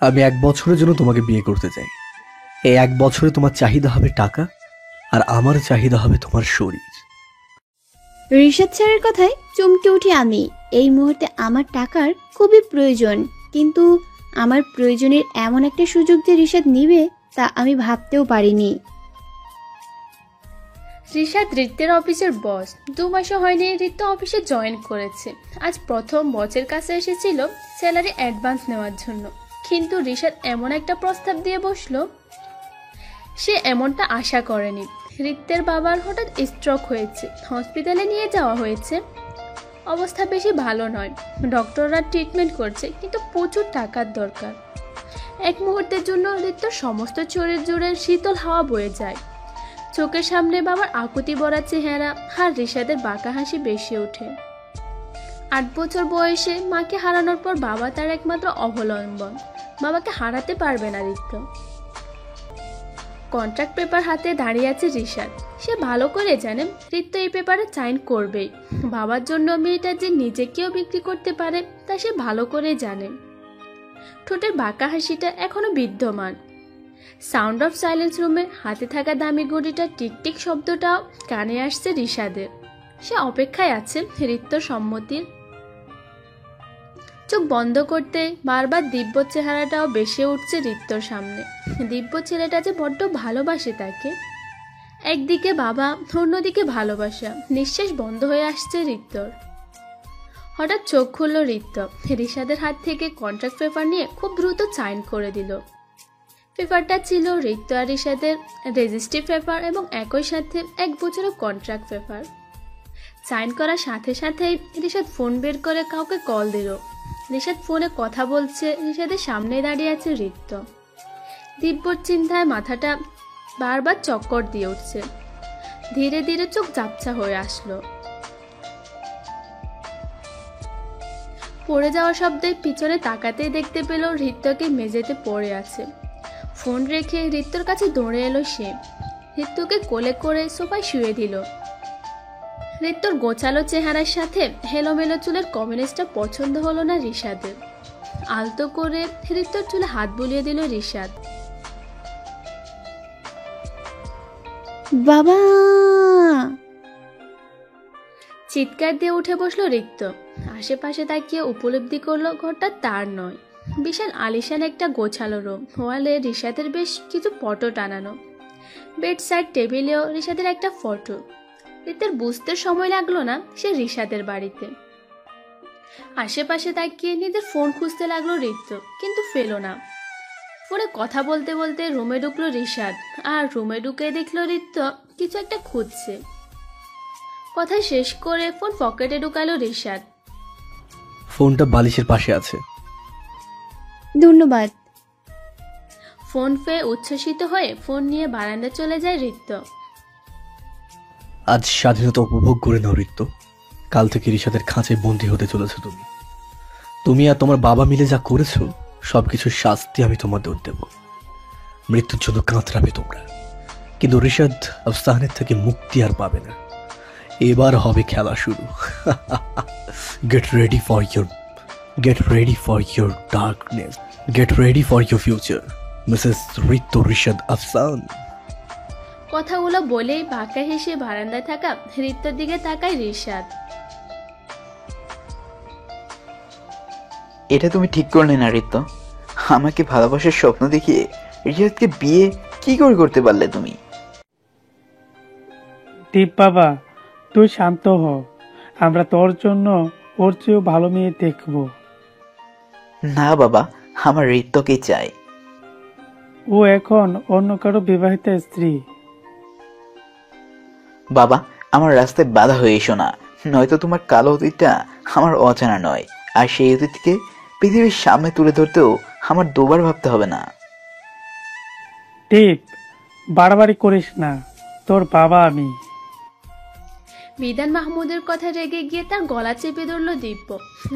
আমি 1 বছরের জন্য তোমাকে বিয়ে করতে চাই। এই 1 বছরে তোমার চাহিদা হবে টাকা, আর আমার চাহিদা হবে তোমার শরীর। রিশাদ স্যারের কথায় চমকে উঠি আমি। এই মুহূর্তে আমার টাকার খুবই প্রয়োজন, কিন্তু আমার প্রয়োজনের এমন একটা সুযোগ যে রিশাদ নিবে তা আমি ভাবতেও পারিনি। রিশাদ রিত্তের অফিসের বস। 2 মাসও হয়নি রিত্ত অফিসে জয়েন করেছে। আজ প্রথম বসের কাছে এসেছিল স্যালারি অ্যাডভান্স নেওয়ার জন্য, কিন্তু রিশাদ এমন একটা প্রস্তাব দিয়ে বসলো সে এমনটা আশা করেনি। রিত্তের বাবার হঠাৎ স্ট্রোক হয়েছে, হসপিটালে নিয়ে যাওয়া হয়েছে। অবস্থা বেশি ভালো নয়, ডক্টররা ট্রিটমেন্ট করছে, কিন্তু প্রচুর টাকার দরকার। এক মুহূর্তের জন্য রিত্তর সমস্ত শরীর জুড়ে শীতল হাওয়া বয়ে যায়। চোখের সামনে বাবার আকুতি ভরা চেহারা আর রিশাদের বাঁকা হাসি বেশি ওঠে। 8 বছর বয়সে মাকে হারানোর পর বাবা তার একমাত্র অবলম্বন। বাবাকে হারাতে পারবে না রিত্ত। কন্ট্রাক্ট পেপার হাতে দাঁড়িয়ে আছে রিশাদ। সে ভালো করে জানে রিত্ত এই পেপারে সাইন করবেই। বাবার জন্য মেয়েটা যে নিজেকেও বিক্রি করতে পারে তা সে ভালো করে জানে। ঠোঁটের বাঁকা হাসিটা এখনো বিদ্যমান। সাউন্ড অফ সাইলেন্স রুমে হাতে থাকা দামি ঘড়িটা টিকটিক শব্দটাও কানে আসছে রিশাদের। সে অপেক্ষায় আছে রিত্তর সম্মতির। চোখ বন্ধ করতে বারবার দিব্য চেহারাটাও বেশি উঠছে রিত্তর সামনে। দিব্য ছেলেটা যে বড্ড ভালোবাসে তাকে। একদিকে বাবা, অন্যদিকে ভালোবাসা। নিঃশ্বাস বন্ধ হয়ে আসছে রিত্তর। হঠাৎ চোখ খুলল রিত্ত। রিশাদের হাত থেকে কন্ট্রাক্ট পেপার নিয়ে খুব দ্রুত সাইন করে দিল। পেপারটা ছিল রিত্ত আর রিশাদের রেজিস্ট্রি পেপার এবং একই সাথে 1 বছরের কন্ট্রাক্ট পেপার। সাইন করার সাথে সাথেই রিশাদ ফোন বের করে কাউকে কল দিল। রিশাদ ফোনে কথা বলছে, রিশাদের সামনে দাঁড়িয়ে আছে রিত্ত। দিব্যর চিন্তায় মাথাটা বারবার চক্কর দিয়ে উঠছে। ধীরে ধীরে চোখ ঝাপসা হয়ে আসলো। পড়ে যাওয়া শব্দে পিছনে তাকাতেই দেখতে পেল রিত্তকে মেঝেতে পড়ে আছে। ফোন রেখে রিত্তর কাছে দৌড়ে এলো সে। রিত্তকে কোলে করে সোফায় শুয়ে দিল। রিত্তর গোছালো চেহারার সাথে হেলোমেলো চুলের কম্বিনেশনটা পছন্দ হলো না রিশাদের। আলতো করে রিত্তর চুলে হাত বুলিয়ে দিল রিশাদ। বাবা! চিৎকার দিয়ে উঠে বসলো রিত্ত। আশেপাশে তাকিয়ে উপলব্ধি করলো ঘরটা তার নয়। বিশাল আলিশান একটা গোছালো রুম। ওয়ালে রিশাদের বেশ কিছু ফটো টানানো। বেড সাইড টেবিলেও রিশাদের একটা ফটো। রিত্তের বুঝতে সময় লাগলো না সে রিশাদের বাড়িতে। আশেপাশে তাকিয়ে নিজের ফোন খুঁজতে লাগলো রিত্ত, কিন্তু পেল না। ফোনে কথা বলতে বলতে রুমে ঢুকলো রিশাদ, আর রুমে ঢুকে দেখলো রিত্ত কিছু একটা খুঁজছে। কথা শেষ করে ফোন পকেটে ঢুকালো রিশাদ। ফোনটা বালিশের পাশে আছে। ধন্যবাদ। ফোন পেয়ে উচ্ছ্বসিত হয়ে ফোন নিয়ে বারান্দায় চলে যায় রিত্ত। আজ স্বাধীনতা উপভোগ করে নাও রিত্ত। কাল থেকে রিশাদের খাঁচায় বন্দী হতে চলেছো তুমি। তুমি আর তোমার বাবা মিলে যা করেছো সবকিছুর শাস্তি আমি তোমাদের দেব। মৃত্যুর জন্য কাঁতরাবে তোমরা, কিন্তু রিশাদ আফসানের থেকে মুক্তি আর পাবে না। এবার হবে খেলা শুরু। Get ready for your darkness, get ready for your future, Mrs Ritto Rishad Afsan. কথাগুলো বলেই বাঁকা হেসে বারান্দায় থাকা রিত্তর দিকে তাকায় রিশাদ। এটা তুমি ঠিক করলে না রিত্ত। আমাকে ভালোবাসার স্বপ্ন দেখিয়ে রিশাদকে বিয়ে কি করে করতে পারলে তুমি? দীপ বাবা, তুই শান্ত হ। আমরা তোর জন্য ওর চেয়েও ভালো মেয়ে দেখব। না বাবা, আমার রিত্তকে চাই। ও এখন অন্য কারো বিবাহিতা স্ত্রী। বাবা, আমার রাস্তায় বাধা হয়ে এসো না, নয়তো তোমার কালো অতীতটা আমার অজানা নয়, আর সেই অতীতকে পৃথিবীর সামনে তুলে ধরতেও আমার দুবার ভাবতে হবে না। দীপ, বাড়াবাড়ি করিস না, তোর বাবা আমি। বিধান মাহমুদের কথা রেগে গিয়ে তার গলা চেপে ধরল দিব্য।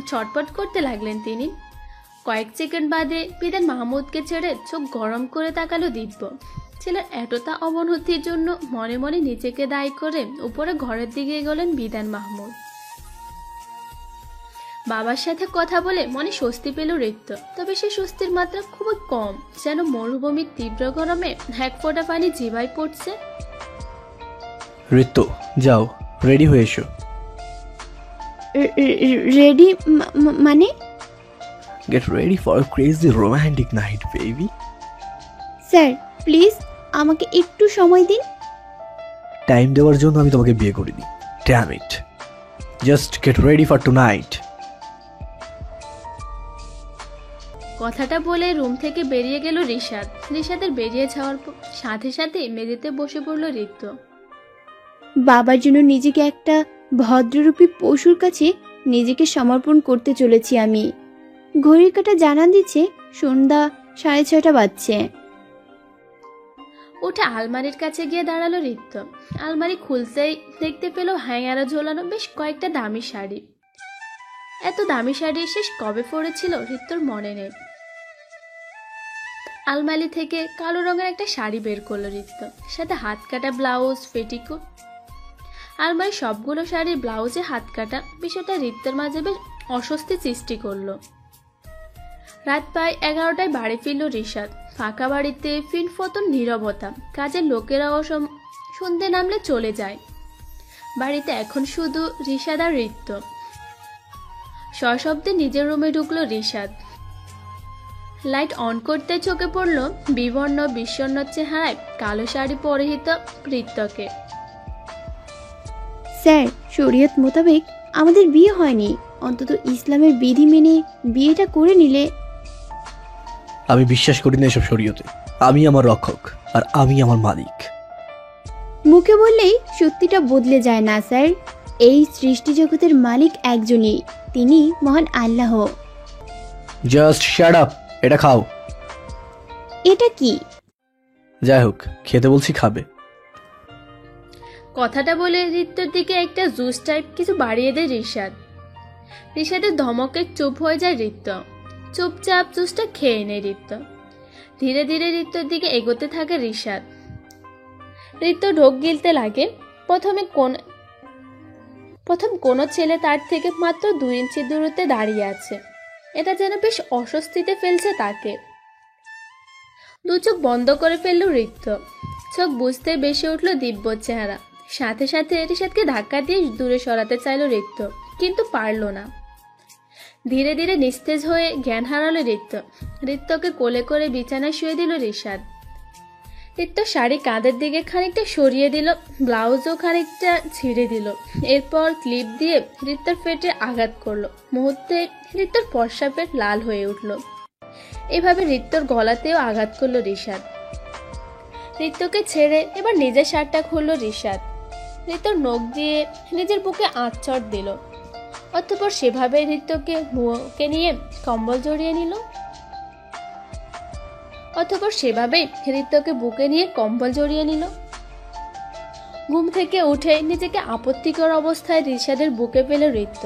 ছটপট করতে লাগলেন তিনি। কয়েক সেকেন্ড বাদে বিধান মাহমুদকে ছেড়ে চোখ গরম করে তাকালো দিব্য। ছেলের এতটা অবনতির জন্য মনে মনে নিজেকে দায়ী করে উপরে ঘরের দিকে এগোলেন বিধান মাহমুদ। বাবার সাথে কথা বলে মনে স্বস্তি পেল ঋত্য, তবে সে স্বস্তির মাত্রা খুবই কম, যেন মরুভূমির তীব্র গরমে এক ফোঁটা পানি জিভায় পড়ছে। ঋতু, যাও রেডি হয়ে এসো। রেডি মানে? Gate ready for a crazy romantic night baby. Sir please আমাকে একটু সময় দিন। টাইম দেওয়ার জন্য আমি তোমাকে বিয়ে করিনি। Damn it, just get ready for tonight. কথাটা বলে রুম থেকে বেরিয়ে গেল রিশাদ। রিশাদের বেরিয়ে যাওয়ার সাথে সাথে মেঝেতে বসে পড়ল ঋত্য। বাবার জন্য নিজেকে একটা ভদ্ররূপী পশুর কাছে নিজেকে সমর্পণ করতে চলেছি আমি। ঘড়ির কাঁটা জানান দিচ্ছে সন্ধ্যা 6:30 বাজছে। উঠে আলমারির কাছে গিয়ে দাঁড়ালো ঋত্য। আলমারি খুলতেই দেখতে পেল হ্যাঙ্গারে ঝোলানো বেশ কয়েকটা দামি শাড়ি। এত দামি শাড়ি শেষ কবে পরেছিল ঋত্যর মনে নেই। আলমারি থেকে কালো রঙের একটা শাড়ি বের করলো ঋত্য, সাথে হাত কাটা ব্লাউজ, পেটিকোট। আলমারি সবগুলো শাড়ির ব্লাউজে হাত কাটা, বিষয়টা ঋত্যের মাঝে বেশ অস্বস্তি সৃষ্টি করলো। রাত প্রায় 11টায় বাড়ি ফিরল রিশাদ। ফাঁকা বাড়িতে ফিনফতন নীরবতা। কাজের লোকেরাও সন্ধে নামলে চলে যায়। বাড়িতে এখন শুধু রিশাদ আর ঋত্য। সশব্দে নিজের রুমে ঢুকলো রিশাদ। লাইট অন করতে চোখে পড়ল বিবর্ণ বিষণ্ণ চেহারায় কালো শাড়ি পরিহিত ঋত্যকে। স্যার শরীয়ত মোতাবেক আমাদের বিয়ে হয়নি, অন্তত ইসলামের বিধি মেনে বিয়েটা করে নিলে। আমি বিশ্বাস করি না এসব শরীয়তে। আমি আমার রক্ষক আর আমি আমার মালিক। মুখে বললেই সত্যিটা বদলে যায় না স্যার। এই সৃষ্টি জগতের মালিক একজনই, তিনি মহান আল্লাহ। জাস্ট শাট আপ, এটা খাও। এটা কি? যাই হোক, খেতে বলছি, খাবে। কথাটা বলে ঋত্যর দিকে একটা জুস টাইপ কিছু বাড়িয়ে দেয় রিশাদ। রিশাদের ধমকে চুপ হয়ে যায় ঋত্য। চুপচাপ জুসটা খেয়ে নেয় ঋত্য। ধীরে ধীরে ঋত্যর দিকে এগোতে থাকে রিশাদ। ঋত্য ঢোক গিলতে লাগে। প্রথম কোনো ছেলে তার থেকে মাত্র 2 ইঞ্চি দূরত্বে দাঁড়িয়ে আছে। এটা যেন বেশ অস্বস্তিতে ফেলছে তাকে। দু চোখ বন্ধ করে ফেলল ঋত্য। চোখ বুঝতে বেশি উঠল দিব্য চেহারা। সাথে সাথে রিশাদকে ধাক্কা দিয়ে দূরে সরাতে চাইল ঋত্য, কিন্তু পারল না। ধীরে ধীরে নিস্তেজ হয়ে জ্ঞান হারালো ঋত্য। ঋত্যকে কোলে করে বিছানায় শুয়ে দিল রিশাদ। ঋত্য শাড়ি কাঁধের দিকে খানিকটা সরিয়ে দিল, ব্লাউজও খানিকটা ছিঁড়ে দিল। এরপর ক্লিপ দিয়ে ঋত্যর পেটে আঘাত করলো। মুহূর্তে ঋত্যর ফর্সা পেট লাল হয়ে উঠল। এভাবে ঋত্যর গলাতেও আঘাত করলো রিশাদ। ঋত্যকে ছেড়ে এবার নিজের শার্টটা খুললো রিশাদ। ঋত্যর নখ দিয়ে নিজের বুকে আঁচড় দিল। অতঃপর সেভাবে ঋত্যকে বুকে নিয়ে কম্বল জড়িয়ে নিল। ঘুম থেকে উঠে নিজেকে আপত্তিকর অবস্থায় রিশাদের বুকে পেল ঋত্য।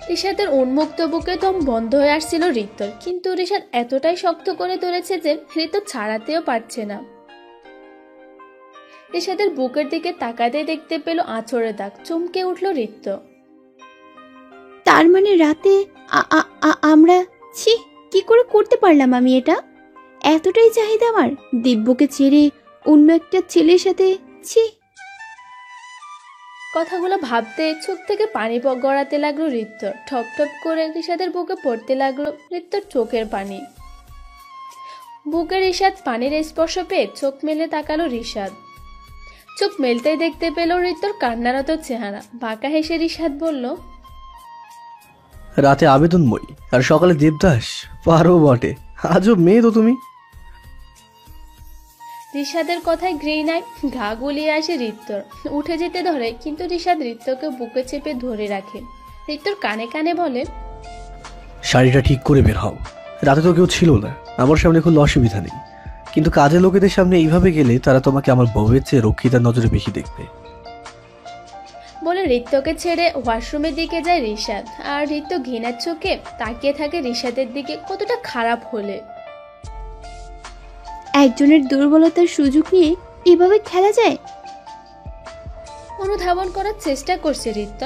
রিশাদের উন্মুক্ত বুকে দম বন্ধ হয়ে আসছিল ঋত্যর, কিন্তু রিশাদ এতটাই শক্ত করে ধরেছে যে ঋত্য ছাড়াতেও পারছে না। রিশাদের বুকের দিকে তাকাতে দেখতে পেল আঁচড়ের দাগ। চমকে উঠল ঋত্য। তার মানে রাতে আমরা ছি, কি করে করতে পারলাম আমি এটা? এতটাই চাহিদা আমার দিব্যকে ছেড়ে অন্য একটা ছেলের সাথে? ছি। কথাগুলো ভাবতে চোখ থেকে পানি গড়াতে লাগলো ঋত্য। ঠপ ঠপ করে রিশাদের বুকে পড়তে লাগলো ঋত্যর চোখের পানি। বুকে রিশাদ পানির স্পর্শ পেয়ে চোখ মেলে তাকালো রিশাদ। চোখ মেলতেই দেখতে পেল ঋত্যর কান্নারত চেহারা। বাঁকা হেসে রিশাদ বলল, রাতে আবেদনময়ী আর সকালে দেবদাস, পারো বটে। আজও মেয়ে তো তুমি। রিশাদের কথায় ঘৃণায় ঘা গুলিয়ে আসে ঋত্যর। উঠে যেতে ধরে, কিন্তু রিশাদ ঋত্যকে বুকে চেপে ধরে রাখে। ঋত্যর কানে কানে বলে, শাড়িটা ঠিক করে বের হও। রাতে তো কেউ ছিল না, আমার সামনে কোনো অসুবিধা নেই, কিন্তু কাজের লোকেদের সামনে এইভাবে গেলে তারা তোমাকে আমার বউয়ের চেয়ে রক্ষিতার নজরে বেশি দেখবে। বলে ঋত্যকে ছেড়ে ওয়াশরুমের দিকে যায় রিশাদ। আর ঋত্য ঘৃণার চোখে তাকিয়ে থাকে রিশাদের দিকে। কতটা খারাপ হলে একজনের দুর্বলতার সুযোগ নিয়ে এভাবে খেলা যায়? অনুধাবন করার চেষ্টা করছে Ritto.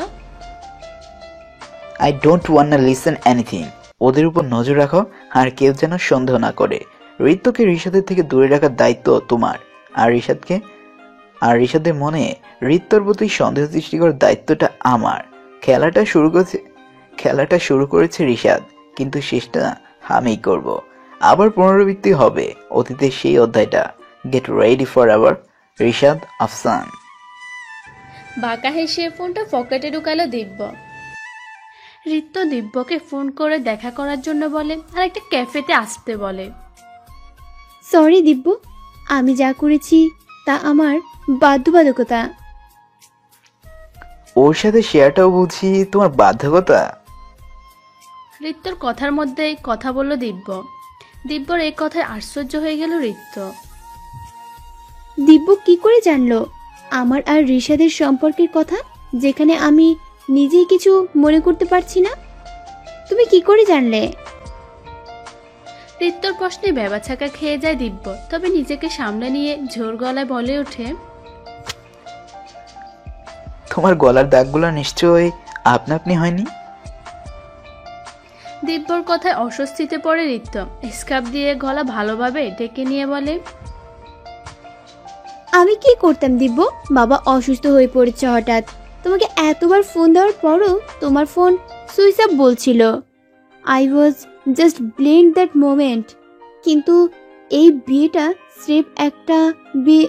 I don't wanna listen anything. ওদের উপর নজর রাখো আর কেউ যেন সন্দেহ না করে। ঋতুকে ঋষাদের থেকে দূরে রাখার দায়িত্ব তোমার। আর ঋষাদের মনে ঋতুর প্রতি সন্দেহ সৃষ্টি করার দায়িত্বটা আমার। খেলাটা শুরু করেছে ঋষাদ, কিন্তু শেষটা আমিই করব। আবার পুনরাবৃত্তি হবে অতীতের সেই অধ্যায়টা। Get ready for our Rishad Afsan. বাঁকা হেসে ফোনটা পকেটে ঢুকালো দিব্য। ঋত্য দিব্যকে ফোন করে দেখা করার জন্য বলে আর একটা ক্যাফেতে আসতে বলে। সরি দিব্য, আমি যা করেছি তা আমার বাধ্যবাধকতা। ওর সাথে শেয়ারটাও বুঝি তোমার বাধ্যকতা। ঋত্যর কথার মধ্যেই কথা বলল দিব্য। দিব্যর এই কথায় আশ্চর্য হয়ে গেল ঋত্য। দিব্য কি করে জানলো আমার আর ঋষাদের সম্পর্কের কথা, যেখানে আমি নিজেই কিছু মনে করতে পারছি না? তুমি কি করে জানলে? ঋত্যর প্রশ্নে বেবাছাকা খেয়ে যায় দিব্য, তবে নিজেকে সামলে নিয়ে জোর গলায় বলে ওঠে, তোমার গলার দাগগুলো নিশ্চয়ই আপনা আপনি হয়নি। দিব্যর কথায় অস্বস্তিতে পড়ে ঋত্য স্কার্ফ দিয়ে গলা ভালোভাবে ডেকে নিয়ে বলে, আমি কি করতাম দিব্য? বাবা অসুস্থ হয়ে পড়েছে হঠাৎ। তোমাকে এতবার ফোন দেওয়ার পরও তোমার ফোন সুইচ অফ বলছিল। I was just blend that moment. কিন্তু এই বিয়েটা স্রেফ একটা বিয়ে।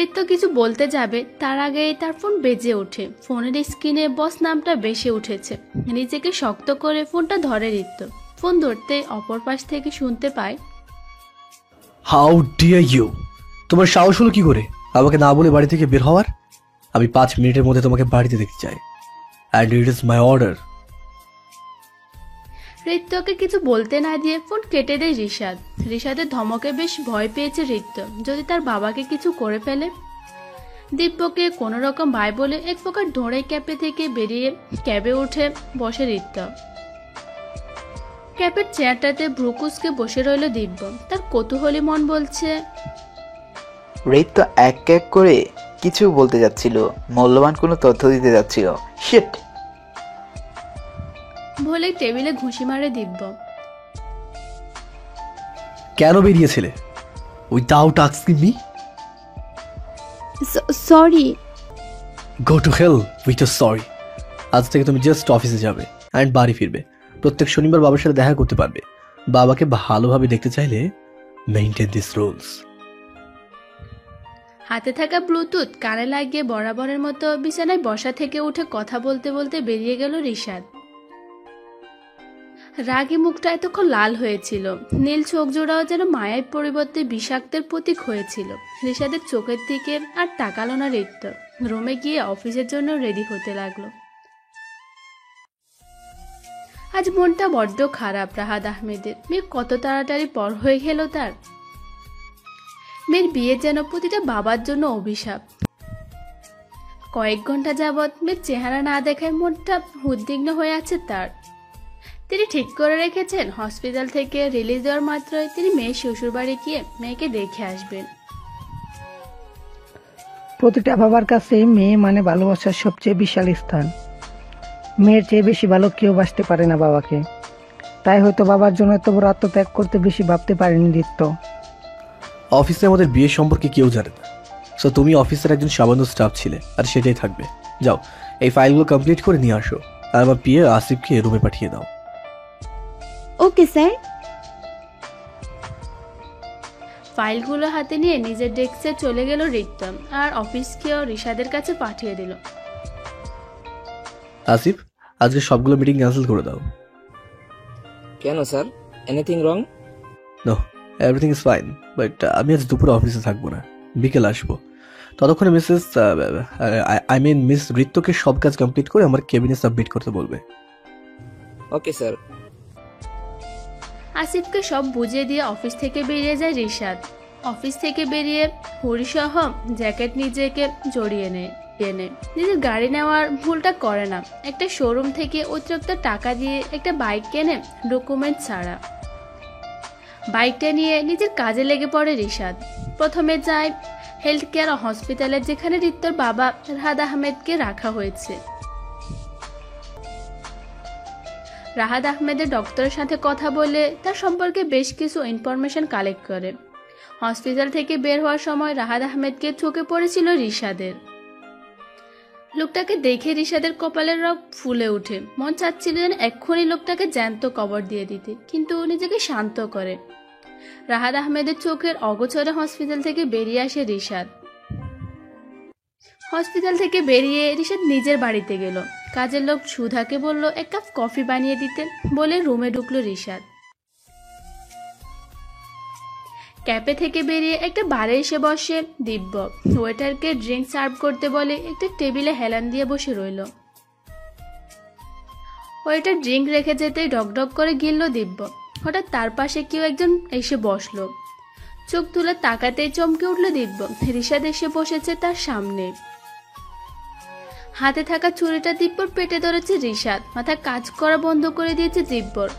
ঋত্য কিছু বলতে যাবে তার আগেই তার ফোন বেজে ওঠে। ফোনের স্ক্রিনে বস নামটা বেশি উঠেছে। নিজেকে শক্ত করে ফোনটা ধরে ঋত্য। ফোন ধরতে অপর পাশ থেকে শুনতে পায়, হাউ ডিয়ার ইউ! তোমার সাহস হলো কি করে আমাকে না বলে বাড়ি থেকে বের হওয়ার? আমি 5 মিনিটের মধ্যে তোমাকে বাড়িতে দেখতে চাই, and it is my order. ঋত্যকে কিছু বলতে না দিয়ে ফোন কেটে দেয় ঋষাদ। ঋষাদের ধমকে বেশ ভয় পেয়েছে ঋত্য, যদি তার বাবাকে কিছু করে ফেলে। দিব্যকে কোনো রকম ভাই বলে এক প্রকার দৌড়ে ক্যাফে থেকে বেরিয়ে ক্যাবে উঠে বসে ঋত্য। ক্যাবের চেয়ারটাতে ব্রুকুসকে বসে রইল দিব্য। তার কৌতূহলী মন বলছে, ঋতু এক এক করে কিছু বলতে যাচ্ছিল, মূল্যবান কোনো তথ্য দিতে যাচ্ছিল। শিট! বলে টেবিলে ঘুষি মারে দিব্য। কেন বেরিয়েছিলে without asking me? Sorry. Go to hell with sorry. আজ থেকে তুমি জাস্ট অফিসে যাবে অ্যান্ড বাড়ি ফিরবে। প্রত্যেক শনিবার বাবার সাথে দেখা করতে পারবে। বাবাকে ভালোভাবে দেখতে চাইলে মেইনটেইন দিস রুলস। হাতে থাকা ব্লুটুথ কানে লাগিয়ে বরাবরের মতো বিছানায় বসা থেকে উঠে কথা বলতে বলতে বেরিয়ে গেল ঋষাদ। রাগে মুখটা এতক্ষণ লাল হয়েছিল। নীল চোখ জোড়াও যেন মায়ের পরিবর্তে বিষাক্তের প্রতীক হয়েছিল। ঋষাদের চোখের দিকে আর তাকালো না ঋত্য। রুমে গিয়ে অফিসের জন্য রেডি হতে লাগলো। আজ মনটা বড্ড খারাপ রাহাত আহমেদের। মেয়ে কত তাড়াতাড়ি পর হয়ে গেল তার। মেয়ের বিয়ে যেন প্রতিটা বাবার জন্য অভিশাপ। কয়েক ঘন্টা যাবৎ মেয়ের চেহারা না দেখায় মনটা উদ্বিগ্ন হয়ে আছে তার। তিনি ঠিক করে রেখেছেন হসপিটাল থেকে রিলিজ দেওয়ার মাত্রই তিনি মেয়ের শ্বশুর বাড়ি গিয়ে মেয়েকে দেখে আসবেন। প্রতিটা বাবার কাছে মেয়ে মানে ভালোবাসার সবচেয়ে বিশাল স্থান। মেয়ের চেয়ে বেশি ভালো কেউ বাসতে পারে না বাবাকে। তাই হয়তো বাবার জন্য এত বড় আত্মত্যাগ করতে বেশি ভাবতে পারেনি ঋত্য। অফিসে আমাদের বিয়ে সম্পর্কে কেউ জানে না, সো তুমি অফিসের একজন সামান্য স্টাফ ছিলে আর সেটাই থাকবে। যাও, এই ফাইলগুলো কমপ্লিট করে নিয়ে আসো আর আমার পিএ আসিফকে রুমে পাঠিয়ে দাও। Okay sir. ফাইলগুলো হাতে নিয়ে নিজের ডেস্কে চলে গেল ঋত্য আর অফিসকেও ঋষাদের কাছে পাঠিয়ে দিল। আসিফ, আজকে সবগুলো মিটিং ক্যান্সেল করে দাও। কেন sir, anything wrong? No, everything is fine, but আমি আজ দুপুরে অফিসে থাকবো না, বিকেল আসবো। ততক্ষণে মিস ঋত্যকে সব কাজ কমপ্লিট করে আমার কেবিনে সাবমিট করতে বলবে। Okay sir. আসিফকে সব বুঝিয়ে দিয়ে অফিস থেকে বেরিয়ে যায় ঋষাদ। অফিস থেকে বেরিয়ে হরিসহ জ্যাকেট নিজেকে জড়িয়ে নেয়। নিজের গাড়ি নেওয়ার ভুলটা করে না। একটা শোরুম থেকে অতিরিক্ত টাকা দিয়ে একটা বাইক কেনে ডকুমেন্ট ছাড়া। বাইকটা নিয়ে নিজের কাজে লেগে পড়ে ঋষাদ। প্রথমে যায় হেলথ কেয়ার হসপিটালে, যেখানে রিত্তর বাবা রাহাত আহমেদকে রাখা হয়েছে। রাহাত আহমেদের ডক্টরের সাথে কথা বলে তার সম্পর্কে বেশ কিছু ইনফরমেশন কালেক্ট করে। হসপিটাল থেকে বের হওয়ার সময় রাহাত আহমেদকে চোখে পড়েছিল রিশাদের। লোকটাকে দেখে রিশাদের কপালের রগ ফুলে ওঠে। মন চাচ্ছিল যেন এক্ষুনি লোকটাকে জ্যান্ত কবর দিয়ে দিতে, কিন্তু নিজেকে শান্ত করে। রাহাত আহমেদের চোখের অগোচরে হসপিটাল থেকে বেরিয়ে আসে রিশাদ। হসপিটাল থেকে বেরিয়ে রিশাদ নিজের বাড়িতে গেল। কাজের লোক সুধাকে বলল এক কাপ কফি বানিয়ে দিতে, বলে রুমে ঢুকলো রিশাদ। ক্যাফে থেকে বেরিয়ে একটা বারে এসে বসে দিব্য। ওয়েটারকে ড্রিঙ্ক সার্ভ করতে বলে একটা টেবিলে হেলান দিয়ে বসে রইল। ওয়েটার ড্রিঙ্ক রেখে যেতেই ডকডক করে গিলল দিব্য। হঠাৎ তার পাশে কেউ একজন এসে বসলো। চোখ তুলে তাকাতেই চমকে উঠল দিব্য। রিশাদ এসে বসেছে তার সামনে। হাতে থাকা ছুরিটা দিব্যর পেটে ধরেছে রিশাদ। মাথা কাজ করা বন্ধ করে দিয়েছে দিব্যর।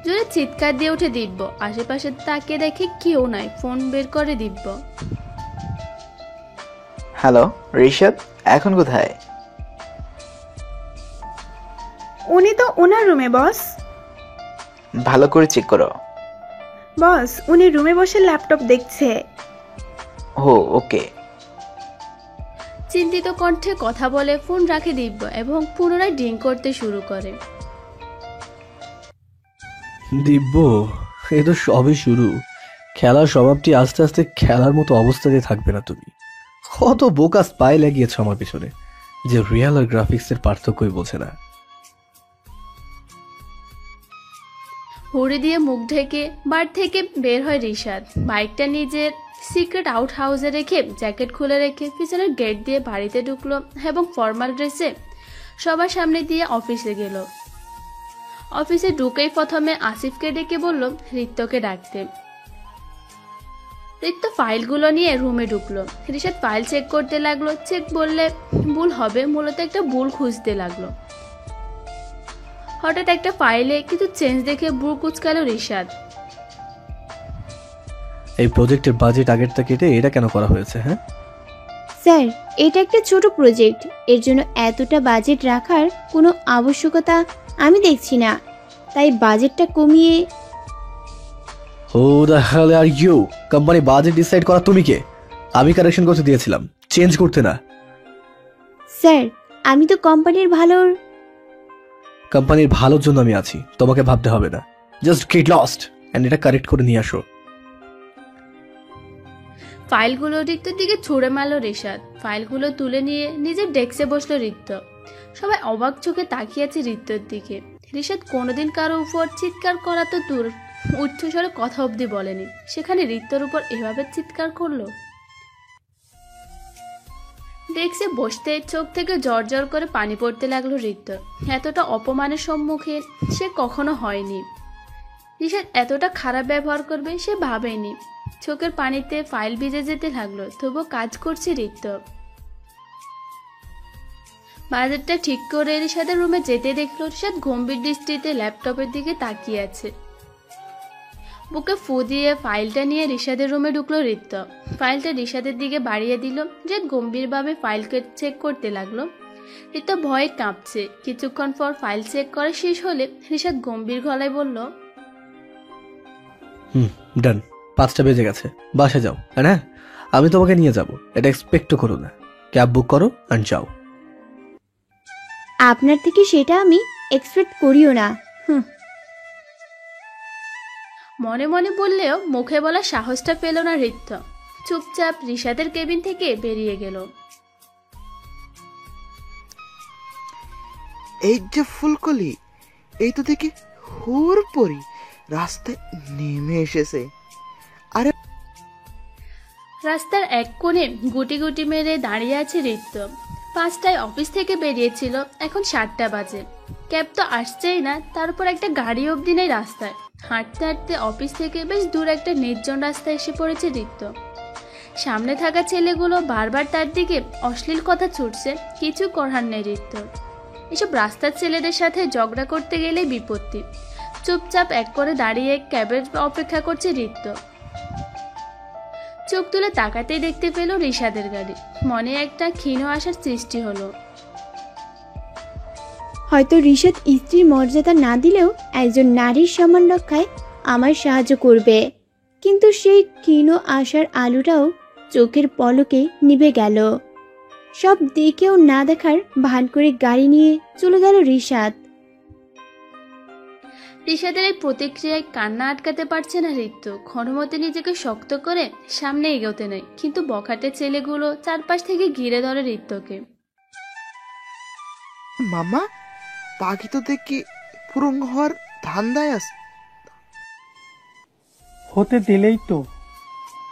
জোরে চিৎকার দিয়ে ওঠে দিব্য। আশেপাশে তাকে দেখে কেউ নাই। ফোন বের করে দিব্য। হ্যালো রিশাদ, এখন কোথায়? উনি তো ওনার রুমে বস। ভালো করে চেক করো। বস, উনি রুমে বসে ল্যাপটপ দেখছে। ও ওকে। চিন্তিত কণ্ঠে কথা বলে ফোন রাখে দিব্য এবং পুনরায় ড্রিঙ্ক করতে শুরু করে। দিব্য, এ তো সবে শুরু। খেলার সমাপ্তি আস্তে আস্তে খেলার মতো অবস্থাতে থাকবে না তুমি। কত বোকা স্পাই লাগিয়েছ আমার পিছনে, যে রিয়েল আর গ্রাফিক্সের পার্থক্যই বোঝে না। হুড়ি দিয়ে মুখ ঢেকে বার থেকে বের হয় রিশাদ। বাইকটা নিজের সিক্রেট আউট হাউসে রেখে জ্যাকেট খুলে রেখে পিছনের গেট দিয়ে বাড়িতে ঢুকলো এবং ফর্মাল ড্রেসে সবার সামনে দিয়ে অফিসে গেল। অফিসে ঢুকেই প্রথমে আসিফকে ডেকে বলল রিত্তকে ডাকতে। রিত্ত ফাইলগুলো নিয়ে রুমে ঢুকলো। রিশাদ ফাইল চেক করতে লাগলো। চেক বললে ভুল হবে, মূলত একটা ভুল খুঁজতে লাগলো। হঠাৎ একটা ফাইলে কিছু চেঞ্জ দেখে ভ্রু কুঁচকালো রিশাদ। এই প্রজেক্টের বাজেট আগেরটা কেটে এটা কেন করা হয়েছে? হ্যাঁ স্যার, এটা একটা ছোট প্রজেক্ট, এর জন্য এতটা বাজেট রাখার কোনো আবশ্যকতা আমি দেখছি না, তাই বাজেটটা কমিয়ে। Who the hell are you? Company budget decide করা তুমি কে? আমি কারেকশন করতে দিয়েছিলাম, চেঞ্জ করতে না। স্যার, আমি তো কোম্পানির ভালোর জন্য আমি আছি, তোমাকে ভাবতে হবে না। জাস্ট গেট লস্ট এন্ড এটা কারেক্ট করে নিয়ে আসো। ফাইলগুলো রিক্তর দিকে ছুঁড়ে মারল রিশাদ। ফাইলগুলো তুলে নিয়ে নিজের ডেস্কে বসলো রিত্ত। সবাই অবাক চোখে তাকিয়ে আছে রিত্তর দিকে। রিশাদ কোনোদিন কারো উপর চিৎকার করা তো দূর, উচ্চস্বরে কথা অবধি বলেনি, সেখানে রিত্তর উপর এভাবে চিৎকার করলো। ডেস্কে বসতে চোখ থেকে জর্জর করে পানি পড়তে লাগলো রিত্তর। এতটা অপমানের সম্মুখে সে কখনো হয়নি। রিশাদ এতটা খারাপ ব্যবহার করবে সে ভাবেনি। চোখের পানিতে ফাইল ভিজে যেতে লাগলো, তবুও কাজ করছে রিত্ত। বাজেটটা ঠিক করে রিশাদের রুমে যেতে দেখলো রিশাদ গম্ভীর দৃষ্টিতে ল্যাপটপের দিকে তাকিয়ে আছে। বুকে ফু দিয়ে ফাইলটা নিয়ে রিশাদের রুমে ঢুকলো রিত্ত। ফাইলটা রিশাদের দিকে বাড়িয়ে দিল। রিশাদ গম্ভীরভাবে ফাইলকে চেক করতে লাগলো। রিত্ত ভয়ে কাঁপছে। কিছুক্ষণ পর ফাইল চেক করা শেষ হলে রিশাদ গম্ভীর গলায় বলল, ডান, 5টা বেজে গেছে, বাসা যাও। হ্যাঁ, আমি তোমাকে নিয়ে যাব, এটা এক্সপেক্টও করো না। ক্যাব বুক করো আর যাও। আপনার থেকে সেটা আমি এক্সপেক্ট করিও না। মনে মনে বললেও মুখে বলা সাহসটা পেল না রিত্ত। চুপচাপ রিশাদের কেবিন থেকে বেরিয়ে গেল। এই যে ফুলকলি, এই তো দেখি হুর পরি রাস্তায় নেমে এসেছে। আরে রাস্তার এক কোণে গুটি গুটি মেরে দাঁড়িয়ে আছে রিত্ত। 5টায় অফিস থেকে বেরিয়েছিল, এখন 7টা বাজে। ক্যাব তো আসছেই না, তার উপর একটা গাড়ি অবধি নেই রাস্তায়। হাঁটতে হাঁটতে অফিস থেকে বেশ দূর একটা নির্জন রাস্তায় এসে পড়েছে রিত্ত। সামনে থাকা ছেলেগুলো বারবার তার দিকে অশ্লীল কথা ছুটছে, কিছু করার নেই রিত্ত। এসব রাস্তার ছেলেদের সাথে ঝগড়া করতে গেলেই বিপত্তি। চুপচাপ এক করে দাঁড়িয়ে ক্যাবের অপেক্ষা করছে রিত্ত। চোখ তুলে তাকাতেই দেখতে পেল রিশাদের গাড়ি। মনে একটা ক্ষীণ আশার সৃষ্টি হলো। হয়তো রিশাদ স্ত্রীর মর্যাদা না দিলেও একজন নারীর সম্মান রক্ষায় আমার সাহায্য করবে। কিন্তু সেই ক্ষীণ আশার আলোটাও চোখের পলকে নিভে গেল। সব দেখেও না দেখার ভান করে গাড়ি নিয়ে চলে গেল রিশাদ। রিশাদের এই প্রতিক্রিয়ায় কান্না আটকাতে পারছে না ঋত্য। ক্ষণমতে নিজেকে শক্ত করে সামনে এগোতে নেয়, কিন্তু বখাটে ছেলেগুলো চারপাশ থেকে ঘিরে ধরে ঋত্যকে। মামা, পাখি তো দেখি পুরং হওয়ার ধান্দায় আছে। হতে দিলেই তো।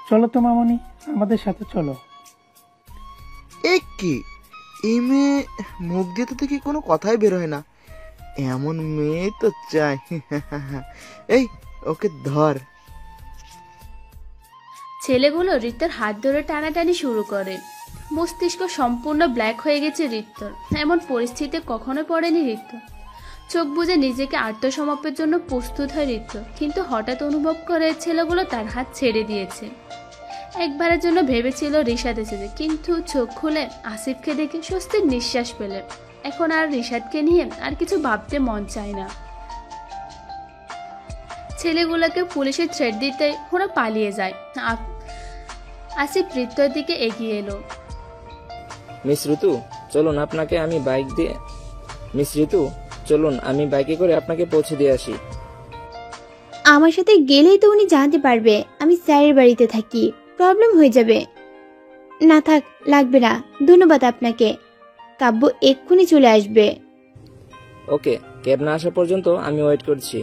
চলো তো মামনি, আমাদের সাথে চলো। কি এই মেয়ে মুখ দিয়ে তো দেখি কোনো কথাই বের হয় না। এমন মেয়ে তো চাই। এই ওকে ধর। ছেলেগুলো ঋত্যের হাত ধরে টানাটানি শুরু করে। মস্তিষ্ক সম্পূর্ণ ব্ল্যাক হয়ে গেছে ঋত্যর। এমন পরিস্থিতিতে কখনো পড়েনি ঋত্য। চোখ বুজে নিজেকে আত্মসমর্পণের জন্য প্রস্তুত হয় ঋত্য, কিন্তু হঠাৎ অনুভব করে ছেলেগুলো তার হাত ছেড়ে দিয়েছে। একবারের জন্য ভেবেছিল রিশাদ এসেছে, কিন্তু চোখ খুলে আসিফকে দেখে স্বস্তির নিঃশ্বাস পেলে। এখন আর রিশাদকে নিয়ে আর কিছু ভাবতে মন চায় না। ছেলেগুলোকে পুলিশের থ্রেট দিতে ওরা পালিয়ে যায়। আসিফ ঋত্যর দিকে এগিয়ে এলো। মিস ঋতু, চলুন আপনাকে আমি বাইক দিয়ে মিস ঋতু চলুন আমি বাইকে করে আপনাকে পৌঁছে দিয়ে আসি। আমার সাথে গেলেই তো উনি জানতে পারবে আমি স্যারের বাড়িতে থাকি, প্রবলেম হয়ে যাবে। না থাক, লাগবে না, ধন্যবাদ আপনাকে। কাব্য এক্ষুনি চলে আসবে। ওকে, ক্যাব না আসা পর্যন্ত আমি ওয়েট করছি।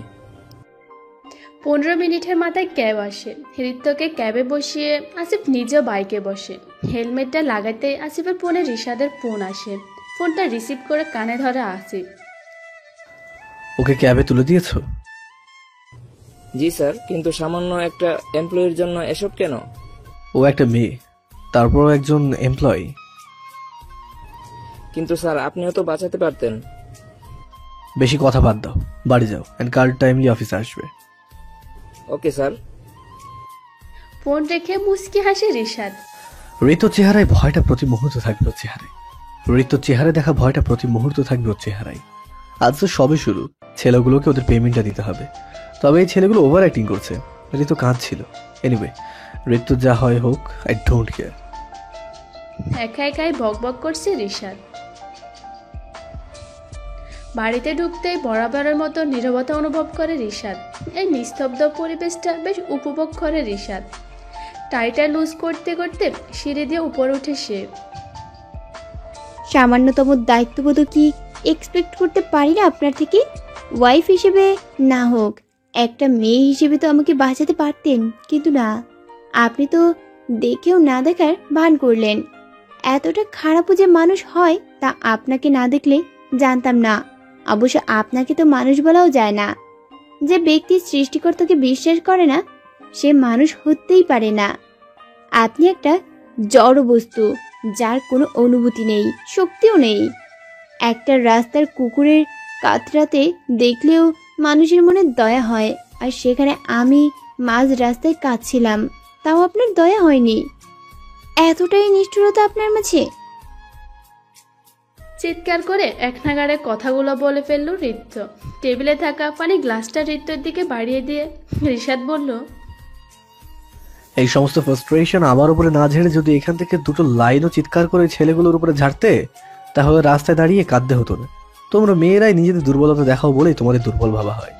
15 মিনিটের মাথায় ক্যাব আসে। ঋত্যকে ক্যাবে বসিয়ে আসিফ নিজেও বাইকে বসে। হেলমেটটা লাগাতে আসিফের ফোনে রিশাদের ফোন আসে। ফোনটা রিসিভ করে কানে ধরে আসিফ। ওকে ক্যাবে তুলে দিয়েছো? জি স্যার, কিন্তু সামান্য একটা এমপ্লয়ির জন্য এসব কেন? ও একটা মেয়ে, তারপরও একজন এমপ্লয়ি। কিন্তু স্যার আপনিও তো বাঁচাতে পারতেন। বেশি কথা বাদ দাও, বাড়ি যাও, এন্ড কাল টাইমলি অফিসে আসবে। Okay sir. ফোন রেখে মুচকি হাসে রিশাদ। ঋতুর চেহারায় ভয়টা প্রতি মুহূর্ত থাকবে ওর চেহারায়। ঋতুর চেহারায় দেখা ভয়টা প্রতি মুহূর্ত থাকবে ওর চেহারায়। আজ তো সবে শুরু, ছেলেগুলোকে ওদের পেমেন্টটা দিতে হবে। তবে এই ছেলেগুলো ওভার অ্যাক্টিং করছে। ঋতু কাঁদছিল। এনিওয়ে, ঋতু যা হয় হোক, আই ডোন্ট কেয়ার। একা একাই বকবক করছে রিশাদ। বাড়িতে ঢুকতেই বরাবরের মতো নীরবতা অনুভব করে রিশাদ। এই নিস্তব্ধ পরিবেশটা বেশ উপভোগ করে রিশাদ। টাইটা লুজ করতে করতে সিঁড়ি দিয়ে উপরে উঠে সে। সামান্যতম দায়িত্ববোধ কি এক্সপেক্ট করতে পারি না আপনার থেকে? ওয়াইফ হিসেবে না হোক, একটা মেয়ে হিসেবে তো আমাকে বাঁচাতে পারতেন, কিন্তু না, আপনি তো দেখেও না দেখার ভান করলেন। এতটা খারাপও যে মানুষ হয় তা আপনাকে না দেখলে জানতাম না। অবশ্য আপনাকে তো মানুষ বলাও যায় না। যে ব্যক্তি সৃষ্টিকর্তাকে বিশ্বাস করে না সে মানুষ হতেই পারে না। আপনি একটা জড় বস্তু, যার কোনো অনুভূতি নেই, শক্তিও নেই। একটা রাস্তার কুকুরের কাতরাতে দেখলেও মানুষের মনে দয়া হয়, আর সেখানে আমি মাঝ রাস্তায় কাঁদছিলাম, তাও আপনার দয়া হয়নি। এতটাই নিষ্ঠুরতা আপনার মাঝে? চিৎকার করে এক নাগাড়ে কথাগুলো বলে ফেলল ঋত্য। টেবিলে থাকা পানি গ্লাসটা ঋত্যর দিকে বাড়িয়ে দিয়ে রিশাদ বলল, এই সমস্ত ফ্রাস্ট্রেশন আমার উপরে না ঝেড়ে যদি এখান থেকে দুটো লাইনও চিৎকার করে ছেলেগুলোর উপরে ঝাড়তে, তাহলে রাস্তায় দাঁড়িয়ে কাঁদতে হতো না। তোমরা মেয়েরাই নিজেদের দুর্বলতা দেখাও বলেই তোমাদের দুর্বল ভাবা হয়।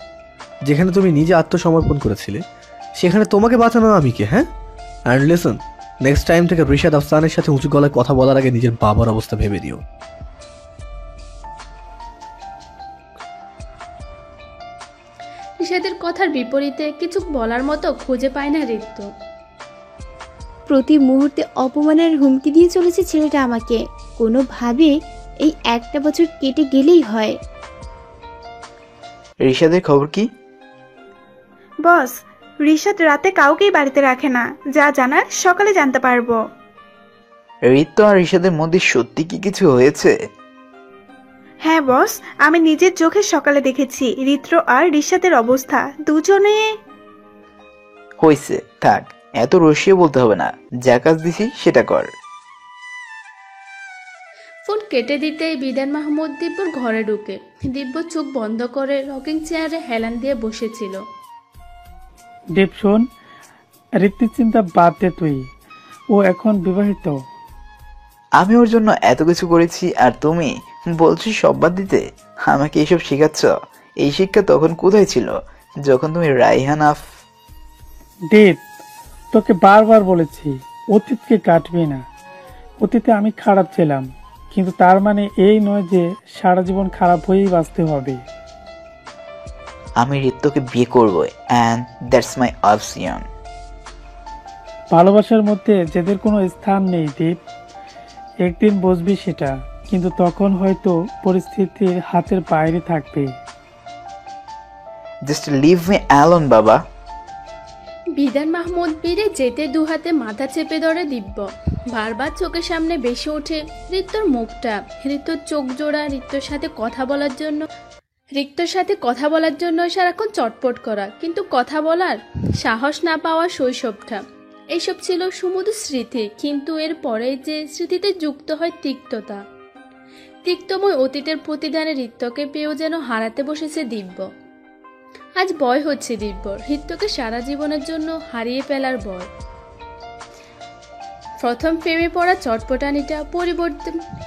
যেখানে তুমি নিজে আত্মসমর্পণ করেছিলে সেখানে তোমাকে বাঁচানো আমি কে? হ্যাঁ? অ্যান্ড লিসন, নেক্সট টাইম থেকে রিশাদ আফসানের সাথে উঁচু গলায় কথা বলার আগে নিজের বাবার অবস্থা ভেবে দিও। রিশাদের কথার বিপরীতে কিছু বলার মতো খুঁজে পায় না ঋত্য। প্রতি মুহূর্তে অপমানের হুমকি দিয়ে চলেছে ছেলেটা আমাকে। কোনোভাবে এই একটা বছর কেটে গেলেই হয়। রিশাদের খবর কি? বস, রিশাদ রাতে কাউকেই বাড়িতে রাখে না। যা জানার সকালে জানতে পারবো। ঋতু আর রিশাদের মধ্যে সত্যি কি কিছু হয়েছে? হ্যাঁ বস, আমি নিজের চোখে সকালে দেখেছি ঋত্র আর রিশাদের অবস্থা। দুজনে হয়েছে, থাক, এত রসিয়ে বলতে হবে না, যা কাজ দিছি সেটা কর। ফোন কেটে দিতেই বিধান মাহমুদ দিব্যর ঘরে ঢুকে। দিব্য চোখ বন্ধ করে রকিং চেয়ারে হেলান দিয়ে বসেছিল। দেব শোন, ঋত্বিক চিন্তা বাদ দে তুই, ও এখন বিবাহিত। আমি ওর জন্য এত কিছু করেছি আর তুমি বলছো সব বাদ দিতে? আমাকে এইসব শেখাচ্ছ? এই শিক্ষা তখন কোথায় ছিল, যখন তুমি রাইহানা? দেব, তোকে বারবার বলেছি অতীতকে কাটবি না। অতীতে আমি খারাপ ছিলাম, কিন্তু তার মানে এই নয় যে সারা জীবন খারাপ হয়েই বাঁচতে হবে। আমি ঋত্যকে বিয়ে করবো, অ্যান্ড দ্যাটস মাই অপশন। ভালোবাসার মধ্যে যাদের কোনো স্থান নেই দেব, একদিন বুঝবি সেটা, কিন্তু তখন হয়তো পরিস্থিতির হাতের বাইরে থাকবে। জাস্ট লিভ মি অ্যালোন বাবা। বিধান মাহমুদ বেড়ে যেতে দুহাতে মাথা চেপে ধরে দিব্য। বারবার চোখের সামনে বেশি ওঠে ঋত্যর মুখটা, ঋত্যর চোখ জোড়া, ঋত্যর সাথে কথা বলার জন্য সারাক্ষণ চটপট করা, কিন্তু কথা বলার সাহস না পাওয়া শৈশবটা। এইসব ছিল সমুদ্র স্মৃতি, কিন্তু এর পরে যে স্মৃতিতে যুক্ত হয় তিক্ততা। তিক্তময় অতীতের প্রতিদানে ঋত্যকে পেয়েও যেন হারাতে বসেছে দিব্য। আজ ভয় হচ্ছে দিব্যর, ঋত্যকে সারা জীবনের জন্য হারিয়ে ফেলার ভয়। প্রথম প্রেমে পড়া চটপটানিটা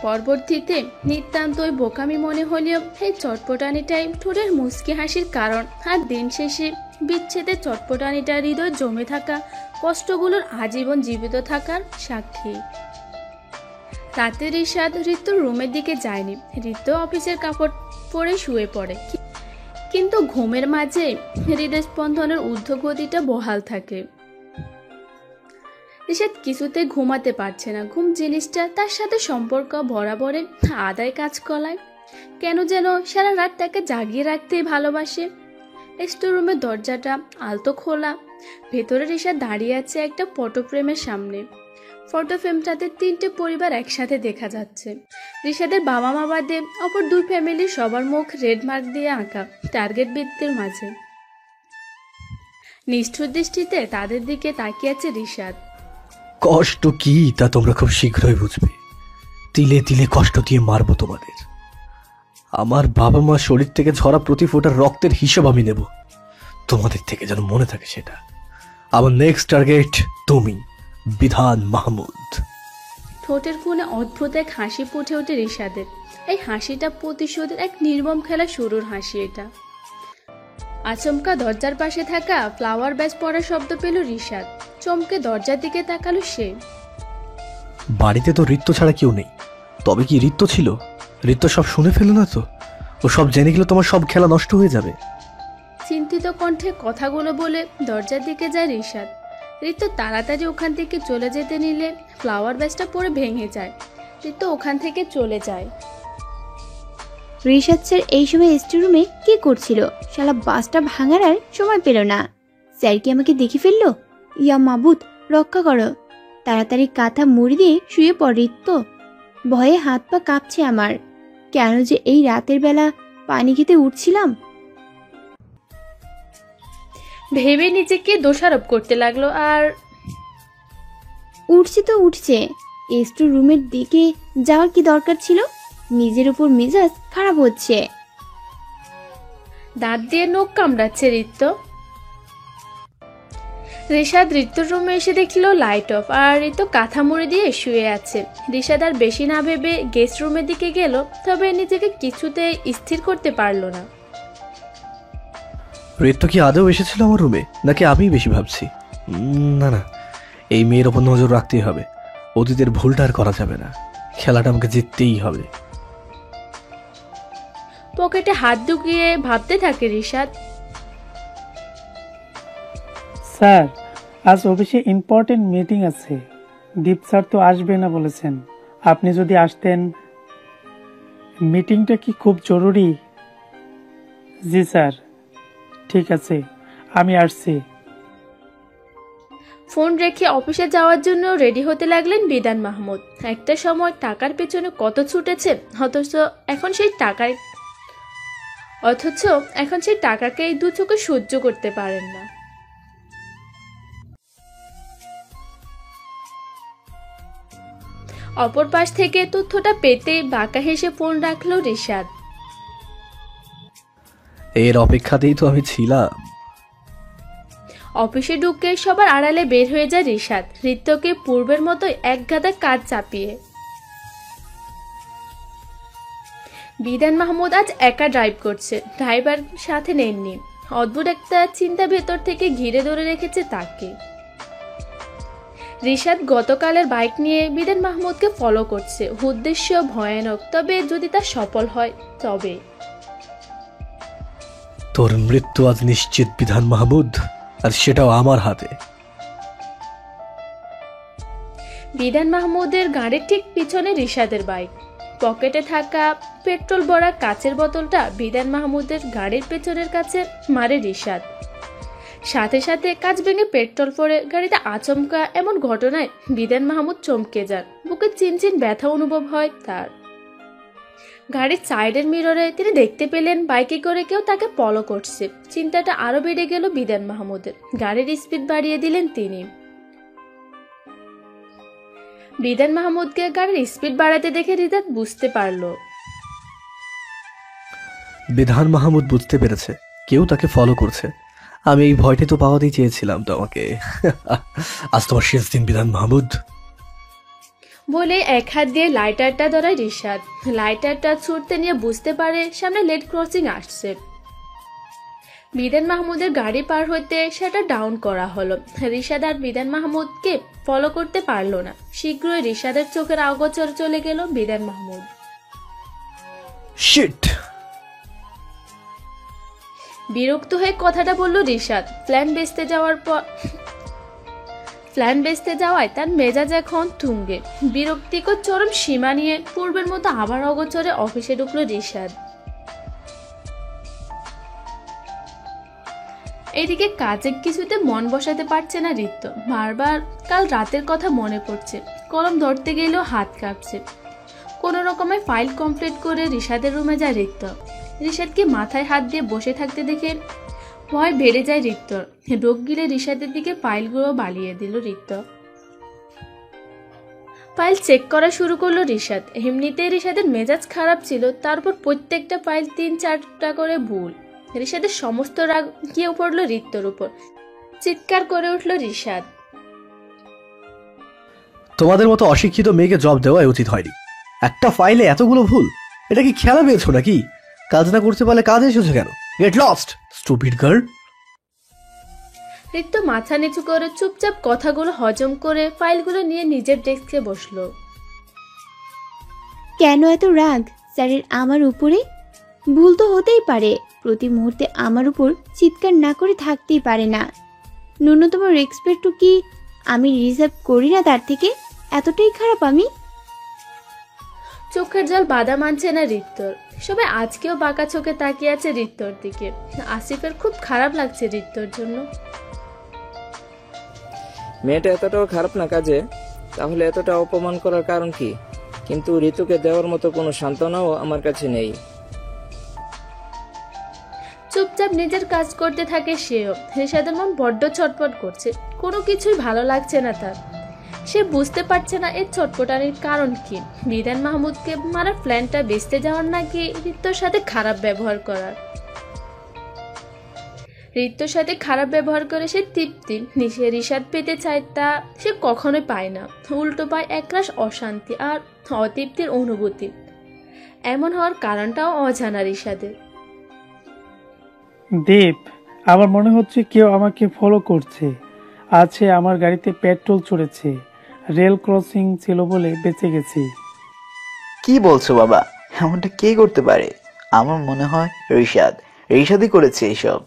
পরবর্তীতে নিতান্তই বোকামি মনে হলেও এই চটপটানিটাই ঠোঁটের মুচকি হাসির কারণ, আর দিন শেষে বিচ্ছেদের চটপটানিটা হৃদয় জমে থাকা কষ্টগুলোর আজীবন জীবিত থাকার সাক্ষী। রাতে ঋষাদ ঋত্যর রুমের দিকে যায়নি। ঋত্য অফিসের কাপড় পরে শুয়ে পড়ে, কিন্তু ঘুমের মাঝে হৃদস্পন্দনের ঊর্ধ্বগতিটা বহাল থাকে। ঋষাদ কিছুতে ঘুমাতে পারছে না। ঘুম জিনিসটা তার সাথে সম্পর্ক বরাবরে আদায় কাজ করায়। কেন যেন সারা রাত তাকে জাগিয়ে রাখতেই ভালোবাসে। স্টোর রুমের দরজাটা আলতো খোলা, ভেতরে ঋষাদ দাঁড়িয়ে আছে একটা ফটো ফ্রেমের সামনে। ফটো ফ্রেমটাতে 3টে পরিবার একসাথে দেখা যাচ্ছে। ঋষাদের বাবা মা বাদে অপর দুই ফ্যামিলির সবার মুখ রেড মার্ক দিয়ে আঁকা, টার্গেট বৃত্তের মাঝে। নিষ্ঠুর দৃষ্টিতে তাদের দিকে তাকিয়ে আছে ঋষাদ। কষ্ট কি তা তোমরা খুব শীঘ্রই বুঝবে। তিলে তিলে কষ্ট দিয়ে মারবো তোমাদের। আমার বাবা মা শরীর থেকে ঝরা প্রতি ফোঁটার রক্তের হিসাব আমি নেব, তোমাদের থেকে যেন মনে থাকে সেটা। আমার নেক্সট টার্গেট তুমি, বিধান মাহমুদ। ঠোঁটের কোণে অদ্ভুত এক হাসি ফুটে ওঠে ঋষাদের। এই হাসিটা প্রতিশোধের এক নির্মম খেলা শুরুর হাসি এটা। আচমকা দরজার পাশে থাকা ফ্লাওয়ার ব্যাস পড়ার শব্দ পেল ঋষাদ। চমকে দরজার দিকে তাকালো সে। বাড়িতে তো ঋত্য ছাড়া কেউ নেই। তবে কি ঋত্য ছিল? ঋত্য সব শুনে ফেলো না তো? ও সব জেনে গেলে তোমার সব খেলা নষ্ট হয়ে যাবে। চিন্তিত কণ্ঠে কথাগুলো বলে দরজার দিকে যায় ঋষাদ। ঋত্য তাড়াতাড়ি ওখান থেকে চলে যেতে নিলে ফ্লাওয়ার ব্যাসটা পরে ভেঙে যায়। ঋত্য ওখান থেকে চলে যায়। ঋষাদ স্যার এই সময় স্টোর রুমে কি করছিল? শালা বাসটা ভাঙার আর সময় পেল না। স্যার কি আমাকে দেখে ফেললো? ইয়া মাবুদ, রক্ষা করো। তাড়াতাড়ি কাঁথা মুড়ি দিয়ে শুয়ে পড় ঋত্য। ভয়ে হাত পা কাঁপছে আমার। কেন যে এই রাতের বেলা পানি খেতে উঠছিলাম। ভেবে নিজেকে দোষারোপ করতে লাগলো। আর উঠছে তো উঠছে, স্টোর রুমের দিকে যাওয়ার কি দরকার ছিল? নিজের উপর মেজাজ খারাপ হচ্ছে। দাঁত দিয়ে নখ কামড়াচ্ছে ঋত্য। ঋষাদ ঋত্যর রুমে এসে দেখলো লাইট অফ, আর ঋত্য কাঁথা মুড়ি দিয়ে শুয়ে আছে। ঋষাদ আর বেশি না ভেবে গেস্ট রুমের দিকে গেল, তবে নিজেকে কিছুতে স্থির করতে পারলো না। ঋত্য কি আদৌ এসেছিল আমার রুমে, নাকি আমি বেশি ভাবছি? না না, এই মেয়ের ওপর নজর রাখতেই হবে। অতীতের ভুলটা আর করা যাবে না। খেলাটা আমাকে জিততেই হবে। পকেটে হাত ঢুকিয়ে ভাবতে থাকে ঋষাদ। স্যার, আজ অফিসে ইম্পর্টেন্ট মিটিং আছে। দীপ স্যার তো আসবে না বলেছেন। আপনি যদি আসতেন। মিটিংটা কি খুব জরুরি? জি স্যার। ঠিক আছে, আমি আসছি। ফোন রেখে অফিসে যাওয়ার জন্য রেডি হতে লাগলেন বিধান মাহমুদ। একটা সময় টাকার পেছনে কত ছুটেছে, অথচ এখন সেই টাকাকে দু চোখে সহ্য করতে পারেন না। অপর পাশ থেকে তথ্যটা পেতে বাঁকা হেসে ফোন রাখলো রিশাদ। এর অপেক্ষাতেই তো আমি ছিলাম। অফিসে ঢুকে সবার আড়ালে বের হয়ে যায় রিশাদ, ঋত্যকে পূর্বের মতোই এক গাদা কাজ চাপিয়ে। বিধান মাহমুদ আজ একা ড্রাইভ করছে, ড্রাইভার সাথে নেননি। অদ্ভুত একটা চিন্তা ভেতর থেকে ঘিরে ধরে রেখেছে তাকে। রিশাদ গতকালের বাইক নিয়ে বিধান মাহমুদকে ফলো করছে, উদ্দেশ্য ভয়ানক, তবে যদি তা সফল হয় তবে। তোর মৃত্যু আজ নিশ্চিত বিধান মাহমুদ, আর সেটাও আমার হাতে। বিধান মাহমুদের গাড়ির ঠিক পিছনে রিশাদের বাইক। পকেটে থাকা পেট্রোল ভরা কাচের বোতলটা বিধান মাহমুদের গাড়ির পেছনের কাছে মারে রিশাদ। সাথে সাথে কাচ ভেঙে পেট্রোল পড়ে গাড়িতে আচমকা এমন ঘটনায় বিধান মাহমুদ চমকে যান, বুকে চিনচিন ব্যথা অনুভব হয় তার। গাড়ির সাইডের মিররে তিনি দেখতে পেলেন বাইকে করে কেউ তাকে ফলো করছে। চিন্তাটা আরো বেড়ে গেল বিধান মাহমুদের। গাড়ির স্পিড বাড়িয়ে দিলেন তিনি। বিধান মাহমুদকে গাড়ির স্পিড বাড়াতে দেখে রিজাত বুঝতে পারল। বিধান মাহমুদ বুঝতে পেরেছে কেউ তাকে ফলো করছে। আমি এই ভয়টা তো পাওয়াতেই চেয়েছিলাম তোমাকে। আজ তোমার শেষ দিন বিধান মাহমুদ। বলে এক হাত দিয়ে লাইটারটা ধরায় রিশাদ। লাইটারটা ছুটতে নিয়ে বুঝতে পারে সামনে লেট ক্রসিং আসছে। বিধান মাহমুদের গাড়ি পার হইতে সেটা ডাউন করা হলো। রিশাদ আর বিধান মাহমুদকে ফলো করতে পারলো না। শীঘ্রই রিশাদের চোখের আগোচর চলে গেল বিধান মাহমুদ। শিট! বিরক্ত হয়ে কথাটা বলল রিশাদ। প্ল্যান বেচতে যাওয়ায় তার মেজাজ এখন তুঙ্গে। বিরক্তিকর চরম সীমা নিয়ে পূর্বের মতো আবার অগোচরে অফিসে ঢুকলো রিশাদ। এদিকে কাজে কিছুতে মন বসাতে পারছে না ঋত্য। বারবার কাল রাতের কথা মনে পড়ছে। কলম ধরতে গেলেও হাত কাঁপছে। কোনো রকমে ফাইল কমপ্লিট করে রিশাদের রুমে যায় ঋত্য। রিশাদকে মাথায় হাত দিয়ে বসে থাকতে দেখে ভয় বেড়ে যায় ঋত্যর। রোগ গিলে রিশাদের দিকে ফাইলগুলো বালিয়ে দিল ঋত্য। ফাইল চেক করা শুরু করলো রিশাদ। এমনিতে রিশাদের মেজাজ খারাপ ছিল, তারপর প্রত্যেকটা ফাইল 3-4টা করে ভুল। রিশাদের সমস্ত রাগ গিয়ে পড়লো ঋত্যর উপর। চিৎকার করে উঠল রিশাদ। তোমাদের মতো অশিক্ষিত মেয়েকে জব দেওয়াই উচিত হয়নি। একটা ফাইলে এতগুলো ভুল, এটা কি খেলা পেয়েছো নাকি? কাজ না করতে পারলে কাজ এসেছো কেন? Get lost, stupid girl. Ritya মাথা নিচু করে চুপচাপ কথাগুলো হজম করে ফাইলগুলো নিয়ে নিজের ডেস্কে বসলো। কেন এত রাগ স্যারের আমার উপরে? ভুল তো হতেই পারে, প্রতি মুহূর্তে আমার উপর চিৎকার না করে থাকতেই পারে না। ন্যূনতম রেসপেক্টও কি আমি রিজার্ভ করি না তার থেকে? এতটাই খারাপ আমি? চোখের জল বাধা মানছে না ঋত্যর। সবাই আজকেও বাঁকা চোখে তাকিয়ে আছে ঋত্যর দিকে। আসিফের খুব খারাপ লাগছে ঋত্যর জন্য। মেয়েটা এতটাও খারাপ না কাজে, তাহলে এতটা অপমান করার কারণ কি? কিন্তু ঋতুকে দেওয়ার মতো কোনো সান্ত্বনাও আমার কাছে নেই। চুপচাপ নিজের কাজ করতে থাকে সেও। রিশাদের মন বড্ড ছটফট করছে। কোনো কিছুই ভালো লাগছে না তার। সে বুঝতে পারছে না এর ছটফটানির কারণ কি। বিধান মাহমুদকে মারার প্ল্যানটা বেচতে যাওয়ার নাকি ঋত্যর সাথে খারাপ ব্যবহার করার? ঋত্যর সাথে খারাপ ব্যবহার করে সে তৃপ্তি রিশাদ পেতে চায়, তা সে কখনোই পায় না। উল্টো পায় একরাশ অশান্তি আর অতৃপ্তির অনুভূতি। এমন হওয়ার কারণটাও অজানা রিশাদের। দেব, আমার মনে হচ্ছে কেউ আমাকে ফলো করছে। আছে আমার গাড়িতে পেট্রোল চড়েছে। রেল ক্রসিং ছিল বলে বেঁচে গেছি। কি বলছো বাবা? এমনটা কে করতে পারে? আমার মনে হয় ঋষাদই করেছে এইসব।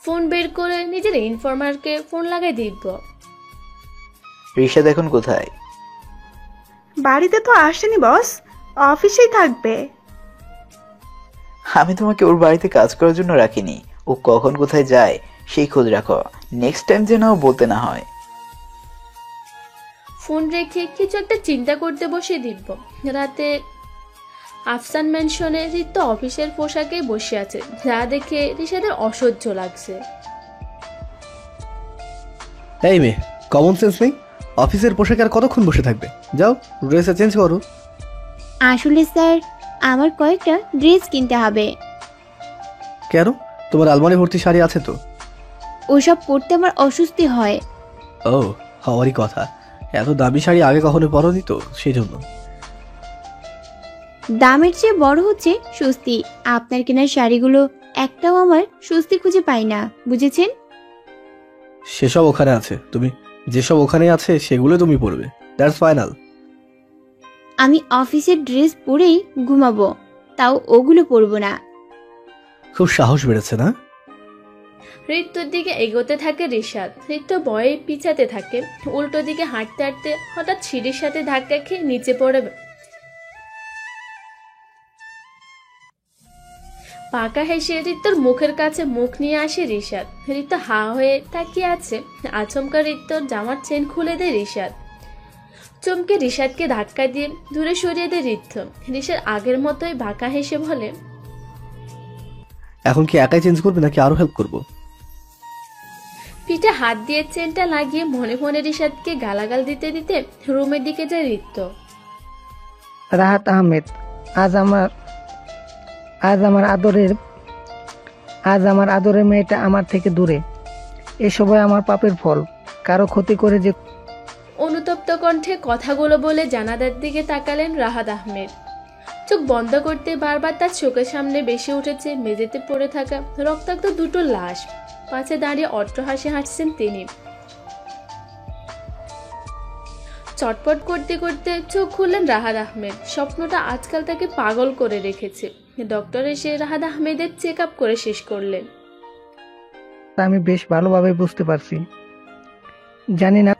ফোন বের করে নিজের ইনফর্মারকে ফোন লাগাই দিব। ঋষাদ এখন কোথায়? বাড়িতে তো আসেনি বস, অফিসেই থাকবে। আমি তোমাকে ওর বাড়িতে কাজ করার জন্য রাখিনি। ও কখন কোথায় যায় সেই খোঁজ রাখো। নেক্সট টাইম যেন বলতে না হয়। ফোন রেখে কিছু একটা চিন্তা করতে বসে দিব্য। রাতে আফসান ম্যানশনে ঋত্য অফিসের পোশাকেই বসে আছে, যা দেখে রিশাদের অসহ্য লাগছে। এই মেয়ে, কমন সেন্স নেই? অফিসের পোশাকে আর কতক্ষণ বসে থাকবে? যাও, ড্রেসে চেঞ্জ করো। আসলে স্যার, আমার কয়েকটা ড্রেস কিনতে হবে। কেন? তোমার আলমারি ভর্তি শাড়ি আছে তো। ওসব পরতে আমার অস্বস্তি হয়। ও, হওয়ারই কথা। এত দামি শাড়ি আগে কখনো পরনি তো, সেই জন্য। দামের চেয়ে বড় হচ্ছে স্বস্তি। আপনার কেনার শাড়িগুলো একটাও আমার স্বস্তি খুঁজে পাই না, বুঝেছেন? সেসব ওখানে আছে, তুমি যেসব ওখানে আছে সেগুলো তুমি পরবে। That's final. আমি অফিসের ড্রেস পরেই ঘুমাবো, তাও ওগুলো পরবো না। খুব সাহস বেড়েছে না? ঋতুর দিকে এগোতে থাকে রিশাদ। ঋতু ভয়ে পিছাতে থাকে। উল্টো দিকে হাঁটতে হাঁটতে হঠাৎ সিঁড়ির সাথে ধাক্কা খেয়ে নিচে পড়ে। পাকা হেসে ঋতুর মুখের কাছে মুখ নিয়ে আসে রিশাদ। ঋতু হা হয়ে তাকিয়ে আছে। আচমকা ঋতুর জামার চেন খুলে দেয় রিশাদ। চমকে রিশাদকে ধাক্কা দিয়ে দূরে সরিয়ে দেয় ঋতু। রিশাদ আগের মতোই বাঁকা হেসে বলে, এখন কি একাই চেঞ্জ করবে নাকি আরো হেল্প করব? পিঠে হাত দিয়ে চেনটা লাগিয়ে মনে মনে রিশাদকে গালাগাল দিতে দিতে রুমের দিকে যায় ঋতু। রাহাত আহমেদ, আজ আমার আদরের মেয়েটা আমার থেকে দূরে। এসবই আমার পাপের ফল। কারো ক্ষতি করে যে। অনুতপ্ত কণ্ঠে কথাগুলো বলে জানালার দিকে তাকালেন রাহাত আহমেদ। চোখ বন্ধ করতে বারবার তার চোখের সামনে বেশি উঠেছে মেঝেতে পড়ে থাকা রক্তাক্ত দুটো লাশ। পাশে দাঁড়িয়ে অট্ট হাসি হাসছেন তিনি। চটপট করতে করতে চোখ খুললেন রাহাত আহমেদ। স্বপ্নটা আজকাল তাকে পাগল করে রেখেছে। ডক্টর এসে রাহাত আহমেদের চেক আপ করে শেষ করলেন। আমি বেশ ভালোভাবে বুঝতে পারছি। জানি না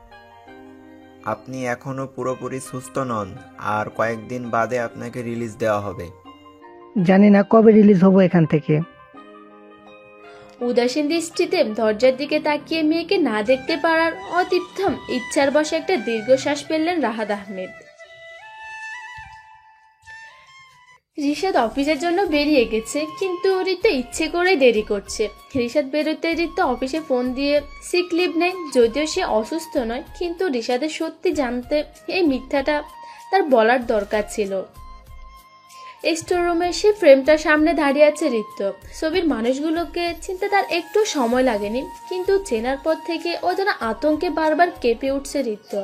আপনি এখনো পুরোপুরি সুস্থ নন, আর কয়েকদিন বাদে আপনাকে রিলিজ দেওয়া হবে। কবে রিলিজ হবো এখান থেকে। উদাসীন দৃষ্টিতে দরজার দিকে তাকিয়ে মেয়েকে না দেখতে পারার অতীপ্থম ইচ্ছার বশে একটা দীর্ঘশ্বাস ফেললেন রাহাত আহমেদ। রিশাদ অফিসের জন্য বেরিয়ে গেছে, কিন্তু ঋতু ইচ্ছে করে দেরি করছে। রিশাদ বেরোতে ঋতু অফিসে ফোন দিয়ে সিক লিভ নেয়। যদিও সে অসুস্থ নয়, কিন্তু রিশাদের সত্যি জানতে এই মিথ্যাটা তার বলার দরকার ছিল। স্টোর রুমে সে ফ্রেমটার সামনে দাঁড়িয়ে আছে ঋতু। ছবির মানুষগুলোকে চিনতে তার একটু সময় লাগেনি, কিন্তু চেনার পর থেকে ও যেন আতঙ্কে বারবার কেঁপে উঠছে ঋতু।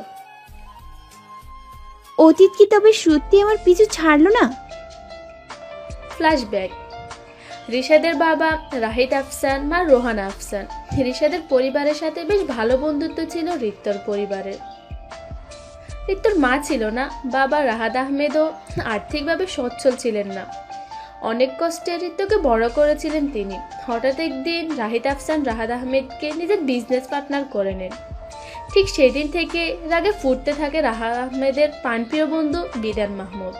অতীত কি তবে সত্যি আমার পিছু ছাড়লো না? ফ্ল্যাশব্যাক। রিশাদের বাবা রাহিদ আফসান, মা রোহানা আফসান। রিশাদের পরিবারের সাথে বেশ ভালো বন্ধুত্ব ছিল ঋতুর পরিবারের। ঋতুর মা ছিল না, বাবা রাহাত আহমেদও আর্থিকভাবে সচ্ছল ছিলেন না। অনেক কষ্টে ঋতুকে বড় করেছিলেন তিনি। হঠাৎ একদিন রাহিদ আফসান রাহাত আহমেদকে নিজের বিজনেস পার্টনার করে নেন। ঠিক সেদিন থেকে রাগে ফুটতে থাকে রাহাত আহমেদের প্রাণপ্রিয় বন্ধু বিধান মাহমুদ।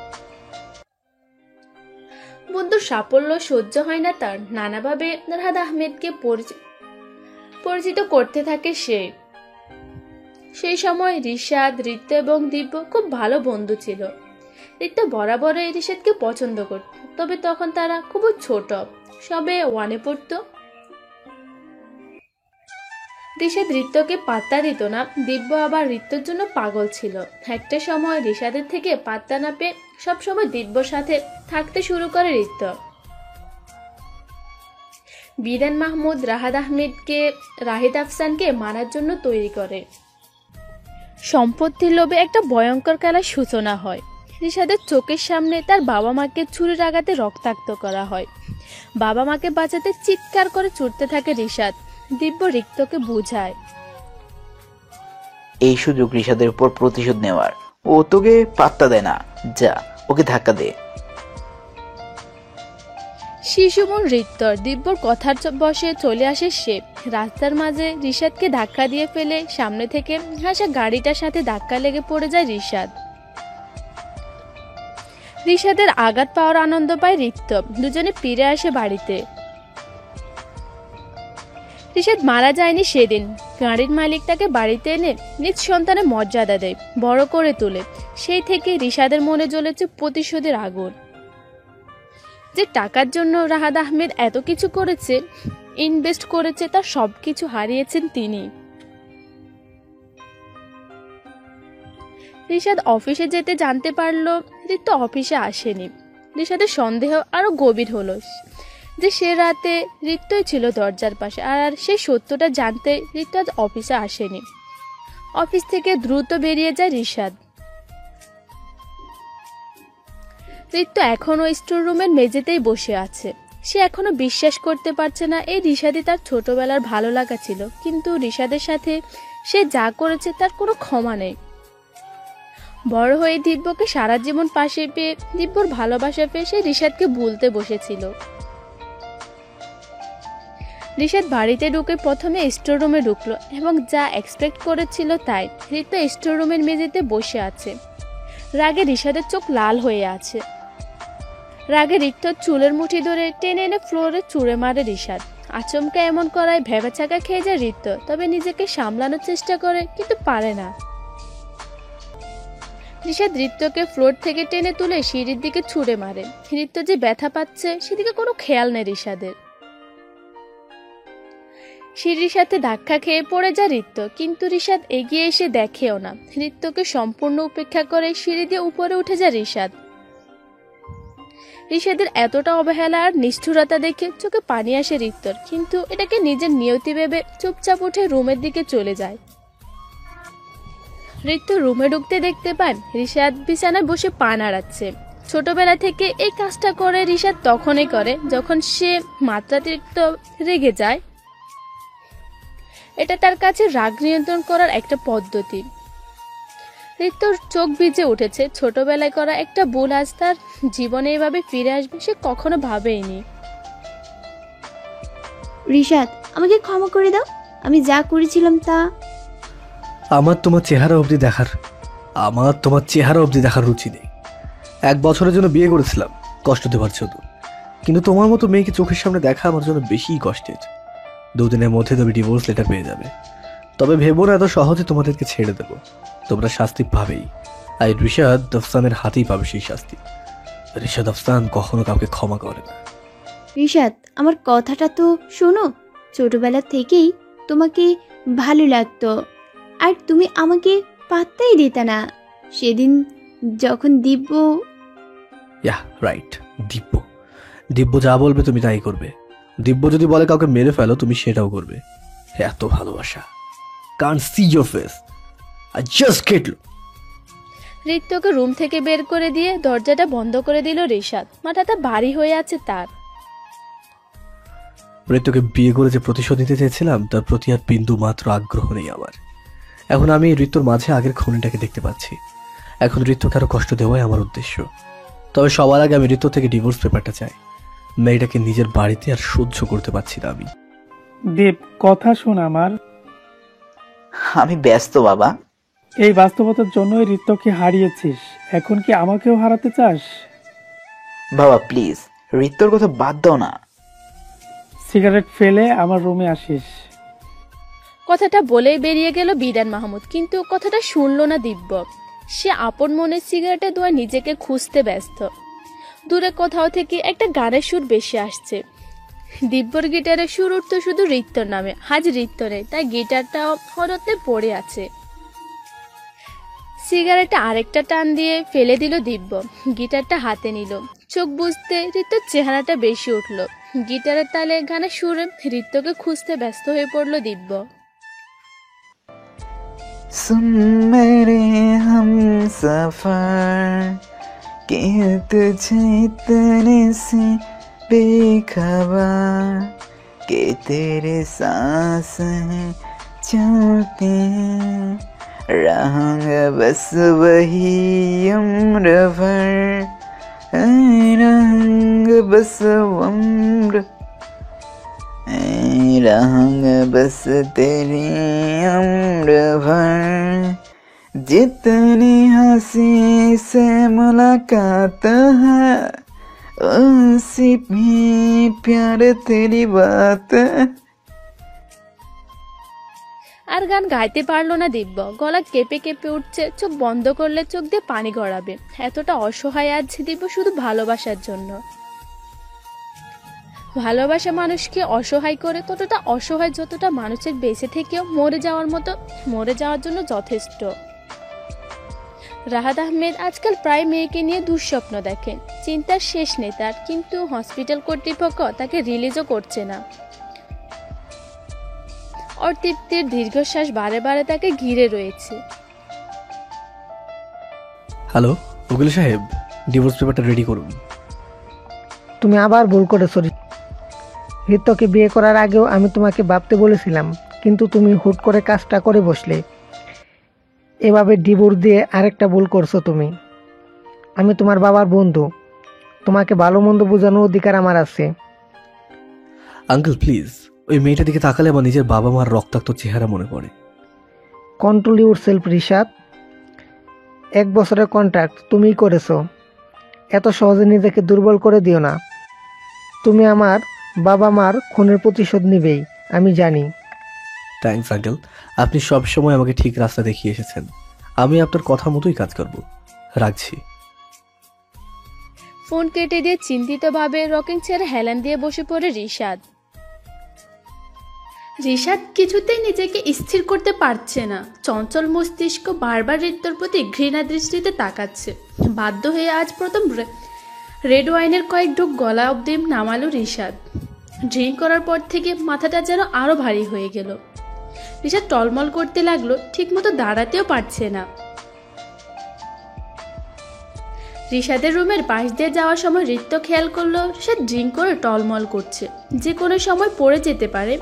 বন্ধুর সাফল্য সহ্য হয় না তার। নানাভাবে রাহাত আহমেদকে পরিচিত করতে থাকে সে। সেই সময় রিশাদ, ঋতু এবং দিব্য খুব ভালো বন্ধু ছিল। ঋতু বরাবরই রিশাদকে পছন্দ করত, তবে তখন তারা খুব ছোট, সবে ওয়ানে পড়ত। রিশাদ ঋতুকে পাত্তা দিত না, দিব্য আবার ঋতুর জন্য পাগল ছিল। একটা সময় রিশাদের থেকে পাত্তা না পেয়ে সবসময় দিব্যর সাথে থাকতে শুরু করে ঋতু। বিধান মাহমুদ রাহাত আহমেদকে রাহিদ আফসানকে মারার জন্য তৈরি করে। সম্পত্তির লোভে একটা ভয়ঙ্কর খেলার সূচনা হয়। রিশাদের চোখের সামনে তার বাবা মাকে ছুরির আঘাতে রক্তাক্ত করা হয়। বাবা মাকে বাঁচাতে চিৎকার করে ছুটতে থাকে রিশাদ। দিব্য রিক্তকে বুঝায়, এই সুযোগ রিশাদের উপর প্রতিশোধ নেওয়ার। ও তোকে পাত্তা দেয় না, যা ওকে ধাক্কা দে। শিশুমন রিক্তর দিব্যর কথার বসে চলে আসে সে। রাস্তার মাঝে রিশাদকে ধাক্কা দিয়ে ফেলে সামনে থেকে আসা গাড়িটার সাথে ধাক্কা লেগে পড়ে যায় রিশাদ। রিশাদের আঘাত পাওয়ার আনন্দ পায় রিক্ত। দুজনে ফিরে আসে বাড়িতে। রিশাদ মারা যায়নি সেদিন। গাড়ির মালিক তাকে বাড়িতে এনে নিজ সন্তানের মর্যাদা দেয়, বড় করে তোলে। সেই থেকে রিশাদের মনে জ্বলেছে প্রতিশোধের আগুন। যে টাকার জন্য রাহাত আহমেদ এত কিছু করেছে, ইনভেস্ট করেছে, তার সবকিছু হারিয়েছেন তিনি। রিশাদ অফিসে যেতে জানতে পারলো ঋতু অফিসে আসেনি। রিশাদের সন্দেহ আরো গভীর হলো যে সে রাতে ঋতুই ছিল দরজার পাশে, আর সেই সত্যটা জানতে ঋতু আজ অফিসে আসেনি। অফিস থেকে দ্রুত বেরিয়ে যায় রিশাদ। ঋতু এখনো স্টোর রুমের মেঝেতেই বসে আছে। সে এখনো বিশ্বাস করতে পারছে না এই রিশাদই তার ছোটবেলার ভালো লাগা ছিল, কিন্তু রিশাদের সাথে সে যা করেছে তার কোনো ক্ষমা নেই। বড় হয়ে দিব্যকে সারা জীবন পাশে পেয়ে, দিব্যর ভালোবাসা পেয়ে সে রিশাদকে ভুলতে বসেছিল। রিশাদ বাড়িতে ঢুকে প্রথমে স্টোর রুমে ঢুকলো এবং যা এক্সপেক্ট করেছিল তাই। ঋতু স্টোর রুমের মেঝেতে বসে আছে। রাগে রিশাদের চোখ লাল হয়ে আছে। রাগে ঋতুর চুলের মুঠি ধরে টেনে এনে ফ্লোরে চুড়ে মারে রিশাদ। আচমকা এমন করায় ভেবাচাকা খেয়ে যায় ঋতু, তবে নিজেকে সামলানোর চেষ্টা করে কিন্তু পারে না। রিশাদ ঋতুকে ফ্লোর থেকে টেনে তুলে সিঁড়ির দিকে ছুঁড়ে মারে। ঋতু যে ব্যথা পাচ্ছে সেদিকে কোনো খেয়াল নেই রিশাদের। সিঁড়ির সাথে ধাক্কা খেয়ে পড়ে যায় ঋতু, কিন্তু রিশাদ এগিয়ে এসে দেখেও না। ঋতুকে সম্পূর্ণ উপেক্ষা করে সিঁড়ি দিয়ে উপরে উঠে যায় রিশাদ। রিশাদের এতটা অবহেলা আর নিষ্ঠুরতা দেখে চোখে পানি আসে ঋতুর, কিন্তু এটাকে নিজের নিয়তি ভেবে চুপচাপ উঠে রুমের দিকে চলে যায়। ঋতু রুমে ঢুকতে দেখতে পান রিশাদ বিছানায় বসে পা নাড়াচ্ছে। ছোটবেলা থেকে এই কাজটা করে রিশাদ তখনই করে যখন সে মাত্রাতিরিক্ত রেগে যায়। এটা তার কাছে রাগ নিয়ন্ত্রণ করার একটা পদ্ধতি। ঋতুর চোখ ভিজে উঠেছে। ছোটবেলায় করা একটা ভুল আজ তার জীবনে এভাবে ফিরে আসবে সে কখনো ভাবেইনি। রিশাদ, আমাকে ক্ষমা করে দাও। আমি যা করেছিলাম তা। আমার তোমার চেহারা অবধি দেখার রুচি নেই। 1 বছরের জন্য বিয়ে করেছিলাম, কষ্ট দিতে পারছো তো, কিন্তু তোমার মতো মেয়েকে চোখের সামনে দেখা আমার জন্য বেশি কষ্টের। 2 দিনের মধ্যে তুমি ডিভোর্স লেটার পেয়ে যাবে। তবে ভেবো না এত সহজে তোমাদেরকে ছেড়ে দেবো। তোমরা শাস্তি পাবেই, আর রিশাদ আফসানের হাতেই পাবে সেই শাস্তি। রিশাদ আফসান কখনো কাউকে ক্ষমা করে না। রিশাদ, আমার কথাটা তো শোনো। ছোটবেলা থেকেই তোমাকে ভালো লাগতো, আর তুমি আমাকে পাত্তাই দিতে না। সেদিন যখন দিব্য রাইট, দিব্য যা বলবে তুমি তাই করবে। দিব্য যদি বলে কাউকে মেরে ফেলো, তুমি সেটাও করবে। এত ভালোবাসা। Can't see your face, I just get low. ঋতুকে রুম থেকে বের করে দিয়ে দরজাটা বন্ধ করে দিল রিশাদ। মাথাটা ভারী হয়ে আছে তার। ঋতুকে বিয়ে করে যে প্রতিশোধ নিতে চেয়েছিলাম তার প্রতি আর বিন্দু মাত্র আগ্রহ নেই আমার। এখন আমি ঋতুর মাঝে আগের খনিটাকে দেখতে পাচ্ছি। এখন ঋতুকে আরো কষ্ট দেওয়াই আমার উদ্দেশ্য। তবে সবার আগে আমি ঋতু থেকে ডিভোর্স পেপারটা চাই। মেয়েটাকে নিজের বাড়িতে আর সহ্য করতে পারছি না আমি। দেব, কথা শোন আমার। আমি ব্যস্ত বাবা। এই বাস্তবতার জন্যই ঋতুকে হারিয়েছিস, এখন কি আমাকেও হারাতে চাস? বাবা প্লিজ, ঋতুর কথা বাদ দাও না। সিগারেট ফেলে আমার রুমে আসিস। কথাটা বলেই বেরিয়ে গেল বিধান মাহমুদ, কিন্তু কথাটা শুনল না দিব্য। সে আপন মনে সিগারেটের ধোঁয়ায় নিজেকে খুঁজতে ব্যস্ত। দূরে কোথাও থেকে একটা গানের সুর বেশি আসছে। দিব্যর গিটারে সুর উঠতো শুধু ঋত্যর নামে। আজ ঋত্য নেই, তাই গিটারটাও হরতে পড়ে আছে। সিগারেটটা আরেকটা টান দিয়ে ফেলে দিল দিব্য। গিটারটা হাতে নিল। চোখ বুঝতে ঋত্যর চেহারাটা বেশি উঠল। গিটারের তালে গানের সুরে ঋত্যকে খুঁজতে ব্যস্ত হয়ে পড়ল দিব্য। सुन मेरे हमसफर कि तुझे इतने से बेखबर कि तेरे सांस हैं चलते हैं, रहूंगा बस वही उम्र भर, रहूंगा बस उम्र, रहूंगा बस तेरी उम्र भर, जितनी हंसी से मुलाकात है उसी में प्यार तेरी बात। আর গান গাইতে পারলো না দিব্য। গলা কেঁপে কেঁপে উঠছে। চোখ বন্ধ করলে চোখ দিয়ে পানি গড়াবে। এতটা অসহায় আজ দিব্য শুধু ভালোবাসার জন্য। ভালোবাসা মানুষকে অসহায় করে, ততটা অসহায় যতটা মানুষের বেঁচে থেকেও মরে যাওয়ার জন্য যথেষ্ট। রাহাত আহমেদ আজকাল প্রায় মেয়েকে নিয়ে দুঃস্বপ্ন দেখেন। চিন্তার শেষ নেই তার, কিন্তু হসপিটাল কর্তৃপক্ষ তাকে রিলিজও করছে না। অতৃপ্তির দীর্ঘশ্বাস বারে বারে তাকে ঘিরে রয়েছে। হ্যালো উকিল সাহেব, ডিভোর্স পেপারটা রেডি করুন। তুমি আবার ভুল করেছো। ঋতকে বিয়ে করার আগেও আমি তোমাকে ভাবতে বলেছিলাম, কিন্তু তুমি হুট করে কাজটা করে বসলে। এভাবে ডিভোর্স দিয়ে আরেকটা ভুল করছো তুমি। আমি তোমার বাবার বন্ধু, তোমাকে ভালো মন্দ বোঝানোর অধিকার আমার আছে। আঙ্কেল প্লিজ, ওই মেয়েটার দিকে তাকালে আমার নিজের বাবা মার রক্তাক্ত চেহারা মনে পড়ে। Control your self Rishad. 1 বছরের কন্ট্রাক্ট তুমিই করেছো। এত সহজে নিজেকে দুর্বল করে দিও না। তুমি আমার বাবা মার খুনের প্রতিশোধ নিবেই, আমি জানি। থ্যাঙ্কস আঙ্কেল, আপনি সবসময় আমাকে ঠিক রাস্তা দেখিয়ে এসেছেন। আমি আপনার কথা মতোই কাজ করব। রাখছি। ফোন কেটে দিয়ে চিন্তিতভাবে রকিং চেয়ারে হেলান দিয়ে বসে পড়ে ঋষাদ। ঋষাদ কিছুতেই নিজেকে স্থির করতে পারছে না। চঞ্চল মস্তিষ্ক বারবার ঋত্যর প্রতি ঘৃণা দৃষ্টিতে তাকাচ্ছে। বাধ্য হয়ে আজ প্রথম রেড ওয়াইনের কয়েক ঢোক গলা অব্দি নামালো ঋষাদ। ড্রিঙ্ক করার পর থেকে মাথাটা যেন আরো ভারী হয়ে গেল। ঋষাদ টলমল করতে লাগলো, ঠিকমতো দাঁড়াতেও পারছে না। ঋষাদের রুমের পাশ দিয়ে যাওয়ার সময় ঋত্য খেয়াল করলো ঋষাদ ড্রিঙ্ক করে টলমল করছে, যে কোনো সময় পড়ে যেতে পারে।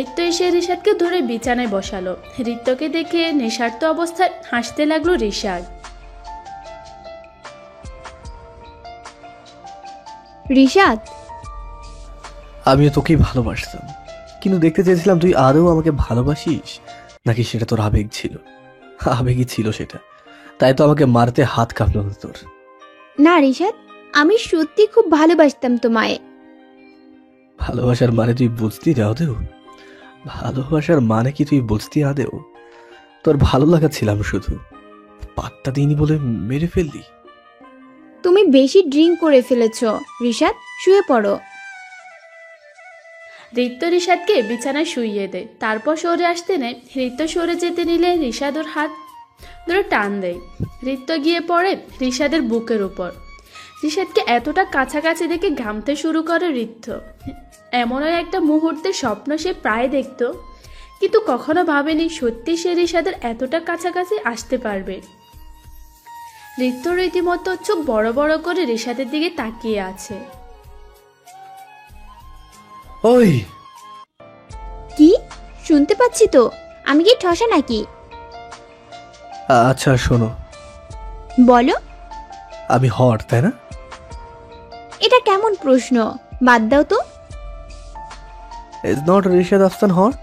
ঋত্য এসে ঋষাদকে ধরে বিছানায় বসালো। ঋত্যকে দেখে নেশার্ত অবস্থায় হাসতে লাগলো ঋষাদ। ঋষাদ, আমিও তোকেই ভালোবাসতাম, কিন্তু দেখতে চেয়েছিলাম তুই আদৌ আমাকে ভালোবাসিস নাকি সেটা তোর আবেগ ছিল। আবেগই ছিল সেটা, তাই তো আমাকে মারতে হাত কাঁপল না তোর। না ঋষাদ, আমি সত্যি খুব ভালোবাসতাম তোমায়। ভালোবাসার মানে তুই বুঝতি আদেও? ভালোবাসার মানে কি তুই বুঝতি আদেও? তোর ভালো লাগা ছিলাম শুধু, পাত্তা দিইনি বলে মেরে ফেললি। তুমি বেশি ড্রিঙ্ক করে ফেলেছো ঋষাদ, শুয়ে পড়ো। ঋত্য ঋষাদকে বিছানায় শুইয়ে দেয়, তারপর সরে আসতে নেয়। ঋত্য সরে যেতে নিলে ঋষাদ ওর হাত ধরে টান দেয়। ঋত্য গিয়ে পড়ে ঋষাদের বুকের উপর। ঋষাদকে এতটা কাছাকাছি দেখে ঘামতে শুরু করে ঋত্য। এমনই একটা মুহূর্তের স্বপ্ন সে প্রায় দেখত, কিন্তু কখনো ভাবেনি সত্যি সে ঋষাদের এতটা কাছাকাছি আসতে পারবে। ঋত্য রীতিমতো চোখ বড় বড় করে ঋষাদের দিকে তাকিয়ে আছে। ওই কি শুনতে পাচ্ছি তো, আমি কি ঠসা নাকি? আচ্ছা শোনো, বলো। আমি হট তাই না? এটা কেমন প্রশ্ন, বাদ দাও তো। Is not Rishad Afsan hot?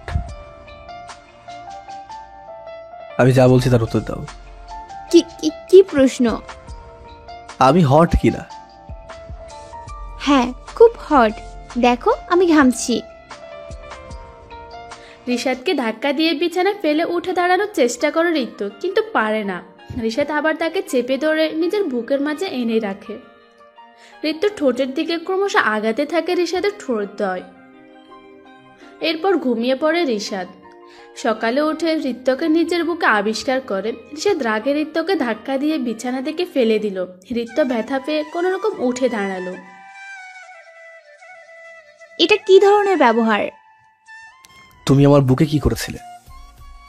আমি যা বলছি তার উত্তর দাও। কি কি প্রশ্ন? আমি হট কিনা? হ্যাঁ, খুব হট। দেখো আমি ঘামছি। ঋষাদকে ধাক্কা দিয়ে বিছানায় ফেলে উঠে দাঁড়ানোর চেষ্টা করে ঋত্য, কিন্তু পারে না। ঋষাদ আবার তাকে চেপে ধরে নিজের বুকের মাঝে এনে রাখে। ঋত্য ঠোঁটের দিকে ক্রমশ আগাতে থাকে ঋষাদের ঠোঁটদ্বয়। এরপর ঘুমিয়ে পড়ে ঋষাদ। সকালে উঠে ঋত্যকে নিজের বুকে আবিষ্কার করে। ঋষাদ রাগে ঋত্যকে ধাক্কা দিয়ে বিছানা থেকে ফেলে দিল। ঋত্য ব্যথা পেয়ে কোনো রকম উঠে দাঁড়ালো। এটা কি ধরনের ব্যবহার? তুমি আমার বুকে কি করেছিলে?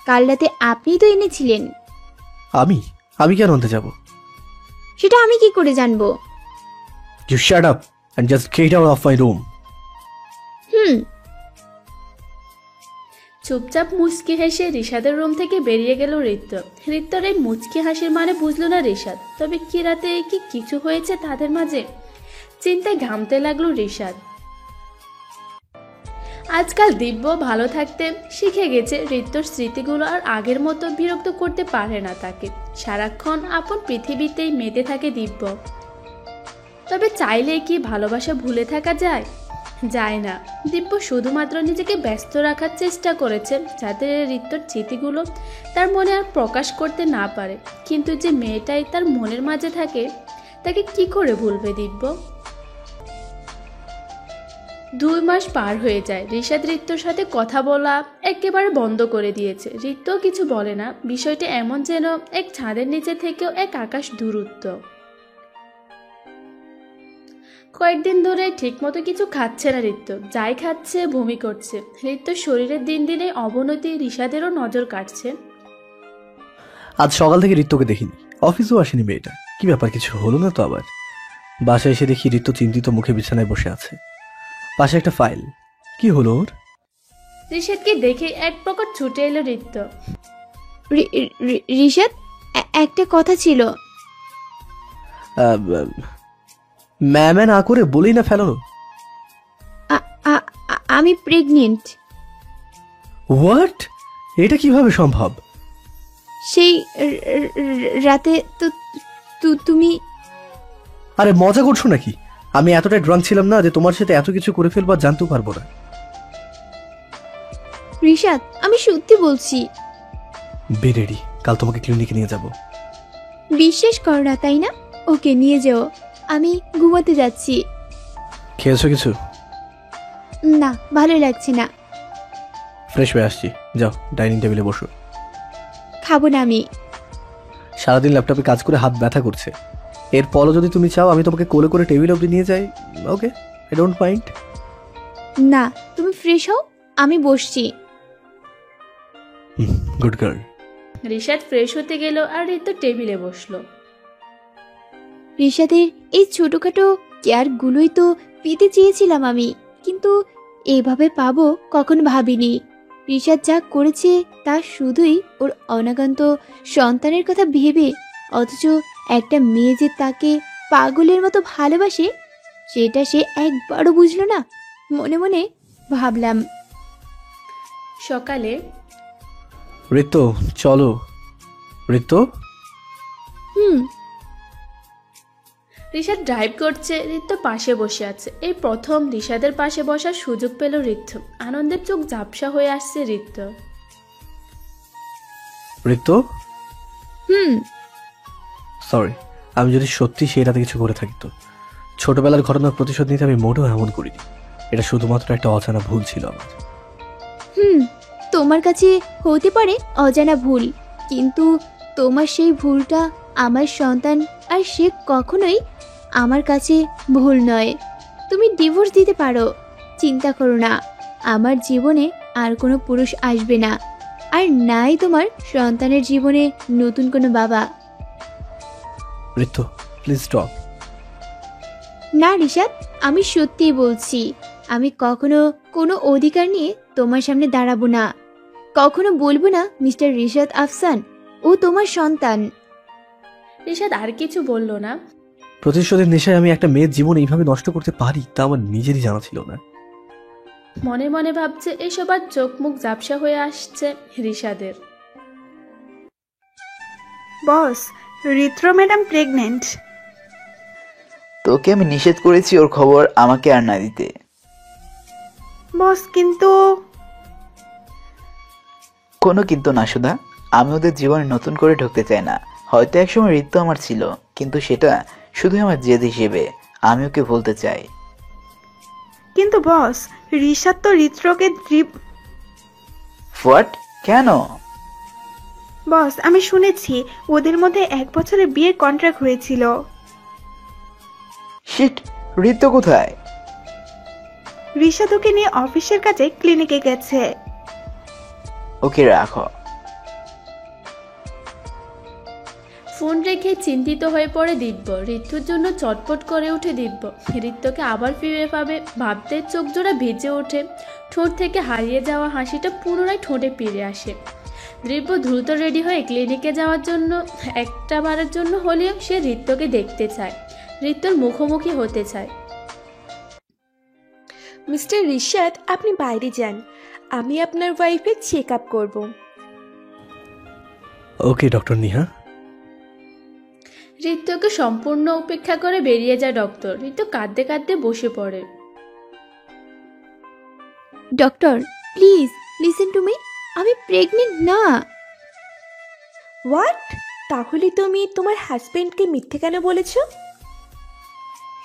কাল রাতে আপনি তো এনেছিলেন। আমি কেন আনতে যাব? সেটা আমি কি করে জানবো? You shut up and just get out of my room. চুপচাপ মুচকি হেসে ঋষাদের রুম থেকে বেরিয়ে গেল ঋত্য। ঋত্যর এই মুচকি হাসির মানে বুঝলো না ঋষাদ। তবে কি রাতে কি কিছু হয়েছে তাদের মাঝে? চিন্তায় ঘামতে লাগলো ঋষাদ। আজকাল দিব্য ভালো থাকতে শিখে গেছে। ঋত্যর স্মৃতিগুলো আর আগের মতো বিরক্ত করতে পারে না তাকে। সারাক্ষণ আপন পৃথিবীতেই মেতে থাকে দিব্য। তবে চাইলে কি ভালোবাসা ভুলে থাকা যায়? যায় না। দিব্য শুধুমাত্র নিজেকে ব্যস্ত রাখার চেষ্টা করেছে, যাতে ঋত্যর স্মৃতিগুলো তার মনে আর প্রকাশ করতে না পারে। কিন্তু যে মেয়েটাই তার মনের মাঝে থাকে, তাকে কি করে ভুলবে দিব্য? 2 মাস পার হয়ে যায়। রিশাদ ঋত্যর সাথে কথা বলা একেবারে বন্ধ করে দিয়েছে। ঋত্যও কিছু বলে না। বিষয়টা এমন যেন এক ছাদের নিচে থেকেও এক আকাশ দূরত্ব। কয়েকদিন ধরে ঠিকমতো কিছু খাচ্ছে না ঋত্য। যাই খাচ্ছে বমি করছে। ঋত্যর শরীরের দিন দিনে অবনতি রিশাদেরও নজর কাটছে। আজ সকাল থেকে ঋত্যকে দেখিনি, অফিসেও আসেনি মেয়েটা। কি ব্যাপার, কিছু হলো না তো আবার? বাসায় এসে দেখি ঋত্য চিন্তিত মুখে বিছানায় বসে আছে, পাশে একটা ফাইল। কি হলো ওর? রিশাদকে দেখে এক প্রকার ছুটে এলো ঋত্য। রিশাদ, একটা কথা ছিল। ম্যামে না করে বলেই না ফেলো। আমি প্রেগনেন্ট। হোয়াট? এটা কিভাবে সম্ভব? সেই রাতে তো তুমি। আরে মজা করছো নাকি? আমি এতটাই ড্রাঙ্ক ছিলাম না যে তোমার সাথে এত কিছু করে ফেলবো আর জানতেও পারবো না। রিশাদ, আমি সত্যি বলছি। বি রেডি, কাল তোমাকে ক্লিনিকে নিয়ে যাব। বিশ্বাস করো না তাই না? ওকে নিয়ে যাও, আমি ঘুমাতে যাচ্ছি। খেয়েছো কিছু? না, ভালো লাগছে না। ফ্রেশ হয়ে আসছি, যাও ডাইনিং টেবিলে বসো। খাবো না আমি। সারাদিন ল্যাপটপে কাজ করে হাত ব্যথা করছে, এরপরও যদি তুমি চাও আমি তোমাকে কোলে করে টেবিল অবধি নিয়ে যাই, ওকে, আই ডোন্ট মাইন্ড। না, তুমি ফ্রেশ হও, আমি বসছি। Good girl. রিশাদ ফ্রেশ হতে গেল আর ঋত্য টেবিলে বসলো। রিশাদের এই ছোটখাটো কেয়ারগুলোই তো পেতে চেয়েছিলাম আমি, কিন্তু এভাবে পাবো কখনো ভাবিনি। রিশাদ যা করেছে তা শুধুই ওর অনাগন্ত সন্তানের কথা ভেবে, অথচ একটা মেয়ে যে তাকে পাগলের মতো ভালোবাসে সেটা সে একবারও বুঝলো না। মনে মনে ভাবলাম। সকালে ঋত্য চলো। ঋত্য। রিশাদ ড্রাইভ করছে, ঋত্য পাশে বসে আছে। এই প্রথম রিশাদের পাশে বসার সুযোগ পেল ঋত্য। আনন্দের চোখ ঝাপসা হয়ে আসছে ঋত্য। ঋত্য। সরি, আমি যদি সত্যি সেই রাতে কিছু করে থাকি তো ছোটবেলার ঘটনার প্রতিশোধ নিতে আমি মোটেও এমন করিনি। এটা শুধুমাত্র একটা অজানা ভুল ছিল আমার। তোমার কাছে হতে পারে অজানা ভুল, কিন্তু তোমার সেই ভুলটা আমার সন্তান, আর সে কখনোই আমার কাছে ভুল নয়। তুমি ডিভোর্স দিতে পারো, চিন্তা করো না। আমার জীবনে আর কোনো পুরুষ আসবে না, আর নাই তোমার সন্তানের জীবনে নতুন কোনো বাবা। ঋত্য প্লিজ স্টপ। না রিশাদ, আমি সত্যিই বলছি, আমি কখনো কোনো অধিকার নিয়ে তোমার সামনে দাঁড়াবো না। কখনো বলবো না মিস্টার রিশাদ আফসান ও তোমার সন্তান। রিশাদ আর কিছু বলল না। প্রতিশোধের নেশায় আমি একটা মেয়ের জীবন এইভাবে নষ্ট করতে পারি তা আমার নিজেরই জানা ছিল না। মনে মনে ভাবছে, এসব আর চোখ মুখ ঝাপসা হয়ে আসছে রিশাদের। বস, ঋত্র ম্যাডাম প্রেগনেন্ট। তোকে আমি নিষেধ করেছি ওর খবর আমাকে আর না দিতে। বস, কিন্তু কোনো কিন্তু না সুধা, আমি ওদের জীবনে নতুন করে ঢুকতে চাই না। হয়তো একসময় ঋতু আমার ছিল, কিন্তু সেটা শুধু আমার জেদ হিসেবে। আমি ওকে বলতে চাই। কিন্তু বস, ঋষাদ তো ঋত্রকে হোয়াট? কেন? বস, আমি শুনেছি ওদের মধ্যে 1 বছরের বিয়ের কন্ট্রাক্ট হয়েছিল। শিট, ঋতু কোথায়? ঋষাদ ওকে নিয়ে অফিসের কাছে ক্লিনিকে গেছে। ওকে রাখো। ফোন রেখে চিন্তিত হয়ে পড়ে দিব্য। ঋতুর জন্য চটপট করে উঠে দিব্য। ঋত্যকে আবার ফিরে পাবে ভাবতে চোখ জোড়া ভিজে ওঠে। ঠোঁট থেকে হারিয়ে যাওয়া হাসিটা পুনরায় ঠোঁটে ফিরে আসে। দিব্য দ্রুত রেডি হয়ে ক্লিনিকে যাওয়ার জন্য, একটা বারের জন্য হলেও সে ঋত্যকে দেখতে চায়, ঋত্যর মুখোমুখি হতে চায়। মিস্টার রিশাদ, আপনি বাইরে যান, আমি আপনার ওয়াইফের চেক আপ করবো। ওকে ডক্টর নিহা। ঋত্যকে সম্পূর্ণ উপেক্ষা করে বেরিয়ে যায় ডক্টর। ঋত্য কাঁদতে কাঁদতে বসে পড়ে। Doctor please listen to me, আমি প্রেগনেন্ট না। হোয়াট? তাহলে তুমি তোমার হাজবেন্ডকে মিথ্যে কেন বলেছ?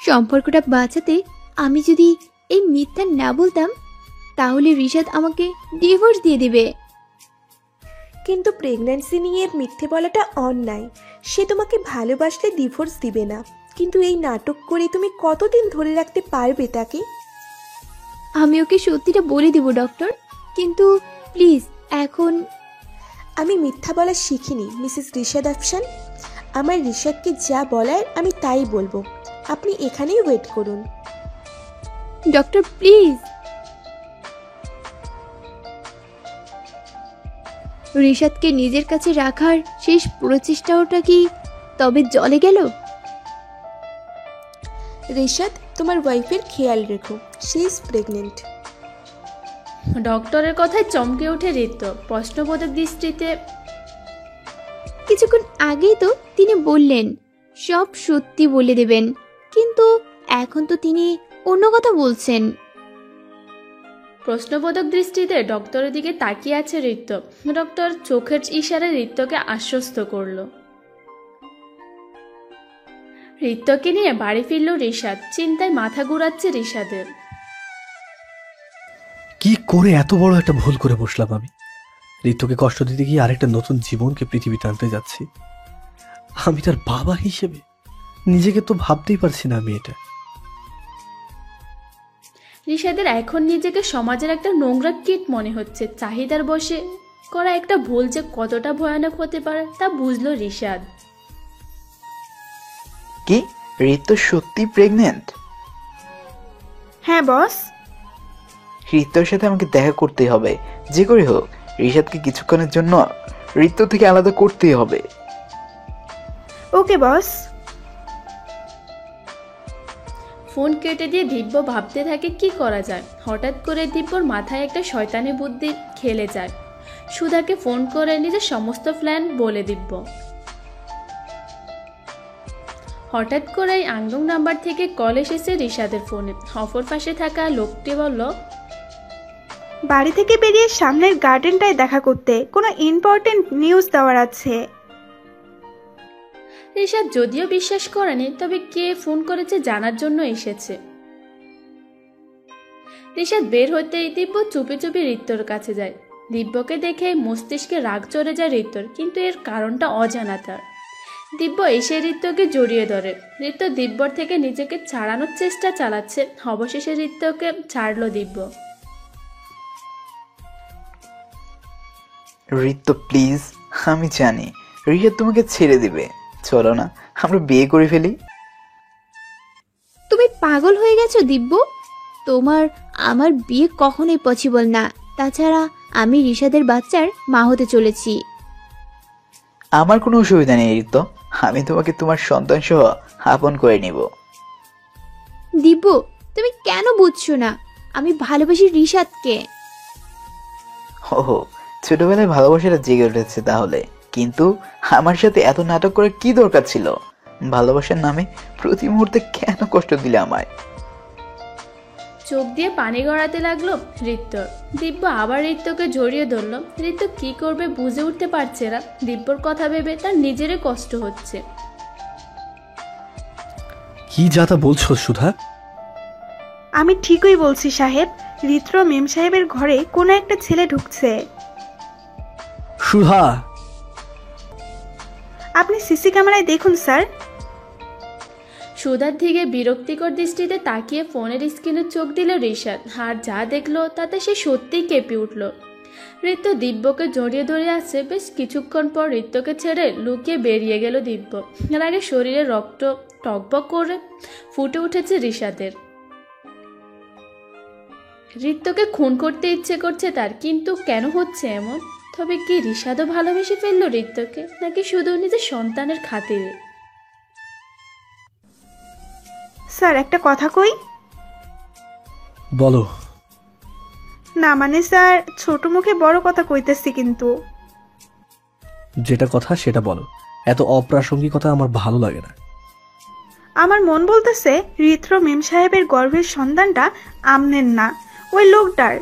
সম্পর্কটা বাঁচাতে আমি যদি এই মিথ্যা না বলতাম, তাহলে রিশাদ আমাকে ডিভোর্স দিয়ে দিবে। কিন্তু প্রেগন্যান্সি নিয়ে মিথ্যে বলাটা অন্যায়। সে তোমাকে ভালোবাসলে ডিভোর্স দিবে না, কিন্তু এই নাটক করে তুমি কতদিন ধরে রাখতে পারবে তাকে? আমি ওকে সত্যিটা বলে দিব ডক্টর, কিন্তু প্লিজ এখন। আমি মিথ্যা বলা শিখিনি মিসেস রিশাদ আফসান। আমার রিশাদকে যা বলার আমি তাই বলবো। আপনি এখানেই ওয়েট করুন। Doctor please. রিশাদকে নিজের কাছে রাখার শেষ প্রচেষ্টাটা কি তবে জলে গেল? রিশাদ, তোমার ওয়াইফের খেয়াল রেখো, শি ইজ প্রেগনেন্ট। ডক্টরের কথায় চমকে ওঠে ঋত্য প্রশ্নবোধক দৃষ্টিতে। কিছুক্ষণ আগেই তো তিনি বললেন সব সত্যি বলে দেবেন, কিন্তু এখন তো তিনি অন্য কথা বলছেন। প্রশ্নবোধক দৃষ্টিতে ডক্টরের দিকে তাকিয়ে আছে ঋত্য। ডক্টর চোখের ইশারায় ঋত্যকে আশ্বস্ত করল। ঋত্যকে নিয়ে বাড়ি ফিরল রিশাদ। চিন্তায় মাথা ঘুরাচ্ছে রিশাদের। কি করে এত বড় একটা ভুল করে বসলাম আমি? ঋতুকে কষ্ট দিতে গিয়ে আরেকটা নতুন জীবনকে পৃথিবীতে আনতে যাচ্ছি। আমি তার বাবা হিসেবে নিজেকে তো ভাবতেই পারছি না আমি এটা। রিশাদের এখন নিজেকে সমাজের একটা নোংরা কীট মনে হচ্ছে। চাহিদার বশে করা একটা ভুল যে কতটা ভয়ানক হতে পারে তা বুঝলো রিশাদ। কি ঋতু সত্যি প্রেগনেন্ট? হ্যাঁ বস। ঋতুর সাথে আমাকে দেখা করতেই হবে, যে করে হোক রিশাদকে কিছুক্ষণের জন্য ঋতু থেকে আলাদা করতেই হবে। ওকে বস। ফোন কেটে দিয়ে দিব্য ভাবতে থাকে কি করা যায়। হঠাৎ করে দিব্যর মাথায় একটা শয়তানি বুদ্ধি খেলে যায়। সুধাকে ফোন করে নিজের সমস্ত প্ল্যান বলে দিব্য। হঠাৎ করে আংডং নাম্বার থেকে কল এসেছে রিশাদের ফোনে। অপর পাশে থাকা লোকটি বলল, বাড়ি থেকে বেরিয়ে সামনের গার্ডেনটায় দেখা করতে, কোনো ইম্পর্টেন্ট নিউজ দেওয়ার আছে। রিশাদ যদিও বিশ্বাস করেনি, তবে কে ফোন করেছে জানার জন্য এসেছে। রিশাদ বের হতেই দিব্য চুপি চুপি ঋত্যর কাছে যায়। দিব্যকে দেখে মস্তিষ্কে রাগ চড়ে যায় ঋত্যর, কিন্তু এর কারণটা অজানা তার। দিব্য এসে ঋত্যকে জড়িয়ে ধরে। ঋত্য দিব্যর থেকে নিজেকে ছাড়ানোর চেষ্টা চালাচ্ছে। অবশেষে ঋত্যকে ছাড়ল দিব্য। ঋতু প্লিজ, আমি জানি রিশাদ তোমাকে ছেড়ে দিবে। চলো না আমরা বিয়ে করে ফেলি। তুমি পাগল হয়ে গেছো দিব্য? তোমার আমার বিয়ে কখনোই পসিবল না। তাছাড়া আমি রিশাদের বাচ্চার মা হতে চলেছি। আমার কোনো অসুবিধা নেই ঋতু, আমি তোমাকে তোমার সন্তান সহ আপন করে নিব। দিব্য, তুমি কেন বুঝছো না? আমি ভালোবাসি রিশাদকে। ওহো, ছোটবেলায় ভালোবাসাটা জেগে উঠেছে তাহলে। কিন্তু আমার সাথে এত নাটক করার কি দরকার ছিল? ভালোবাসার নামে প্রতি মুহূর্তে কেন কষ্ট দিলে আমায়? চোখ দিয়ে পানি গড়াতে লাগলো ঋত্যর। দিব্য আবার ঋত্যকে জড়িয়ে ধরল। ঋত্য কি করবে বুঝে উঠতে পারছে না। দিব্যর কথা ভেবে তার নিজেরই কষ্ট হচ্ছে। কি যা তা বলছো সুধা? আমি ঠিকই বলছি সাহেব। ঋত্র মেম সাহেবের ঘরে কোনো একটা ছেলে ঢুকছে। সুধা, আপনি সিসি ক্যামেরায় দেখুন স্যার। সুধার দিকে বিরক্তিকর দৃষ্টিতে তাকিয়ে ফোনের স্ক্রিনে চোখ দিল রিশাদ। আর যা দেখলো তাতে সে সত্যিই কেঁপে উঠল। ঋত্য দিব্যকে জড়িয়ে ধরে আছে। বেশ কিছুক্ষণ পর ঋত্যকে ছেড়ে লুকিয়ে বেরিয়ে গেল দিব্য। এর আগে শরীরে রক্ত টকবক করে ফুটে উঠেছে রিশাদের। ঋত্যকে খুন করতে ইচ্ছে করছে তার, কিন্তু কেন হচ্ছে এমন? তবে কি রিশাদও ভালোবেসে ফেললো ঋত্যকে, নাকি শুধু নিজের সন্তানের খাতিরে? স্যার একটা কথা কই। বলো। না মানে স্যার, ছোট মুখে বড় কথা কইতেছি, কিন্তু যেটা কথা সেটা বলো। এত অপ্রাসঙ্গিকতা আমার ভালো লাগে না। আমার মন বলতেছে ঋত্র মেম সাহেবের গর্ভের সন্তানটা আমনের না, ওই লোকটার।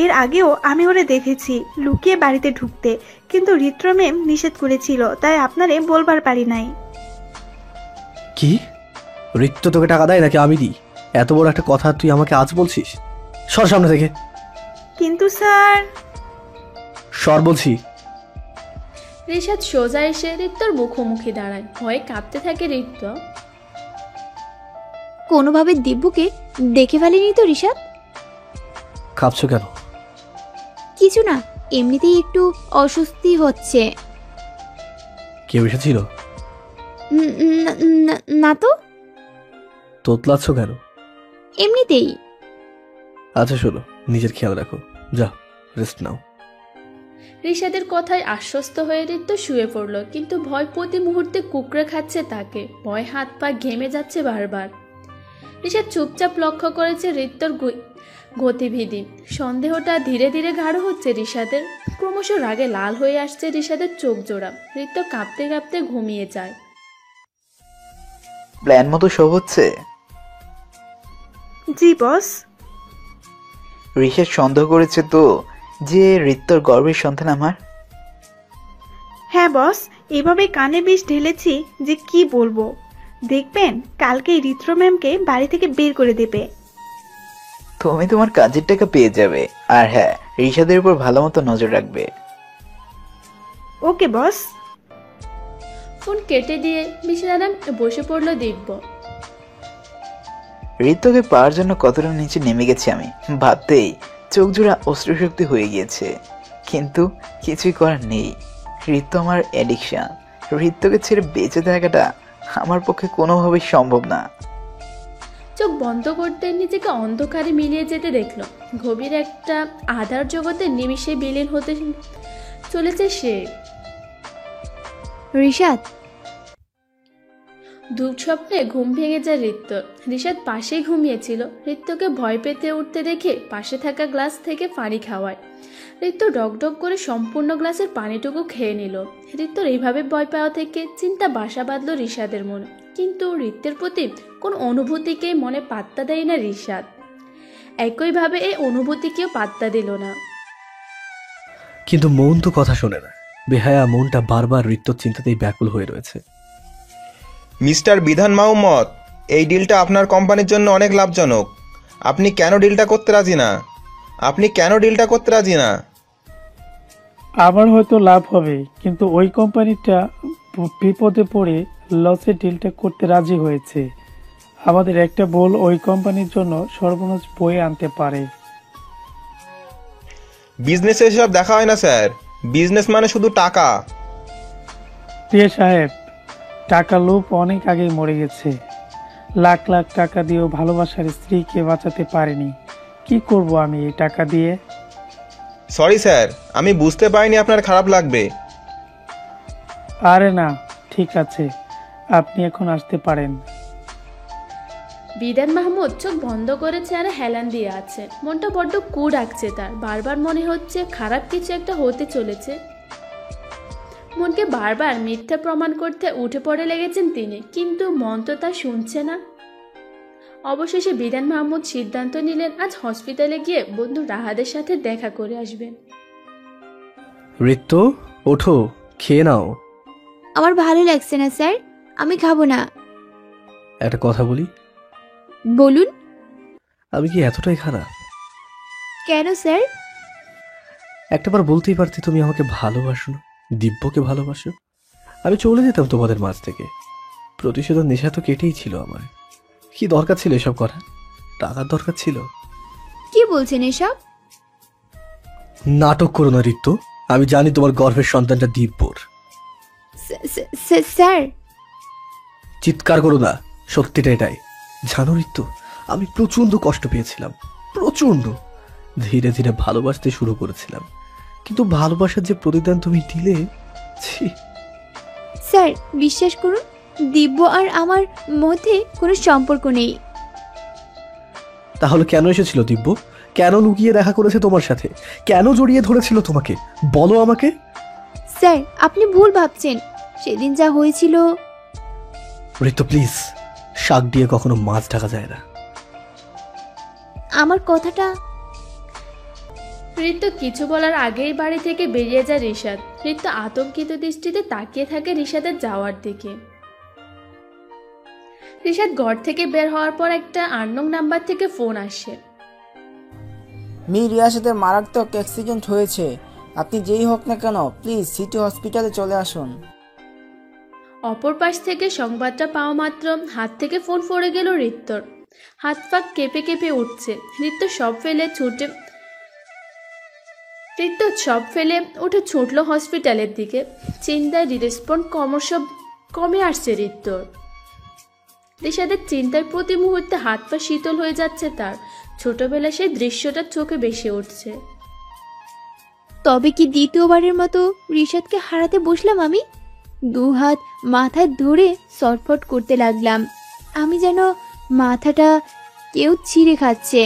এর আগেও আমি ওরে দেখেছি লুকিয়ে বাড়িতে ঢুকতে, কিন্তু ঋত্র মেম নিষেধ করেছিল, তাই আপনারে বলবার পারি নাই। কি? ঋত্য তোকে টাকা দেয় নাকি আমি দিই? এত বড় একটা কথা তুই আমাকে আজ বলছিস? সর সামনে থেকে। কিন্তু স্যার। সর বলছি। রিশাদ সোজা এসে ঋত্যর মুখোমুখি দাঁড়ায়। ভয়ে কাঁপতে থাকে ঋত্য। কোনোভাবে দিব্যকে দেখে ফেলেনি তো রিশাদ? কাঁপছো কেন? কিছু না, এমনিতেই একটু অস্বস্তি হচ্ছে। কেউ এসেছিল? না তো। তোতলাচ্ছ কেন? এমনিতেই। আচ্ছা শোনো, নিজের খেয়াল রাখো, যা রেস্ট নাও। রিশাদের কথায় আশ্বস্ত হয়ে ঋত্য শুয়ে পড়ল, কিন্তু ভয় প্রতি মুহূর্তে কুকড়ে খাচ্ছে তাকে। ভয় হাত পা ঘেমে যাচ্ছে বারবার। রিশাদ চুপচাপ লক্ষ্য করেছে ঋত্যর গতিবিধি। সন্দেহটা ধীরে ধীরে গাঢ় হচ্ছে রিশাদের। ক্রমশ রাগে লাল হয়ে আসছে রিশাদের চোখ জোড়া। ঋত্য কাঁপতে কাঁপতে ঘুমিয়ে যায়। প্ল্যান মতো সব হচ্ছে? জি বস। ঋষাদ সন্দেহ করেছে তো যে ঋত্যর গর্ভের সন্তান আমার? হ্যাঁ বস, এভাবে কানে বিষ ঢেলেছি যে কি বলবো। দেখবেন কালকে ঋত্র ম্যামকে বাড়ি থেকে বের করে দেবে। তুমি তোমার কাজের টাকা পেয়ে যাবে। আর হ্যাঁ, ঋষাদের উপর ভালো মতো নজর রাখবে। ওকে বস। ফোন কেটে দিয়ে বিছানায় বসে পড়ল দিব্য। ঋত্যকে পাওয়ার জন্য কতটা নিচে নেমে গেছি আমি, ভাবতেই চোখ জোড়া অশ্রুশক্তি হয়ে গিয়েছে। কিন্তু কিছুই করার নেই, ঋত্য আমার অ্যাডিকশন। ঋত্যকে ছেড়ে বেঁচে থাকাটা আমার পক্ষে কোনোভাবেই সম্ভব না। চোখ বন্ধ করতে নিজেকে অন্ধকারে মিলিয়ে যেতে দেখল। গভীর একটা আধার জগতে নিমিষে বিলীন হতে চলেছে সে। রিশাদ। দুঃস্বপ্নে ঘুম ভেঙে যায় ঋত্য। রিশাদ পাশেই ঘুমিয়েছিল। ঋত্যকে ভয় পেতে উঠতে দেখে পাশে থাকা গ্লাস থেকে পানি খাওয়ায়। ঋত্য ডকডক করে সম্পূর্ণ গ্লাসের পানিটুকু খেয়ে নিল। ঋত্যর এইভাবে ভয় পাওয়া থেকে চিন্তা বাসা বাঁধল রিশাদের মনে। কিন্তু ঋত্যের প্রতি কোনো অনুভূতিকে মনে পাত্তা দেয় না রিশাদ। একইভাবে এই অনুভূতিকেও পাত্তা দিল না। কিন্তু মন তো কথা শোনে না। বেহায়া মনটা বারবার ঋত্যর চিন্তাতেই ব্যাকুল হয়ে রয়েছে। মিস্টার বিধান মাহমুদ, এই ডিলটা আপনার কোম্পানির জন্য অনেক লাভজনক। আপনি কেন ডিলটা করতে রাজি না? আমার হয়তো লাভ হবে, কিন্তু ওই কোম্পানিটা বিপদে পড়ে লসে ডিলটা করতে রাজি হয়েছে। আমাদের একটা ভুল ওই কোম্পানির জন্য সর্বনাশ বয়ে আনতে পারে। বিজনেসে এসব দেখা হয় না স্যার। বিজনেস মানে শুধু টাকা। প্রিয় সাহেব, টাকা লোভ অনেক আগেই মরে গেছে। লাখ লাখ টাকা দিয়েও ভালোবাসার স্ত্রীকে বাঁচাতে পারিনি। কি করব আমি এই টাকা দিয়ে? সরি স্যার, আমি বুঝতে পারিনি আপনার খারাপ লাগবে। আরে না, ঠিক আছে, আপনি এখন আসতে পারেন। বিধান মাহমুদ চোখ বন্ধ করে চেয়ারে হেলান দিয়ে আছে। মনটা বড্ড কু ডাকছে তার। বারবার মনে হচ্ছে খারাপ কিছু একটা হতে চলেছে। মনকে বারবার মিথ্যা প্রমাণ করতে উঠে পড়ে লেগেছেন তিনি, কিন্তু মন তো তা শুনছে না। অবশেষে বিধান মাহমুদ সিদ্ধান্ত নিলেন আজ হসপিটালে গিয়ে বন্ধু রাহাদের সাথে দেখা করে আসবেন। ঋত্য, ওঠো, খেয়ে নাও। আমার ভালো লাগছে না স্যার, আমি খাবো না। একটা কথা বলি? বলুন। আমি কি এতটাই খারাপ? কেন স্যার? একটাবার বলতেই পারতে তুমি আমাকে ভালোবাসো না, দিব্যকে ভালোবাসো। আমি চলে যেতাম তোমাদের মাঝ থেকে। প্রতিশোধের নেশা তো কেটেই ছিল আমার। কি দরকার ছিল এসব করা? টাকার দরকার ছিল। কি বলছেন এসব? নাটক করো না ঋত্য। আমি জানি তোমার গর্ভের সন্তানটা দিব্যর। স্যার। চিৎকার করো না, সত্যিটা এটাই। জানো ঋত্য, আমি প্রচন্ড কষ্ট পেয়েছিলাম, প্রচন্ড। ধীরে ধীরে ভালোবাসতে শুরু করেছিলাম, কিন্তু ভালোবাসার যে প্রতিদান তুমি দিলে, স্যার বিশ্বাস করুন, দিব্য আর আমার মধ্যে কোনো সম্পর্ক নেই। তাহলে কেন এসেছিল দিব্য? কেন লুকিয়ে দেখা করেছে তোমার সাথে? কেন জড়িয়ে ধরেছিল তোমাকে? বলো আমাকে। স্যার আপনি ভুল ভাবছেন। সেদিন যা হয়েছিল। ঋত্য প্লিজ, শাক দিয়ে কখনো মাছ ঢাকা যায় না। আমার কথাটা। ঋত্য কিছু বলার আগেই বাড়ি থেকে বেরিয়ে যায় রিশাদ। ঋত্য আতঙ্কিত দৃষ্টিতে তাকিয়ে থাকে রিশাদের যাওয়ার দিকে। রিশাদ ঘর থেকে বের হওয়ার পর একটা আননোন নাম্বার থেকে ফোন আসে। রিয়ার সাথে মারাত্মক অ্যাক্সিডেন্ট হয়েছে, আপনি যেই হোক না কেন প্লিজ সিটি হসপিটালে চলে আসুন। অপর পাশ থেকে সংবাদটা পাওয়া মাত্র হাত থেকে ফোন পড়ে গেল ঋত্যর। হাত পাক কেঁপে কেঁপে উঠছে। ঋত্য সব ফেলে উঠে ছুটল হসপিটালের দিকে। চিন্তায় রেসপন্ড ক্রমশ কমে আসছে ঋত্যর। রিশাদের চিন্তায় প্রতি মুহূর্তে হাত পা শীতল হয়ে যাচ্ছে তার। ছোটবেলা সেই দৃশ্যটা চোখে ভেসে উঠছে। তবে কি দ্বিতীয়বারের মতো রিশাদকে হারাতে বসলাম আমি? দুহাত মাথায় ধরে ছটফট করতে লাগলাম। আমি যেন মাথাটা কেউ ছিঁড়ে খাচ্ছে।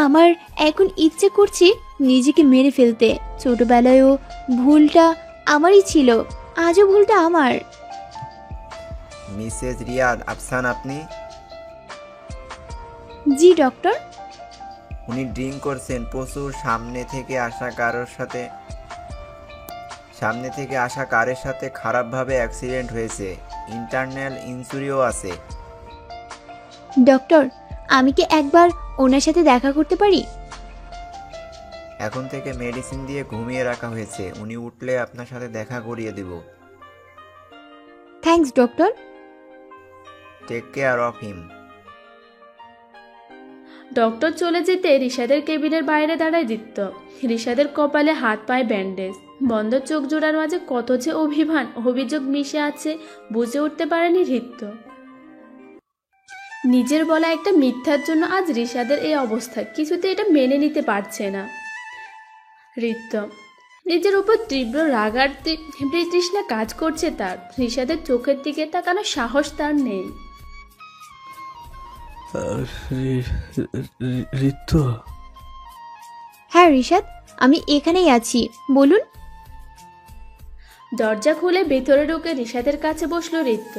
আমার এখন ইচ্ছে করছে নিজেকে মেরে ফেলতে। ছোটবেলায়ও ভুলটা আমারই ছিল, আজও ভুলটা আমার। মিসেস রিয়াদ আফসান আপনি? জি ডক্টর। উনি ড্রিঙ্ক করছেন প্রচুর। সামনে থেকে আসা কারের সাথে খারাপভাবে অ্যাক্সিডেন্ট হয়েছে, ইন্টারনাল ইনজুরিও আছে। ডক্টর, আমি কি একবার ওনার সাথে দেখা করতে পারি? এখন থেকে মেডিসিন দিয়ে ঘুমিয়ে রাখা হয়েছে, উনি উঠলে আপনার সাথে দেখা করিয়ে দেব। Thanks doctor. Take care of him. Doctor চলে যেতে রিশাদের কেবিনের বাইরে দাঁড়ায় ঋত্য। রিশাদের কপালে হাত পায়ে ব্যান্ডেজ, বন্ধ চোখ জোড়ার মাঝে কত যে অভিযোগ মিশে আছে বুঝে উঠতে পারেনি ঋত্য। নিজের বলা একটা মিথ্যার জন্য আজ রিশাদের এই অবস্থা, কিছুতে এটা মেনে নিতে পারছে না ঋত্য। নিজের উপর তীব্র রাগ আর তৃষ্ণা কাজ করছে তার। রিশাদের চোখের দিকে তাকানোর সাহস তার নেই। ঋত্য? হ্যাঁ রিশাদ, আমি এখানেই আছি, বলুন। দরজা খুলে ভেতরে ঢুকে রিশাদের কাছে বসলো ঋত্য।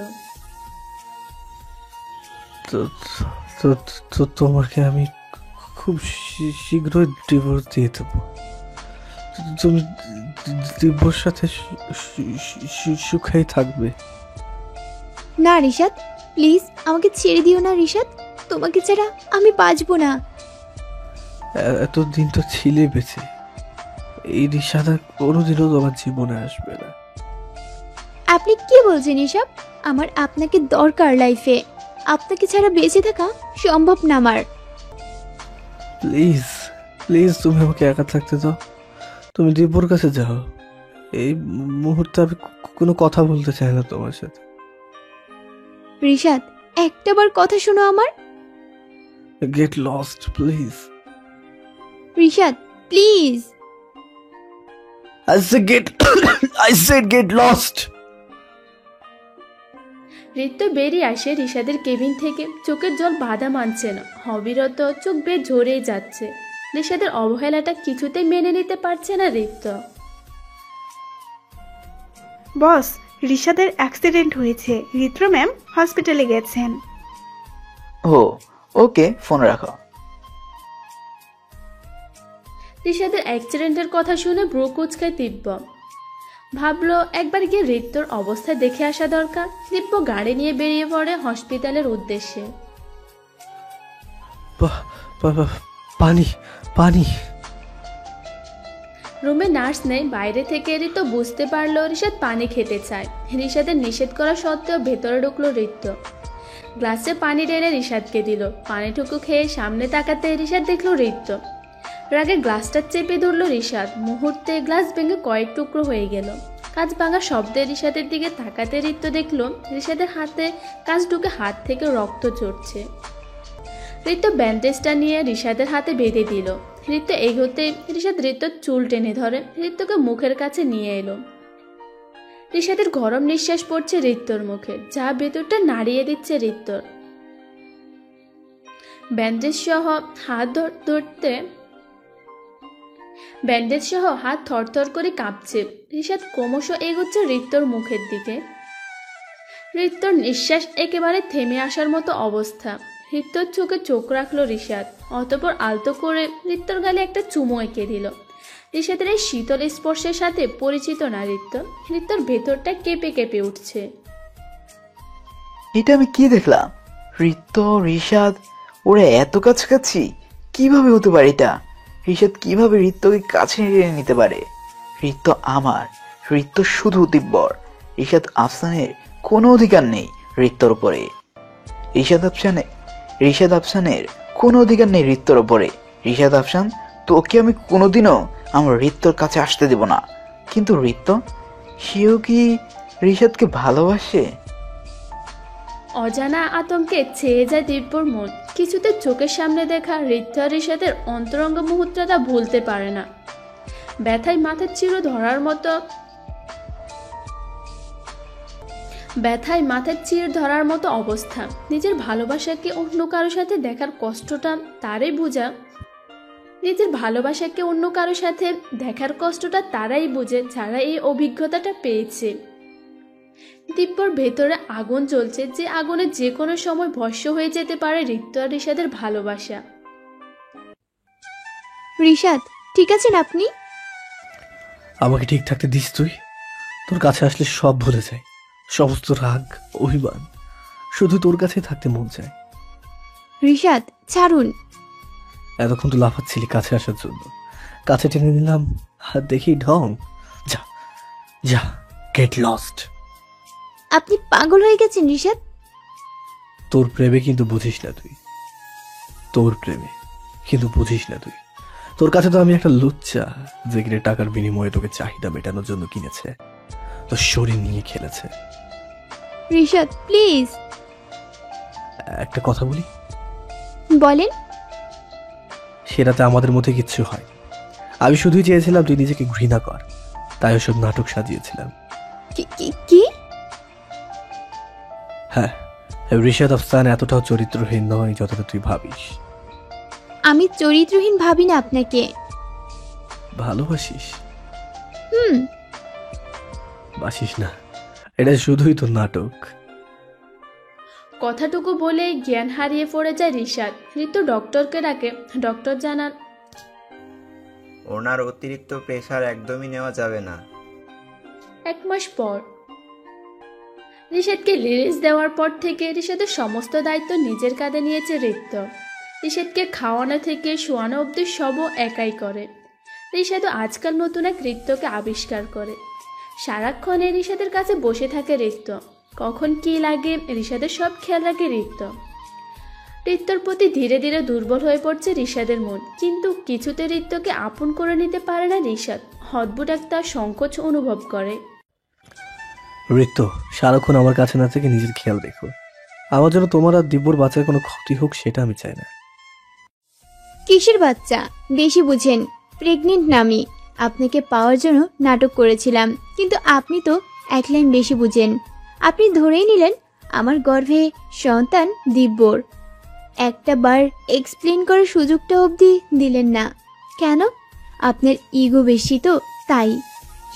তোমাকে আমি খুব শীঘ্রই ডিভোর্স দিয়ে দেবো। তুমি দিব্যর সাথে সুখেই থাকবে। না রিশাদ, প্লিজ আমাকে ছেড়ে দিও না রিশাদ, তোমাকে ছাড়া আমি বাঁচবো না। এতদিন তো ছিলে বেঁচে, এই রিশাদ কোনোদিনও তোমার জীবনে আসবে না। আপনি কি বলছেন এসব? আমার আপনাকে দরকার লাইফে, আপনাকে ছাড়া বেঁচে থাকা সম্ভব না আমার। প্লিজ প্লিজ তুমি আমাকে একা থাকতে দাও, তুমি দিব্যর কাছে যাও। এই মুহূর্তে আমি কোনো কথা বলতে চাই না তোমার সাথে। রিশাদ, একটাবার কথা শোনো আমার। Get lost please. Rishad please. I said get lost. ঋত্য বেরিয়ে আসে রিশাদের কেবিন থেকে। চোখের জল বাধা মানছে না, অবিরত চোখ বেয়ে ঝরেই যাচ্ছে। রিশাদের অবহেলাটা কিছুতেই মেনে নিতে পারছে না ঋত্য। বস, রিশাদের অ্যাক্সিডেন্ট হয়েছে, ঋত্র ম্যাম হসপিটালে গেছেন। ও ওকে, ফোন রাখো। রিশাদের অ্যাক্সিডেন্টের কথা শুনে ব্রু কুচকায় দিব্য। ভাবলো একবার গিয়ে ঋত্যর অবস্থা দেখে আসা দরকার। দিব্য গাড়ি নিয়ে বেরিয়ে পড়ে হসপিটালের উদ্দেশ্যে। পানি পানি। রুমে নার্স নেই, বাইরে থেকে ঋত্য বুঝতে পারলো রিশাদ পানি খেতে চায়। রিশাদের নিষেধ করা সত্ত্বেও ভেতরে ঢুকলো ঋত্য। গ্লাসে পানি ঢেলে রিশাদকে দিল। পানিটুকু খেয়ে সামনে তাকাতে রিশাদ দেখলো ঋত্য। রাগে গ্লাসটা চেপে ধরলো রিশাদ। মুহূর্তে গ্লাস ভেঙে কয়েক টুকরো হয়ে গেল। কাঁচ ভাঙা শব্দে রিশাদের দিকে তাকাতে ঋত্য দেখলো রিশাদের হাতে কাঁচ ঢুকে হাত থেকে রক্ত ঝরছে। ঋত্য ব্যান্ডেজটা নিয়ে রিশাদের হাতে বেঁধে দিল। ঋত্য এগোতে রিশাদ ঋত্যর চুল টেনে ধরে ঋত্যকে মুখের কাছে নিয়ে এলো। রিশাদের গরম নিঃশ্বাস পড়ছে ঋত্যর মুখে, যা ভেতরটা নাড়িয়ে দিচ্ছে ঋত্যর। ব্যান্ডেজ সহ হাত থরথর করে কাঁপছে। রিশাদ ক্রমশ এগোচ্ছে ঋত্যর মুখের দিকে। ঋত্যর নিঃশ্বাস একেবারে থেমে আসার মতো অবস্থা। ঋত্যর চোখে চোখ রাখলো রিশাদ, অতঃপর আলতো করে ঋত্যর গালে একটা চুমো এঁকে দিল। রিশাদের এই শীতল স্পর্শের সাথে পরিচিত না ঋত্যর। ঋত্যর ভেতরটা কেঁপে কেঁপে উঠছে। এটা আমি কি দেখলাম? ঋত্য, ঋষাদ ওরা এত কাছাকাছি কিভাবে হতে পারে? এটা ঋষাদ কিভাবে ঋত্যকে কাছে নিয়ে নিতে পারে? ঋত্য আমার, ঋত্য শুধু দিব্যর। ঋষাদ আফসানের কোনো অধিকার নেই ঋত্যর উপরে। ঋষাদ আফসানের কোনো অধিকার নেই ঋত্যর উপরে। ঋষাদ আফসান, তোকে আমি কোনোদিনও আমার ঋত্যর কাছে আসতে দেব না। কিন্তু ঋত্য, সেও কি ঋষাদকে ভালোবাসে? অজানা আতঙ্কে ছেয়ে যায় দিব্যর মন। কিছুতে চোখের সামনে দেখা ঋত্য আর ঋষাদের অন্তরঙ্গ মুহূর্তটা ভুলতে পারে না। ব্যথায় মাথার চির ধরার মতো অবস্থা। নিজের ভালোবাসাকে অন্য কারো সাথে দেখার কষ্টটা তারাই বুঝে যারা এই অভিজ্ঞতাটা পেয়েছে। দিব্যর ভেতরে আগুন জ্বলছে, যে আগুনে যে কোনো সময় ভস্ম হয়ে যেতে পারে ঋত্য আর ঋষাদের ভালোবাসা। ঋষাদ, ঠিক আছেন আপনি? আমাকে ঠিক থাকতে দিস তুই? তোর কাছে আসলে সব ভুলে যায়, সমস্ত রাগ, অভিমান, শুধু তোর কাছে থাকতে মন চায়। ঋষাদ, ছাড়ুন। এতক্ষণ তো লাফাচ্ছিলি কাছে আসার জন্য, কাছে টেনে নিলাম আর দেখি ঢং। যা যা, গেট লস্ট। আপনি পাগল হয়ে গেছেন ঋষাদ। তোর প্রেমে কিন্তু বুঝিস না তুই, তোর কাছে তো আমি একটা লুচ্চা, যে কিনে টাকার বিনিময়ে তোকে চাহিদা মেটানোর জন্য কিনেছে, তোর শরীর নিয়ে খেলেছে। ঋষাদ, প্লিজ। একটা কথা বলি? বলেন। সেটাতে আমাদের মধ্যে কিচ্ছু হয়। আমি শুধুই চেয়েছিলাম তুই নিজেকে ঘৃণা কর, তাই ওসব নাটক সাজিয়েছিলাম। কি? হ্যাঁ, ঋষাদ আফসান এতটাও চরিত্রহীন নয় যতটা তুই ভাবিস। আমি চরিত্রহীন ভাবি না আপনাকে। ভালোবাসিস? বাসিস না, এটা শুধুই তোর নাটক। কথাটুকু বলে জ্ঞান হারিয়ে পড়ে যায় ঋষাদ। ঋতু ডক্টরকে ডাকে। ডক্টর জানান, ওনার অতিরিক্ত প্রেসার একদমই নেওয়া যাবে না। 1 মাস পর ঋষাদকে রিলিজ দেওয়ার পর থেকে ঋষাদের সমস্ত দায়িত্ব নিজের কাঁধে নিয়েছে ঋত্য। ঋষাদকে খাওয়ানো থেকে শোয়ানো অবধি সবও একাই করে। ঋষাদও আজকাল নতুন এক ঋত্যকে আবিষ্কার করে। সারাক্ষণে ঋষাদের কাছে বসে থাকে ঋত্য। কখন কি লাগে ঋষাদের সব খেয়াল রাখে ঋত্য। ঋত্যর প্রতি ধীরে ধীরে দুর্বল হয়ে পড়ছে ঋষাদের মন, কিন্তু কিছুতে ঋত্যকে আপন করে নিতে পারে না ঋষাদ। অদ্ভুত একটা সংকোচ অনুভব করে। ঋত্য, সারাক্ষণ আমার কাছে না থেকে নিজের খেয়াল রেখো। আমার জন্য তোমার আর দিব্যর বাচ্চার কোনো ক্ষতি হোক সেটা আমি চাই না। কিসের বাচ্চা? বেশি বুঝেন। প্রেগনেন্ট নামি আপনাকে পাওয়ার জন্য নাটক করেছিলাম, কিন্তু আপনি তো 1 লাইন বেশি বুঝেন। আপনি ধরেই নিলেন আমার গর্ভে সন্তান দিব্যর। একটা বার এক্সপ্লেন করার সুযোগটা অবধি দিলেন না। কেন? আপনার ইগো বেশি তো তাই।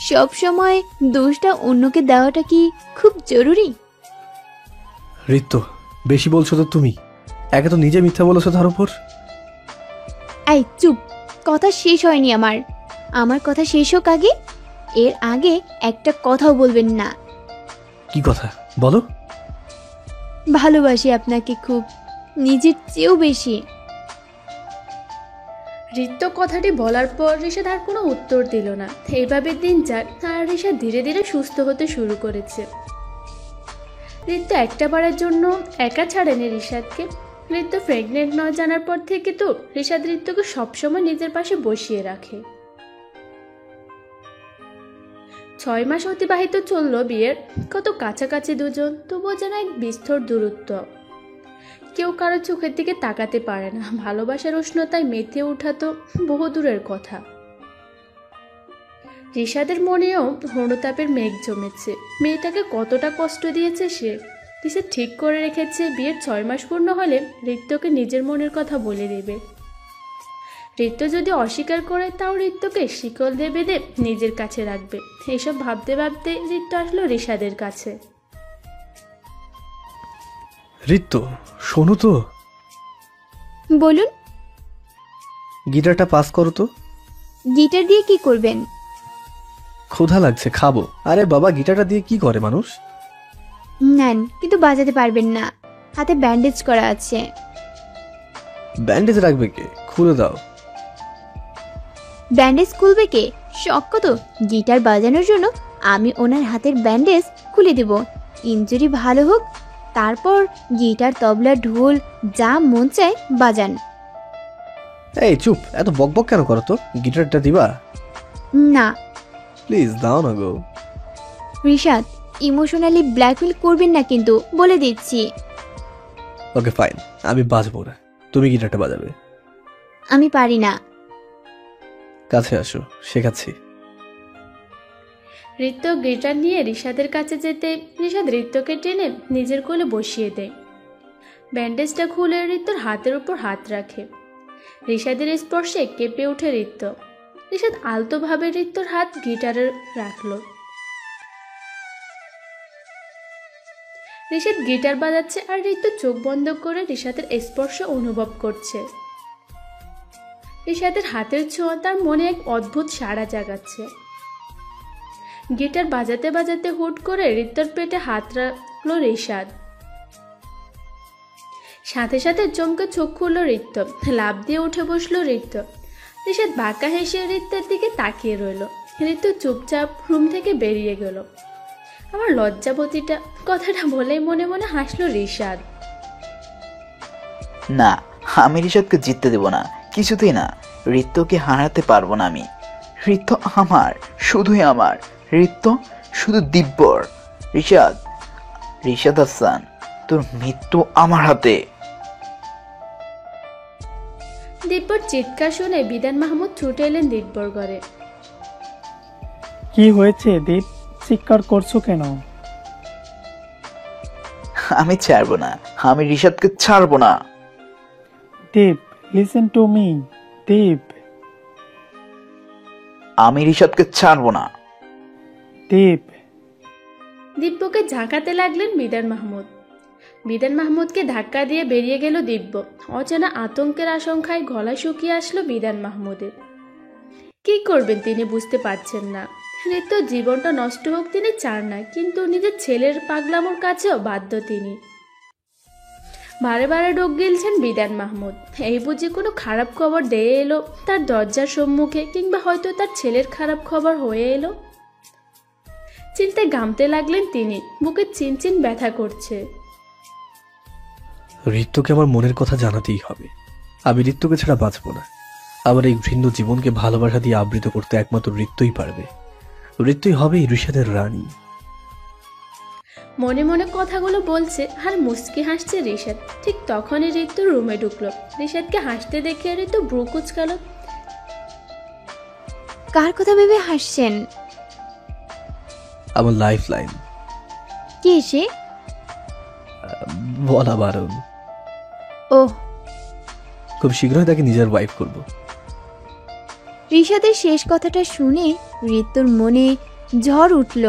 সব সময় দোষটা অন্যকে দেওয়াটা কি খুব জরুরি? ঋত্য, বেশি বলছো তো তুমি। একে তো নিজে মিথ্যা বলেছো তার উপর। এই চুপ, কথা শেষ হয়নি আমার। আমার কথা শেষ হোক আগে। এর আগে একটা কথাও বলবেন না। কি কথা বলো? ভালোবাসি আপনাকে খুব, নিজের চেয়েও বেশি। ঋত্য কথাটি বলার পর ঋষাদ আর কোনো উত্তর দিল না। এইভাবে দিন যাক আর ঋষাদ ধীরে ধীরে সুস্থ হতে শুরু করেছে। ঋত্য একটা বারের জন্য একা ছাড়েনি ঋষাদকে। ঋত্য প্রেগনেন্ট নয় জানার পর থেকে তো ঋষাদ ঋত্যকে সবসময় নিজের পাশে বসিয়ে রাখে। 6 মাস অতিবাহিত চলল বিয়ের। কত কাছাকাছি দুজন, তবুও যেন এক বিস্তর দূরত্ব। কেউ কারো চোখের দিকে তাকাতে পারে না। ভালোবাসার উষ্ণতায় মেতে ওঠা তো বহু দূরের কথা। ঋষাদের মনেও অনুতাপের মেঘ জমেছে। মেয়েটাকে কতটা কষ্ট দিয়েছে সে। ঋষাদ ঠিক করে রেখেছে বিয়ের 6 মাস পূর্ণ হলে ঋত্যকে নিজের মনের কথা বলে দেবে। ঋত্য যদি অস্বীকার করে তাও ঋত্যকে শিকল দিয়ে বেঁধে নিজের কাছে রাখবে। এসব ভাবতে ভাবতে ঋত্য আসলো ঋষাদের কাছে। ঋত্য, শোনো তো। বলুন। গিটারটা পাস করো তো। গিটার দিয়ে কি করবেন? ক্ষুধা লাগছে, খাবো। আরে বাবা, গিটারটা দিয়ে কি করে মানুষ? নেন, কিন্তু বাজাতে পারবেন না, হাতে ব্যান্ডেজ করা আছে। ব্যান্ডেজ রাখবে কে? খুলে দাও। ব্যান্ডেজ খুলবে কে? শখ কত গিটার বাজানোর জন্য আমি ওনার হাতের ব্যান্ডেজ খুলে দেব। ইনজুরি ভালো হোক, তারপর গিটার, তবলা, ঢোল যা মন চায় বাজান। এই চুপ, এত বকবক কেন করো তো? গিটারটা দিবা? না প্লিজ দাও না গো। রিশাদ, ইমোশনালি ব্ল্যাকমেল করবেন না কিন্তু, বলে দিচ্ছি। ওকে ফাইন, আমি বাজবো না, তুমি গিটারটা বাজাবে। আমি পারি না। কাছে আসো, শেখাচ্ছি। ঋত্য গিটার নিয়ে রিশাদের কাছে যেতে রিশাদ ঋত্যকে টেনে নিজের কোলে বসিয়ে দেয়। ব্যান্ডেজটা খুলে ঋত্যর হাতের উপর হাত রাখে। রিশাদের স্পর্শে কেঁপে ওঠে ঋত্য। রিশাদ আলতোভাবে ঋত্যর হাত গিটারে রাখল। রিশাদ গিটার বাজাচ্ছে আর ঋত্য চোখ বন্ধ করে রিশাদের স্পর্শ অনুভব করছে। রিশাদের হাতের ছোঁয়া তার মনে এক অদ্ভুত সাড়া জাগাচ্ছে। গিটার বাজাতে বাজাতে হুট করে ঋত্যর পেটে হাত রাখলো রিশাদ। সাথে সাথে চমকে চোখ খুলল ঋত্য, লাফ দিয়ে উঠে বসলো ঋত্য। রিশাদ বাঁকা হেসে ঋত্যের দিকে তাকিয়ে রইল। ঋত্য চুপচাপ রুম থেকে বেরিয়ে গেল। আমার লজ্জাবতীটা, কথাটা বলেই মনে মনে হাসলো রিশাদ। না, আমি রিশাদকে জিততে দেব না, কিছুতেই না। ঋত্যকে হারাতে পারবো না আমি। ঋত্য আমার, শুধুই আমার। ঋত্য শুধু দিব্যর। রিশাদ হাসান, তোর মৃত্যু আমার হাতে। দিব্যর চিৎকার শুনে বিধান মাহমুদ ছুটে এলেন দিব্যর ঘরে। কি হয়েছে দীপ, চিৎকার করছো কেন? আমি ছাড়বো না, আমি রিশাদকে ছাড়বো না। দীপ, লিসেন টু মি। দীপ, আমি রিশাদকে ছাড়বো না। দীপ। দিব্যকে ঝাঁকাতে লাগলেন বিধান মাহমুদ। বিধান মাহমুদকে ধাক্কা দিয়ে বেরিয়ে গেল দিব্য। অচেনা আতঙ্কের আশঙ্কায় গলা শুকিয়ে আসলো বিধান মাহমুদের। কি করবেন তিনি বুঝতে পারছেন না। ঋত্য জীবনটা নষ্ট হোক তিনি চান না, কিন্তু নিজের ছেলের পাগলামোর কাছেও বাধ্য তিনি। বারে বারে ডোক গিলছেন বিধান মাহমুদ। এই বুঝি কোনো খারাপ খবর দিয়ে এলো তার দরজার সম্মুখে, কিংবা হয়তো তার ছেলের খারাপ খবর হয়ে এলো। চিন্তায় গামতে লাগলেন তিনি, বুকে চিনচিন ব্যথা করছে। ঋত্যকে আমার মনের কথা জানাতেই হবে। আমি ঋত্যকে ছাড়া বাঁচবো না। আমার এই ঘৃণ্য জীবনকে ভালোবাসা দিয়ে আবৃত করতে একমাত্র ঋত্যই পারবে। ঋত্যই হবে ঋষাদের রানী। মনে মনে কথাগুলো বলছে আর মুচকি হাসছে ঋষাদ। ঠিক তখনই ঋত্য রুমে ঢুকলো। ঋষাদকে হাসতে দেখে ঋত্য ব্রু কুচকালো। কার কথা ভেবে হাসছেন? আমার লাইফ লাইন। কে সে? বলা বারণ। ওহ, খুব শীঘ্রই তাকে নিজের ওয়াইফ করব। ঋষাদের শেষ কথাটা শুনে ঋত্যর মনে ঝড় উঠল।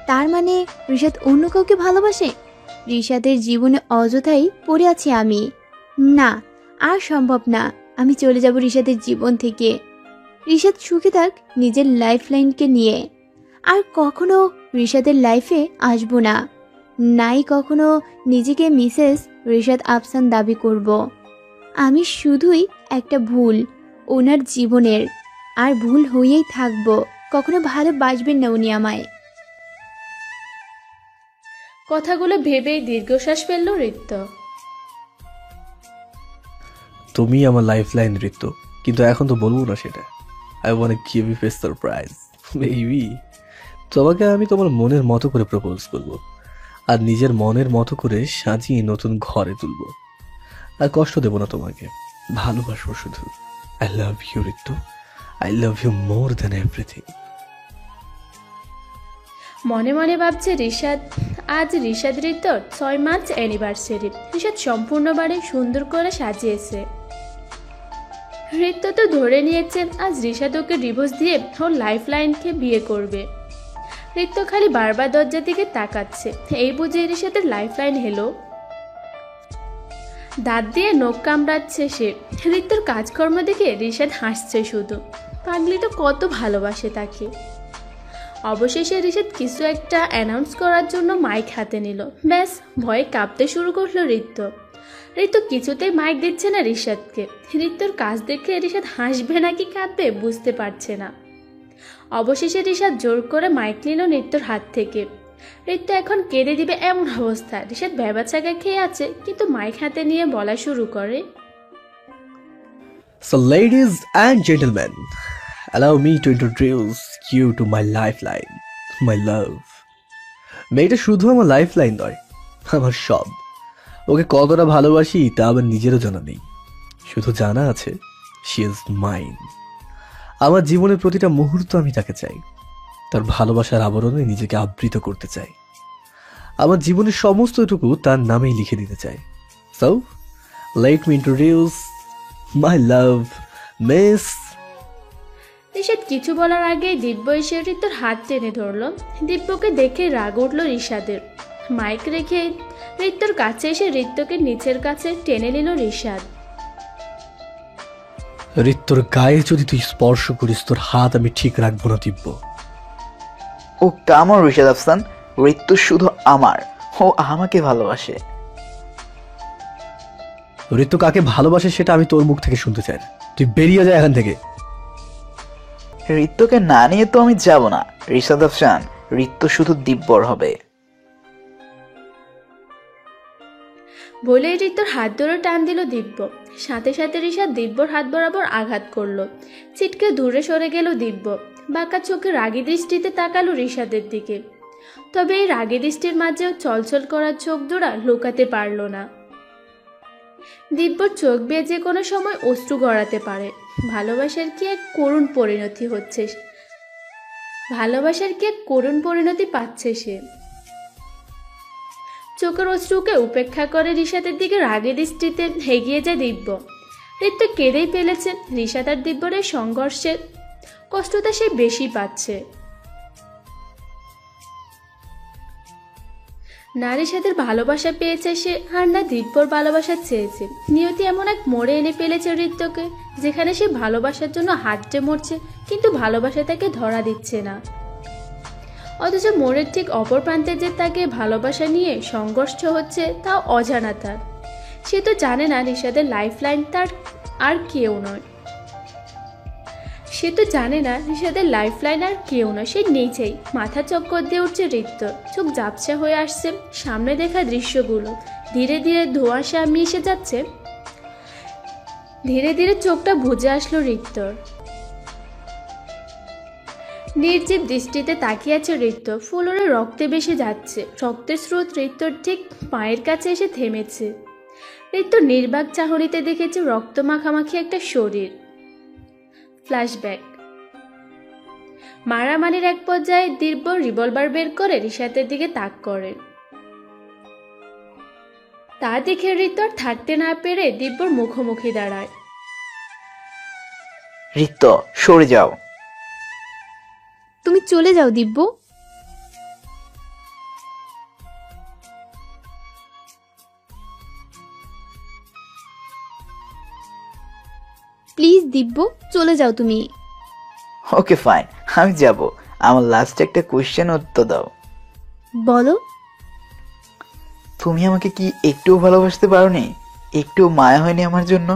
তার মানে ঋষাদ অন্য কাউকে ভালোবাসে? ঋষাদের জীবনে অযথাই পড়ে আছি আমি। না, আর সম্ভব না। আমি চলে যাব ঋষাদের জীবন থেকে। ঋষাদ সুখে থাক নিজের লাইফ লাইনকে নিয়ে। আর কখনো ঋষাদের লাইফে আসবো না। নাই কখনো নিজেকে মিসেস ঋষাদ আফসান দাবি করব। আমি শুধুই একটা ভুল ওনার জীবনের, আর ভুল হয়েই থাকবো। কখনো ভালোবাসবেন না উনি আমায়। কথাগুলো ভেবেই দীর্ঘশ্বাস ফেলল ঋত্য। তুমি আমার লাইফ লাইন ঋত্য, কিন্তু এখন তো বলবো না সেটা। I want give you a surprise baby. তোমাকে আমি তোমার মনের মতো করে প্রপোজ করব, আর নিজের মনের মতো করে সাজিয়ে নতুন ঘরে তুলব। আর কষ্ট দেব না তোমাকে, ভালোবাসবো শুধু। I love you Ritya, I love you more than everything. মনে মনে ভাবছে ঋষাদ। আজ ঋষাদ ঋত্যর 6 মার্চ অ্যানিভার্সারি। ঋষাদ সম্পূর্ণ বাড়ি সুন্দর করে সাজিয়েছে। ঋত্য তো ধরে নিয়েছেন আজ ঋষাদ ওকে ডিভোর্স দিয়ে ওর লাইফ লাইনকে বিয়ে করবে। ঋত্য খালি বারবার দরজার দিকে তাকাচ্ছে। এই বুঝে ঋষাদের লাইফ লাইন হেলো। দাঁত দিয়ে নখ কামড়াচ্ছে সে। ঋত্যর কাজকর্ম দেখে ঋষাদ হাসছে শুধু। পাগলিটা কত ভালোবাসে তাকে। অবশেষে রিশাদ কিছু একটা অ্যানাউন্স করার জন্য মাইক হাতে নিল। ব্যাস, ভয়ে কাঁপতে শুরু করলো ঋত্য। ঋতু কিছুতেই মাইক দিচ্ছে না রিশাদকে। ঋত্যর কাজ দেখে রিশাদ হাসবে নাকি কাঁদবে বুঝতে পারছে না। অবশেষে রিশাদ জোর করে মাইক নিল ঋত্যর হাত থেকে। ঋত্য এখন কেঁদে দিবে এমন অবস্থা। রিশাদ ভেবাচাকা খেয়ে আছে, কিন্তু মাইক হাতে নিয়ে বলা শুরু করে, So ladies and gentlemen, allow me to introduce you to my lifeline, my love. মেয়েটা শুধু আমার লাইফলাইন নয়, আমার সব। ওকে কতটা ভালোবাসি তা আমার নিজেরও জানা নেই, শুধু জানা আছে she is mine. আমার জীবনের প্রতিটা মুহূর্ত আমি তাকে চাই, তার ভালোবাসার আবরণে নিজেকে আবৃত করতে চাই, আমার জীবনের সমস্তটুকু তার নামেই লিখে দিতে চাই। So let me introduce my love, Miss। Rishad কিছু বলার আগেই দিব্য এসে ঋত্যর হাত টেনে ধরল। দিব্যকে দেখে রাগ উঠল রিশাদের। মাইক রেখে ঋত্যর কাছে এসে ঋত্যকে নিচের কাছে টেনে নিল রিশাদ। ঋত্যর গায়ে যদি তুই স্পর্শ করিস, তোর হাত আমি ঠিক রাখবো না দিব্য। ও কামন রিশাদ আফসান, ঋতু শুধু আমার, ও আমাকে ভালোবাসে। ঋতু কাকে ভালোবাসে সেটা আমি তোর মুখ থেকে শুনতে চাই না, তুই বেরিয়ে যা এখান থেকে। ঋতুকে না নিয়ে তো আমি যাব না রিশাদ আফসান, ঋতু শুধু দিব্যর হবে। বলে ঋত্যর হাত ধরে টান দিল দিব্য। সাথে সাথে রিশাদ দিব্যর হাত বরাবর আঘাত করলো। ছিটকে দূরে সরে গেল দিব্য। বাঁকা চোখে রাগী দৃষ্টিতে তাকালো রিশাদের দিকে। তবে এই রাগী দৃষ্টির মাঝেও চলচল করার চোখ জোড়া লুকাতে পারল না। দিব্যর চোখ বেয়ে যে কোনো সময় অশ্রু গড়াতে পারে। ভালোবাসার কি এক করুণ পরিণতি হচ্ছে, ভালোবাসার কি এক করুণ পরিণতি পাচ্ছে সে। চোখের অশ্রুকে উপেক্ষা করে রিশাদের দিকে রাগী দৃষ্টিতে এগিয়ে যায় দিব্য। ঋত্য কেঁদেই ফেলেছে। রিশাদ আর দিব্যর এই সংঘর্ষে কষ্টটা সে বেশি পাচ্ছে। না রিশাদের ভালোবাসা পেয়েছে সে, আর না দিব্যর ভালোবাসা চেয়েছে। নিয়তি এমন এক মোড়ে এনে ফেলেছে ঋত্যকে, যেখানে সে ভালোবাসার জন্য হাঁটতে মরছে, কিন্তু ভালোবাসা তাকে ধরা দিচ্ছে না। অথচ মোড়ের ঠিক অপর প্রান্তে যে তাকে ভালোবাসা নিয়ে সংঘর্ষ হচ্ছে তাও অজানা তার। সে তো জানে না রিশাদের লাইফলাইন তার আর কেউ নয়। সে নিজেই। মাথা চক্কর দিয়ে উঠছে ঋত্য। চোখ ঝাপসা হয়ে আসছে। সামনে দেখা দৃশ্যগুলো ধীরে ধীরে ধোঁয়াশা মিশে যাচ্ছে। ধীরে ধীরে চোখটা বুজে আসলো ঋত্যর। নির্জীব দৃষ্টিতে তাকিয়ে আছে ঋত্য। ফুলরে রক্তে ভেসে যাচ্ছে। রক্তের স্রোত ঋত্যর ঠিক পায়ের কাছে এসে থেমেছে। ঋত্য নির্বাক চাহনিতে দেখেছে রক্ত মাখামাখি একটা শরীর। ফ্ল্যাশব্যাক। মারামারির এক পর্যায়ে দিব্য রিভলভার বের করে রিশাদের দিকে তাক করে। তা দেখে ঋত্য থাকতে না পেরে দিব্যর মুখোমুখি দাঁড়ায়। ঋত্য, সরে যাও। তুমি চলে যাও দিব্য। প্লিজ দিব্য, চলে যাও তুমি। ওকে ফাইন, আমি যাব। আমার লাস্ট একটা কোশ্চেন উত্তর দাও। বলো। তুমি আমাকে কি একটুও ভালোবাসতে পারোনি? একটুও মায়া হয়নি আমার জন্য?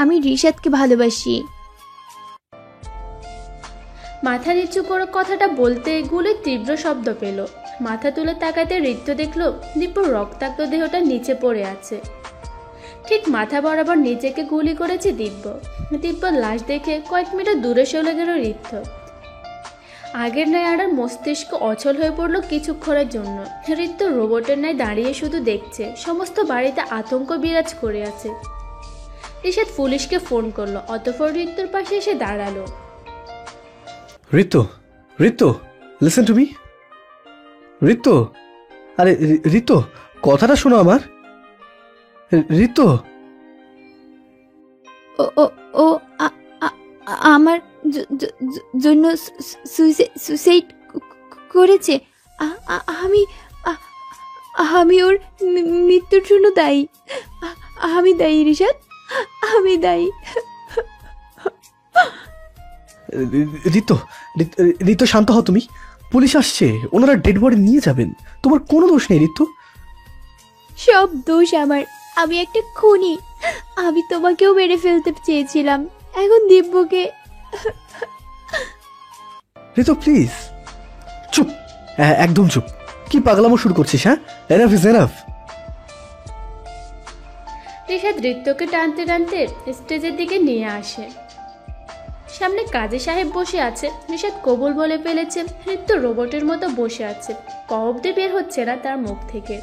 আমি রিশাদকে ভালোবাসি। মাথা নিচু করে কথাটা বলতে গুলির তীব্র শব্দ পেল। মাথা তুলে তাকাতে ঋত্য দেখল দিব্যর রক্তাক্ত দেহটা নিচে পড়ে আছে। ঠিক মাথা বরাবর নিজেকে গুলি করেছে দিব্য। দিব্যর লাশ দেখে কয়েক মিটার দূরে চলে গেল ঋত্য। আগের ন্যায় আর মস্তিষ্ক অচল হয়ে পড়ল কিছুক্ষণের জন্য। ঋত্য রোবটের ন্যায় দাঁড়িয়ে শুধু দেখছে। সমস্ত বাড়িতে আতঙ্ক বিরাজ করে আছে। রিশাদ পুলিশকে ফোন করলো। অতঃপর ঋত্যর পাশে এসে দাঁড়ালো। ঋতু, লিসেন টু মি। ঋতু, আরে ঋতু, কথাটা শোনো আমার। ঋতু, ও আমার জন্য সুইসাইড করেছে। আমি ওর মৃত্যুর জন্য দায়ী। আমি দায়ী রিশাদ, আমি দায়ী। ঋতু, ঋতু শান্ত হও তুমি। পুলিশ আসছে, ওনারা ডেড বডি নিয়ে যাবেন। তোমার কোনো দোষ নেই ঋতু। সব দোষ আমার। আমি একটা খুনি। আমি তোমাকেও মেরে ফেলতে চেয়েছিলাম, এখন দিব্যকে। ঋতু প্লিজ চুপ, একদম চুপ। কি পাগলামো শুরু করছিস? হ্যাঁ, এনাফ ইজ এনাফ। রিশাদ ঋত্যকে টানতে টানতে স্টেজের দিকে নিয়ে আসে। সামনে কাজী সাহেব বসে আছে। রিশাদ কবুল বলে ফেলেছে। ঋত্য রোবটের মতো বসে আছে, ক অব্দি বের হচ্ছে না তার মুখ থেকে।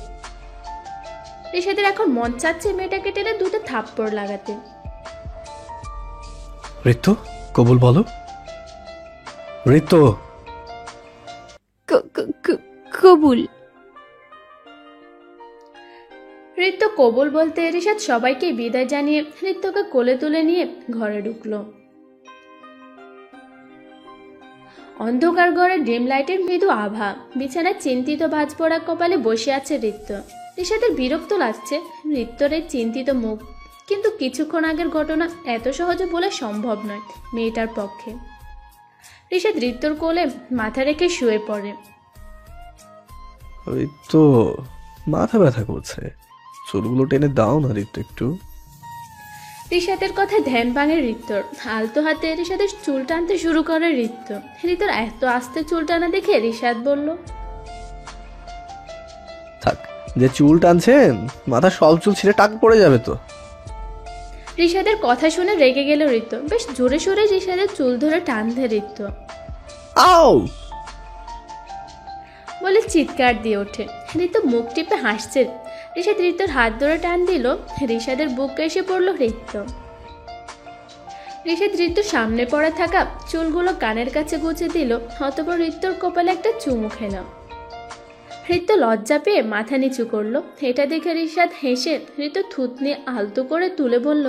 রিশাদের এখন মন চাচ্ছে মেয়েটাকে টেনে দুটো থাপ্পড় লাগাতে। ঋতু কবুল বলো। ঋতু কবুল। ঋত্য কবুল বলতে রিশাদ সবাইকে বিদায় জানিয়ে ঋত্যকে কোলে তুলে নিয়ে ঘরে ঢুকলো। অন্ধকার ঘরে ডিম লাইটের মৃদু আভা। বিছানায় চিন্তিত ভাঁজ পড়া কপালে বসে আছে ঋত্য। রিশাদের বিরক্ত লাগছে ঋত্যর এই চিন্তিত মুখ, কিন্তু কিছুক্ষণ আগের ঘটনা এত সহজে বলা সম্ভব নয় মেয়েটার পক্ষে। রিশাদ ঋত্যর কোলে মাথা রেখে শুয়ে পড়ে। ওই তো মাথা ব্যথা করছে, চুলগুলো টেনে দাও না ঋতু একটু। রিশাদের কথা ধ্যান ভাঙে ঋত্যর। আলতো হাতে রিশাদের চুল টানতে শুরু করে ঋত্য। ঋত্যর এত আস্তে চুল টানা দেখে রিশাদ বলল, থাক, যে চুল টানছেন মাথা সব চুল ছিঁড়ে টাক পড়ে যাবে তো। রিশাদের কথা শুনে রেগে গেল ঋত্য। বেশ জোরে সোরে রিশাদের চুল ধরে টান দেয় ঋত্য। আও বলে চিৎকার দিয়ে ওঠে। ঋত্য মুখ টিপে হাসছে। রিশাদ ঋত্যর হাত ধরে টান দিল। রিশাদের বুকে এসে পড়ল ঋত্য। রিশাদ ঋত্যর সামনে পড়ে থাকা চুলগুলো কানের কাছে গুছে দিল। অতঃপর ঋত্যর কপালে একটা চুমু খেল। ঋত্য লজ্জা পেয়ে মাথা নিচু করলো। এটা দেখে রিশাদ হেসে ঋত্য থুতনি আলতো করে তুলে বলল,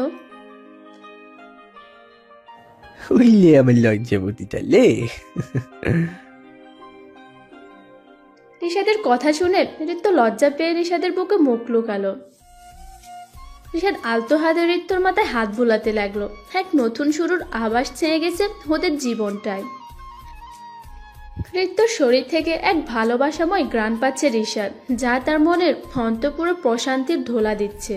উইলে আমার লজ্জাবতীটা লে। রিশাদের কথা শুনে ঋত্য লজ্জা পেয়ে রিশাদের বুকে মুখ লুকালো। রিশাদ আলতো হাতে ঋত্যর মাথায় হাত বুলাতে লাগলো। এক নতুন শুরুর আভাস ছেয়ে গেছে ওদের জীবনটায়। ঋত্যর শরীর থেকে এক ভালোবাসাময় গ্রাণ পাচ্ছে রিশাদ, যা তার মনের অন্তঃপুরে প্রশান্তির ধোলা দিচ্ছে।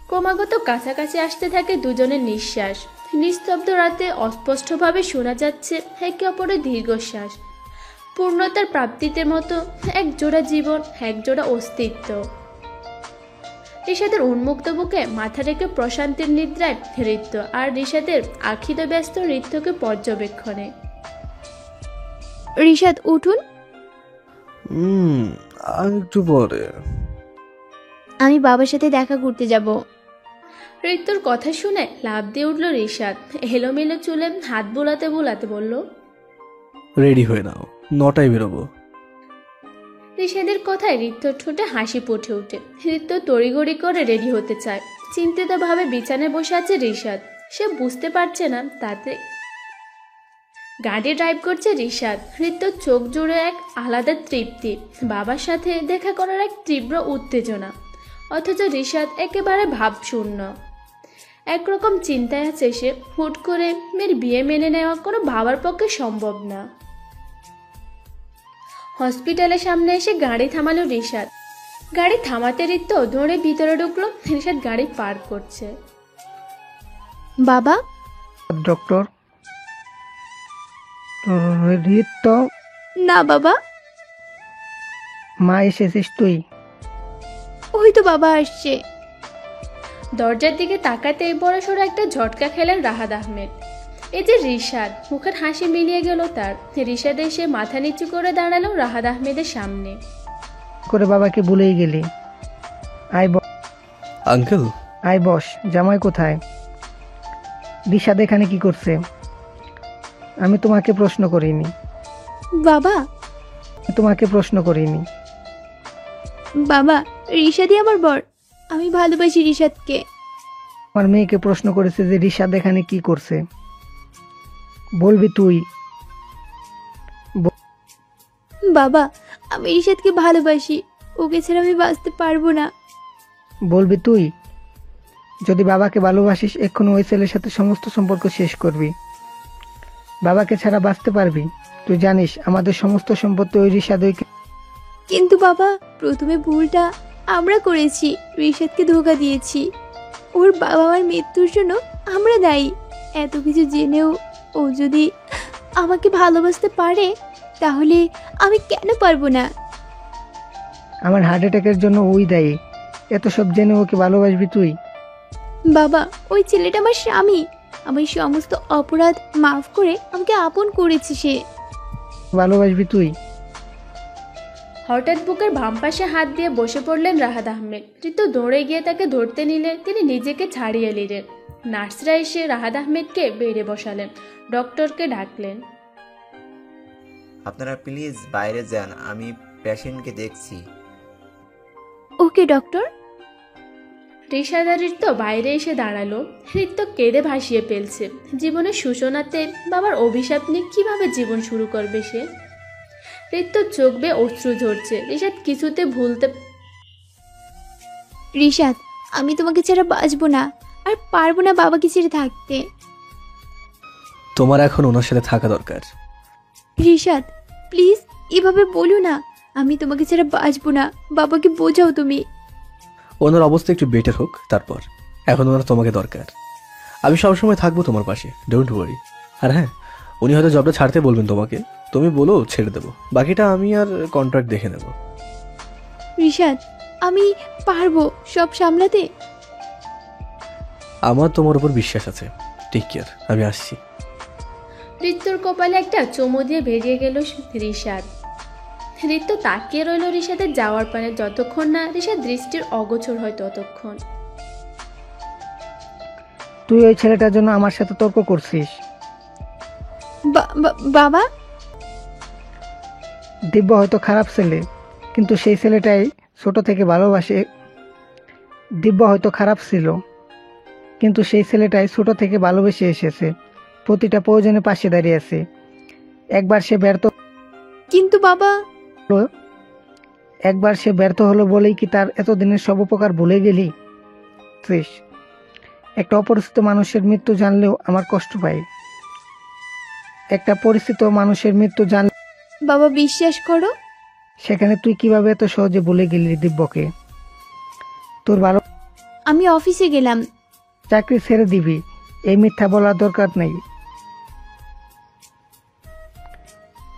ক্রমাগত কাছাকাছি আসতে থাকে দুজনের নিঃশ্বাস। নিস্তব্ধ রাতে অস্পষ্টভাবে শোনা যাচ্ছে একে অপরের দীর্ঘশ্বাস। পূর্ণতার প্রাপ্তিতে মতো এক জোড়া জীবন, এক জোড়া অস্তিত্ব। রিশাদের উন্মুক্ত বুকে মাথা রেখে প্রশান্তির নিদ্রায় ঋত্য, আর রিশাদের আখিত ব্যস্ত ঋত্যকে পর্যবেক্ষণে। রিশাদ উঠুন। আর একটু পরে। আমি বাবার সাথে দেখা করতে যাব। ঋত্যর কথা শুনে লাফ দিয়ে উঠল রিশাদ। এলোমেলো চুলে হাত বুলাতে বুলাতে বলল, রেডি হয়ে নাও, 9টায় বেরোবো। রিশাদের কথায় ঋত্যর ঠোঁটে হাসি ফুটে ওঠে। ঋত্য তড়িঘড়ি করে রেডি হতে চায়। চিন্তিতভাবে বিছানায় বসে আছে রিশাদ। সে বুঝতে পারছে না তাতে গাড়ি ড্রাইভ করছে রিশাদ। ঋত্যর চোখ জুড়ে এক আলাদা তৃপ্তি, বাবার সাথে দেখা করার এক তীব্র উত্তেজনা। অথচ রিশাদ একেবারে ভাবশূন্য। একরকম চিন্তায় আছে সে। হুট করে মেয়ের বিয়ে মেনে নেওয়া কোনো ভাবার পক্ষে সম্ভব না। হসপিটালের সামনে এসে গাড়ি থামালো রিশাদ। গাড়ি থামাতে ঋত্য ধরে ভিতরে ঢুকলো। রিশাদ গাড়ি পার করছে। বাবা। ডক্টর ঋত্য। না বাবা। মা এসেছিস তুই? ওই তো বাবা আসছে। দরজার দিকে তাকাতেই বড়সড় একটা ঝটকা খেলেন রাহাত আহমেদ। এই যে রিশাদ। মুখের হাসি মিলিয়ে গেল তার। রিশাদ এসে মাথা নিচু করে দাঁড়ালো রাহাত আহমেদের সামনে। করে বাবাকে ভুলেই গেলি। আয় আঙ্কেল। আয় বস। জামাই কোথায়? রিশাদ এখানে কি করছে? আমি তোমাকে প্রশ্ন করিনি বাবা। তোমাকে প্রশ্ন করিনি বাবা, রিশাদই আমার বর। আমি ভালোবাসি রিশাদকে। আমার মেয়েকে প্রশ্ন করেছে যে রিশাদ এখানে কি করছে। বলবি তুই? বাবা, আমি রিশাদকে ভালোবাসি। ওকে ছাড়া আমি বাঁচতে পারবো না। বলবি তুই? যদি বাবাকে ভালোবাসিস এক্ষুনি ওই ছেলের সাথে সমস্ত সম্পর্ক শেষ করবি। বাবাকে ছাড়া বাঁচতে পারবি? তুই জানিস আমাদের সমস্ত সম্পত্তি ওই রিশাদকে। কিন্তু বাবা, প্রথমে ভুলটা আমরা করেছি, রিশাদকে ধোঁকা দিয়েছি। ওর বাবা মার মৃত্যুর জন্য আমরা দায়ী। এত কিছু জেনেও ও যদি আমাকে ভালোবাসতে পারে, তাহলে আমি কেন পারবো না? আমার হার্ট অ্যাটাকের জন্য ওই দায়ী। এত সব জেনে ওকে ভালোবাসবি তুই? বাবা, ওই ছেলেটা আমার স্বামী। আমার সমস্ত অপরাধ মাফ করে আমাকে আপন করেছে সে। ভালোবাসবি তুই? হঠাৎ বুকের বাম পাশে হাত দিয়ে বসে পড়লেন রাহাত আহমেদ। ঋতু দৌড়ে গিয়ে তাকে ধরতে নিলে তিনি নিজেকে ছাড়িয়ে নিলেন। নার্সরা এসে রাহাত আহমেদকে বেডে বসালেন, ডক্টরকে ডাকলেন। আপনারা প্লিজ বাইরে যান, আমি পেশেন্টকে দেখছি। ওকে ডক্টর। রিশাদ আর ঋত্য বাইরে এসে দাঁড়ালো। ঋত্য কেঁদে ভাসিয়ে ফেলছে। জীবনের সূচনাতে বাবার অভিশাপ নিয়ে কিভাবে জীবন শুরু করবে সে? ঋত্য চোখ বেয়ে অশ্রু ঝরছে। রিশাদ কিছুতে ভুলতে। রিশাদ, আমি তোমাকে ছাড়া বাঁচবো না, আর পারবো না বাবাকে ছেড়ে থাকতে। তোমার এখন ওনার সাথে থাকা দরকার। রিশাদ প্লিজ এভাবে বলো না, আমি তোমাকে ছাড়া বাঁচবো না। বাবাকে বোঝাও তুমি। ওনার অবস্থা একটু বেটার হোক, তারপর। এখন ওনার তোমাকে দরকার। আমি সবসময় থাকবো তোমার পাশে, ডোন্ট ওয়ারি। আর হ্যাঁ, উনি হয়তো জবটা ছাড়তে বলবেন তোমাকে, তুমি বলো ছেড়ে দেবো, বাকিটা আমি আর কন্ট্রাক্ট দেখে নেব। রিশাদ, আমি পারবো সব সামলাতে। আমার তোমার উপর বিশ্বাস আছে। টেক কেয়ার, আমি আসছি। ঋত্যুর কপালে একটা চুমু দিয়ে বেরিয়ে গেল রিশাদ। ঋত্য তাকিয়ে রইল রিশাদের যাওয়ার পানে। যতক্ষণ না রিশাদ দৃষ্টির অগোচর হয় ততক্ষণ। তুই ওই ছেলেটার জন্য আমার সাথে তর্ক করছিস। বাবা, দিব্য হয়তো খারাপ ছেলে, কিন্তু সেই ছেলেটাই ছোট থেকে ভালোবাসে। দিব্য হয়তো খারাপ ছিল, কিন্তু সেই ছেলেটাই ছোট থেকে ভালোবেসে এসেছে, প্রতিটা প্রয়োজনে পাশে দাঁড়িয়েছে। একবার সে ব্যর্থ হলো বলেই কি তার এতদিনের সব উপকার ভুলে গেলি? ত্রিশ, একটা অপরিচিত মানুষের মৃত্যু জানলেও আমার কষ্ট পাই। একটা পরিচিত মানুষের মৃত্যু জানলে বাবা বিশ্বাস করো। সেখানে তুই কিভাবে এত সহজে ভুলে গেলি দিব্যকে? তোর ভালো। আমি অফিসে গেলাম। চাকরি ছেড়ে দিবি, এই মিথ্যা বলার দরকার নেই।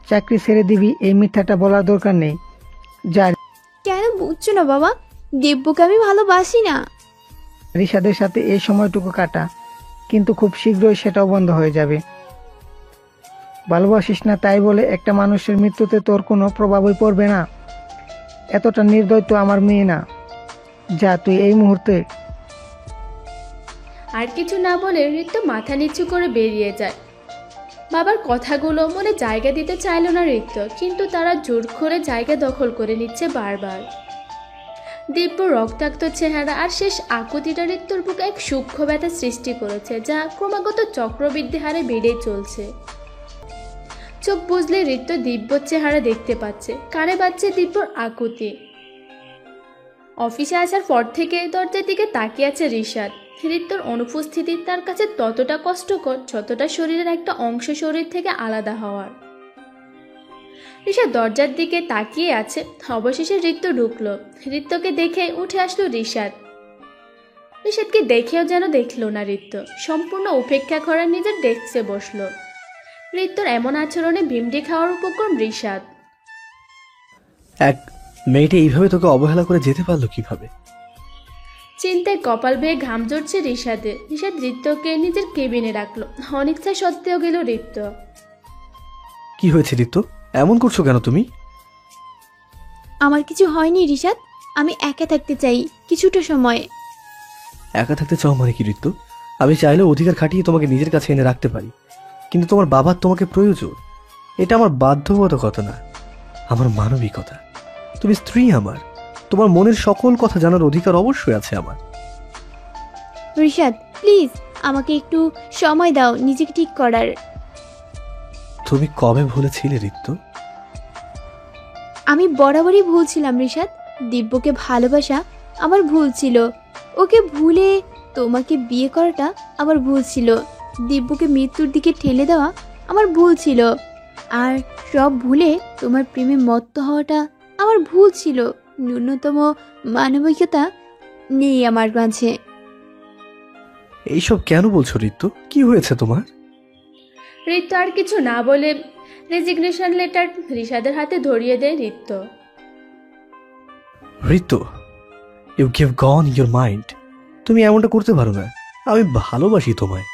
চাকরি ছেড়ে দিবি, এই মিথ্যাটা বলার দরকার নেই। যা। কেন বুঝছো না বাবা? দিব্যকে আমি ভালোবাসি না। রিশাদের সাথে এই সময়টুকু কাটা, কিন্তু খুব শীঘ্রই সেটাও বন্ধ হয়ে যাবে। ভালোবাসিস না তাই বলে একটা মানুষের মৃত্যুতে তোর কোনো প্রভাবই পড়বে না। এতটা নির্দয় তো আমার মেয়ে না। যা তুই এই মুহূর্তে। আর কিছু না বলে ঋত্য মাথা নিচু করে বেরিয়ে যায়। বাবার কথাগুলো মনে জায়গা দিতে চাইল না ঋত্য, কিন্তু তারা জোর করে জায়গা দখল করে নিচ্ছে বারবার। দিব্য রক্তাক্ত চেহারা আর শেষ আকুতিটা ঋত্যুর বুকে এক সূক্ষ্ম ব্যথা সৃষ্টি করেছে, যা ক্রমাগত চক্রবৃদ্ধি হারে বেড়ে চলছে। চোখ বুঝলে ঋত্য দিব্যর চেহারা দেখতে পাচ্ছে, কানে বাজছে দিব্যর আকুতি। অফিসে আসার পর থেকে দরজার দিকে তাকিয়ে আছে রিশাদ। ঋত্যর অনুপস্থিতি তার কাছে ততটা কষ্টকর যতটা শরীরের একটা অংশ শরীর থেকে আলাদা হওয়ার। রিশাদ দরজার দিকে তাকিয়ে আছে। অবশেষে ঋত্য ঢুকলো। ঋত্যকে দেখে উঠে আসলো রিশাদ। রিশাদকে দেখেও যেন দেখলো না ঋত্য। সম্পূর্ণ উপেক্ষা করে নিজের ডেস্কে বসলো। ঋত্যর এমন আচরণে ভিমডি খাওয়ার উপক্রম রিশাদ। এক মেয়েটা এইভাবে তোকে অবহেলা করে যেতে পারলো কিভাবে? চিন্তায় কপাল বেয়ে ঘাম ঝরছে রিশাদের। রিশাদ ঋত্যকে নিজের কেবিনে রাখলো। অনিচ্ছা সত্ত্বেও গেল ঋত্য। কি হয়েছে ঋত্য? এমন করছো কেন তুমি? আমার কিছু হয়নি রিশাদ, আমি একা থাকতে চাই কিছুটা সময়। একা থাকতে চাও মানে কি ঋত্য? আমি চাইলেও অধিকার খাটিয়ে তোমাকে নিজের কাছে এনে রাখতে পারি, কিন্তু তোমার বাবার তোমাকে প্রয়োজন। এটা আমার বাধ্যবাধকতা না, আমার মানবিকতা। তুমি স্ত্রী আমার, তোমার মনের সকল কথা জানার অধিকার অবশ্যই আছে আমার। রিশাদ প্লিজ আমাকে একটু সময় দাও নিজেকে ঠিক করার। তুমি কবে ভুলেছিলে ঋত্য? আমি বরাবরই ভুল ছিলাম রিশাদ। দিব্যকে ভালোবাসা আমার ভুল ছিল। ওকে ভুলে তোমাকে বিয়ে করাটা আমার ভুল ছিল, দিব্যকে মৃত্যুর দিকে ঠেলে দেওয়া আমার ভুল ছিল, আর সব ভুলে তোমার প্রেমে মত্ত হওয়াটা আমার ভুল ছিল। ন্যূনতম মানবিকতা নেই আমার মাঝে। এইসব কেন বলছো ঋতু? কি হয়েছে তোমার? ঋত্য আর কিছু না বলে রেজিগনেশন লেটার রিশাদের হাতে ধরিয়ে দেয় Ritya. Ritu, you give gone your mind. তুমি এমনটা করতে পারো না। আমি ভালোবাসি তোমায়।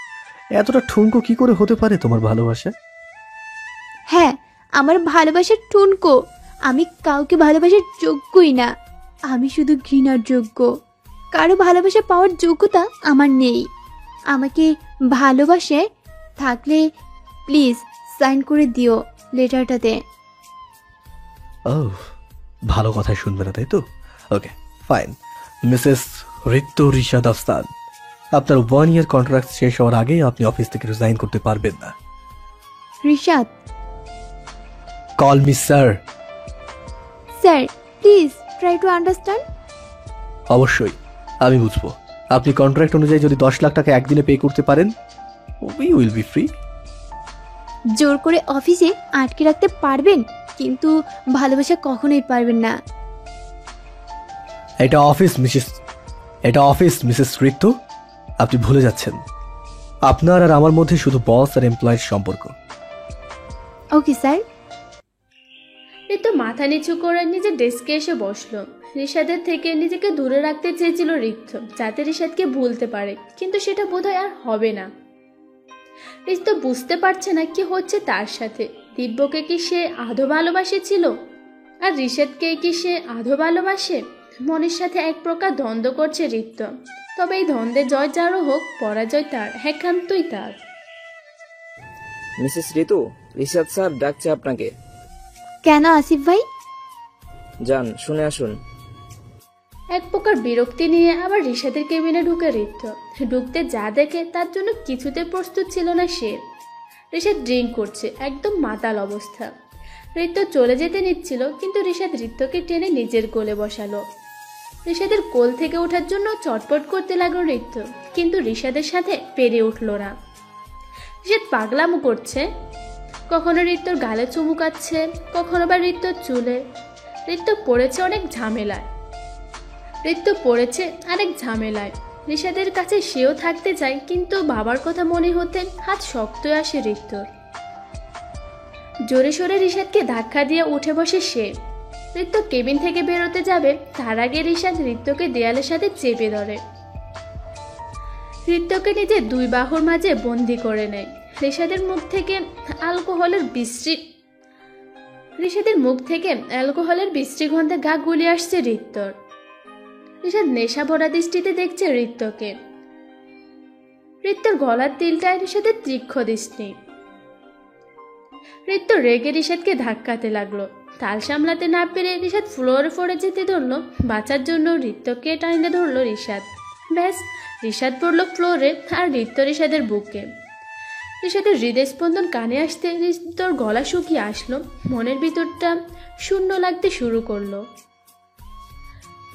এতটা ঠুনকো কি করে হতে পারে তোমার ভালোবাসা? হ্যাঁ, আমার ভালোবাসার ঠুনকো। আমি কাউকে ভালোবাসার যোগ্যই না, আমি শুধু ঘৃণার যোগ্য। কারো ভালোবাসা পাওয়ার যোগ্যতা আমার নেই। আমাকে ভালোবাসে থাকলে প্লিজ সাইন করে দিও লেটারটাতে। ও, ভালো কথাই শুনবে না তাই তো? Okay fine. মিসেস ঋতু রিশাদ আফসান, আপনার 1 year কন্ট্রাক্ট শেষ হওয়ার আগেই আপনি অফিস থেকে রিজাইন করতে পারবেন না। Rishad. Call me sir. Sir please try to understand. অবশ্যই আমি বুঝবো। আপনি কন্ট্রাক্ট অনুযায়ী যদি 10 লাখ টাকা একদিনে পে করতে পারেন, উই উইল বি ফ্রি। জোর করে অফিসে আটকে রাখতে পারবেন, কিন্তু ভালোবাসা কখনোই পারবেন না। এটা অফিস মিসেস ঋতু। আপনি ভুলে যাচ্ছেন আপনার আর আমার মধ্যে শুধু বস আর এমপ্লয়ের সম্পর্ক। Okay sir. ঋতু মাথা নিচু করে নিজের ডেস্কে এসে বসলো। রিশাদের থেকে নিজেকে দূরে রাখতে চেয়েছিল ঋতু, যাতে রিশাদকে ভুলতে পারে, কিন্তু সেটা বোধহয় আর হবে না। ঋতু বুঝতে পারছে না কি হচ্ছে তার সাথে। দিব্যকে কি সে আধো ভালোবাসেছিল, আর রিশাদকে কি সে আধো ভালোবাসে? মনের সাথে এক প্রকার দ্বন্দ্ব করছে ঋতু। তবে এই দ্বন্দ্বে জয় যারও হোক, পরাজয় তার, একান্তই তার। মিসেস ঋতু, রিশাদ স্যার ডাকছে আপনাকে। কেন আসিফ ভাই? যান শুনে আসুন। এক প্রকার বিরক্তি নিয়ে আবার রিশাদের কেবিনে ঢুকে ঋতু। ঢুকতে যা দেখে তার জন্য কিছুতে প্রস্তুত ছিল না সে। রিশাদ ড্রিঙ্ক করছে, একদম মাতাল অবস্থা। ঋতু চলে যেতে নিচ্ছিল, কিন্তু রিশাদ ঋতুকে টেনে নিজের কোলে বসালো। রিশাদের কোল থেকে ওঠার জন্য চটপট করতে লাগলো ঋতু, কিন্তু রিশাদের সাথে পেরে উঠল না। রিশাদ পাগলামো করছে, কখনো ঋতুর গালে চুমুকাচ্ছে, কখনো বা ঋতুর চুলে। ঋতু পড়েছে অনেক ঝামেলায়। রিশাদের কাছে সেও থাকতে চায়, কিন্তু বাবার কথা মনে হতে হাত শক্ত আসে ঋতুর। জোরে সোরে রিশাদকে ধাক্কা দিয়ে উঠে বসে সে। ঋতু কেবিন থেকে বেরোতে যাবে, তার আগে রিশাদ ঋতুকে দেয়ালের সাথে চেপে ধরে। ঋতুকে নিজে 2 বাহুর মাঝে বন্দি করে নেয়। রিশাদের মুখ থেকে অ্যালকোহলের বিশ্রী গন্ধে গা গুলিয়ে আসছে ঋতুর। রিশাদ নেশা ভরা দৃষ্টিতে দেখছে ঋতুকে। ঋতুর গলার তিলটায় রিশাদের তীক্ষ্ণ দৃষ্টি। ঋতু রেগে রিশাদকে ধাক্কাতে লাগলো। তাল সামলাতে না পেরে রিশাদ ফ্লোরে পড়ে যেতে ধরলো। বাঁচার জন্য ঋতুকে টাইনে ধরলো রিশাদ। ব্যাস, রিশাদ পড়লো ফ্লোরে, আর ঋতু রিশাদের বুকে। রিশাদের হৃদস্পন্দন কানে আসতে ঋতুর গলা শুকিয়ে আসলো। মনের ভিতরটা শূন্য লাগতে শুরু করলো।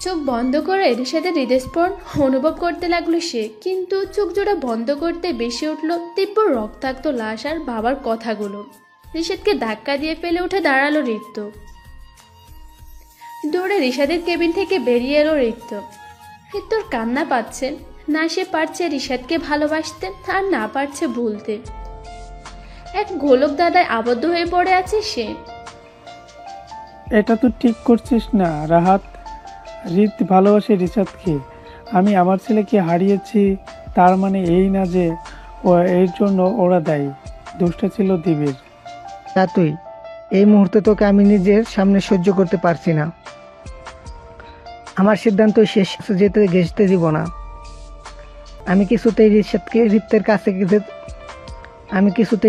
চোখ বন্ধ করে রিশাদের হৃদস্পন্দন অনুভব করতে লাগলো সে, কিন্তু চোখ জোড়া বন্ধ করতে বেশি উঠলো তীব্র রক্তাক্ত লাশ আর বাবার কথাগুলো। রিশাদকে ধাক্কা দিয়ে ফেলে উঠে দাঁড়ালো ঋতু। দৌড়ে রিশাদের কেবিন থেকে বেরিয়ে এলো ঋতু। ঋতুর কান্না পাচ্ছে না, সে পারছে রিশাদকে ভালোবাসতে, আর না পারছে ভুলতে। এক গোলক দাদায় আবদ্ধ হয়ে পড়ে আছে সে। এটা তো ঠিক করছিস না রাহাত। রিত ভালোবাসে রিশাদকে। আমি আমার ছেলেকে হারিয়েছি, তার মানে এই না যে এর জন্য ওরা দায়ী। দোষটা ছিল দিবের। তা তুই এই মুহূর্তে তোকে আমি নিজের সামনে সহ্য করতে পারছি না। আমার সিদ্ধান্ত শেষ যেতে ঘেঁষতে দিব না। আমি কিছুতেই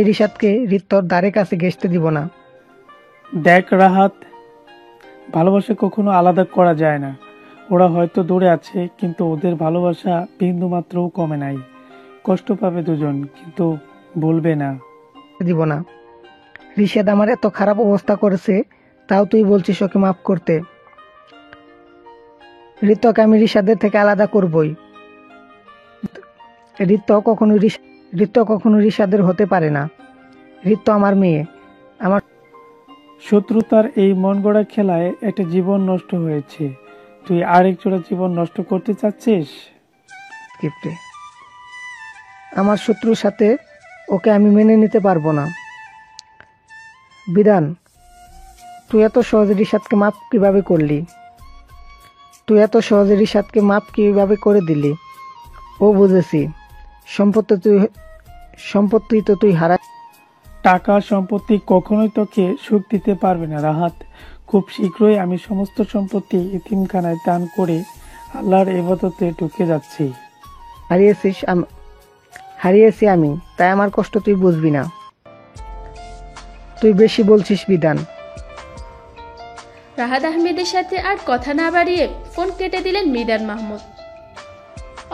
রিশাদকে ঋতুর দ্বারে কাছে ঘেঁষতে দিব না। দেখ রাহাত, ভালোবাসা কখনো আলাদা করা যায় না। ওরা হয়তো দূরে আছে, কিন্তু ওদের ভালোবাসা বিন্দু মাত্রও কমে নাই। কষ্ট পাবে দুজন, কিন্তু বলবে না। দিব না। রিশাদ আমার এত খারাপ অবস্থা করেছে, তাও তুই বলছিস ওকে মাফ করতে। ঋতুকে আমি রিশাদের থেকে আলাদা করবই। ঋত্য কখনো রিশাদের হতে পারে না। ঋত্য আমার মেয়ে। আমার শত্রুতার এই মন গড়া খেলায় একটা জীবন নষ্ট হয়েছে, তুই আরেকজোড়া জীবন নষ্ট করতে চাচ্ছিস? কিপ্টে, আমার শত্রুর সাথে ওকে আমি মেনে নিতে পারবো না। বিধান, তুই এত সহজে রিশাদকে মাফ কিভাবে করলি? করে দিলি? ও বুঝেছি, সম্পত্তি তো তুই হারা। টাকা সম্পত্তি কখনোই তোকে সুখ দিতে পারবে না রাহাত। খুব শীঘ্রই আমি সমস্ত সম্পত্তি এতিমখানায় দান করে আল্লাহর ইবাদতে ঢুকে যাচ্ছি। হারিয়েছি আমি, তাই আমার কষ্ট তুই বুঝবি না। তুই বেশি বলছিস বিধান। রাহাত আহমেদের সাথে আর কথা না বাড়িয়ে ফোন কেটে দিলেন মিদান মাহমুদ।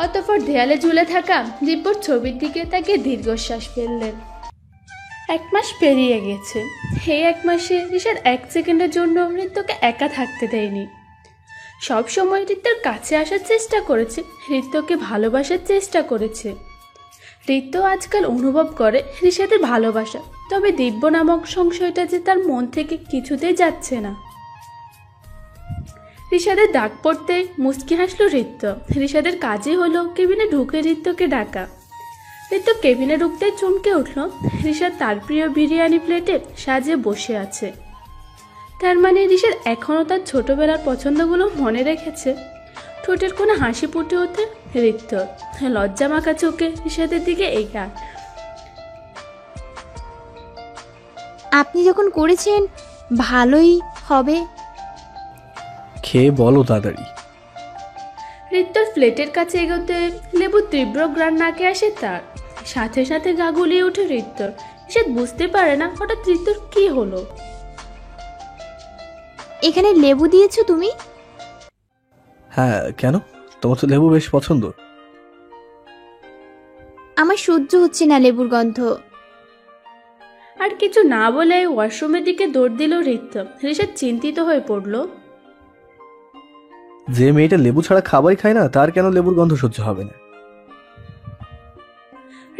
অতঃপর দেয়ালে ঝুলে থাকা দিব্যর ছবির দিকে তাকে দীর্ঘশ্বাস ফেললেন। 1 মাস পেরিয়ে গেছে। এই 1 মাসে রিশাদ 1 সেকেন্ডের জন্য ঋত্যকে একা থাকতে দেয়নি। সব সময় ঋত্যের কাছে আসার চেষ্টা করেছে, ঋত্যকে ভালোবাসার চেষ্টা করেছে। ঋত্য আজকাল অনুভব করে রিশাদের ভালোবাসা, তবে দিব্য নামক সংশয়টা যে তার মন থেকে কিছুতেই যাচ্ছে না। রিশাদের ডাক পড়তে মুচকি হাসল ঋত্য। রিশাদের কাজই হলো কেবিনে ঢুকে ঋত্যকে ডাকা। ঋত্য কেবিনে ঢুকতে চমকে উঠল। রিশাদ তার প্রিয় বিরিয়ানি প্লেটে সাজিয়ে বসে আছে। তার মানে রিশাদ এখনও তার ছোটবেলার পছন্দগুলো মনে রেখেছে। ঠোঁটের কোনো হাসি ফুটে ওঠে ঋত্য। লজ্জা মাখা চোখে রিশাদের দিকে এগিয়ে। আপনি যখন করেছেন ভালোই হবে। খেয়ে বলো তাড়াতাড়ি। ঋত্যর প্লেটের কাছে এগোতে লেবু তীব্র গ্রান নাকে আসে তার। সাথে সাথে গা গুলিয়ে ওঠে ঋত্যর। রিশাদ বুঝতে পারে না হঠাৎ ঋত্যর কি হলো। এখানে লেবু দিয়েছো তুমি? হ্যাঁ, কেন? তোমার তো লেবু বেশ পছন্দ। আমার সহ্য হচ্ছে না লেবুর গন্ধ। আর কিছু না বলে ওয়াশরুমের দিকে দৌড় দিল ঋত্য। রিশাদ চিন্তিত হয়ে পড়ল। যে মেয়েটা লেবু ছাড়া খাবারই খায় না, তার কেন লেবুর গন্ধ সহ্য হবে না?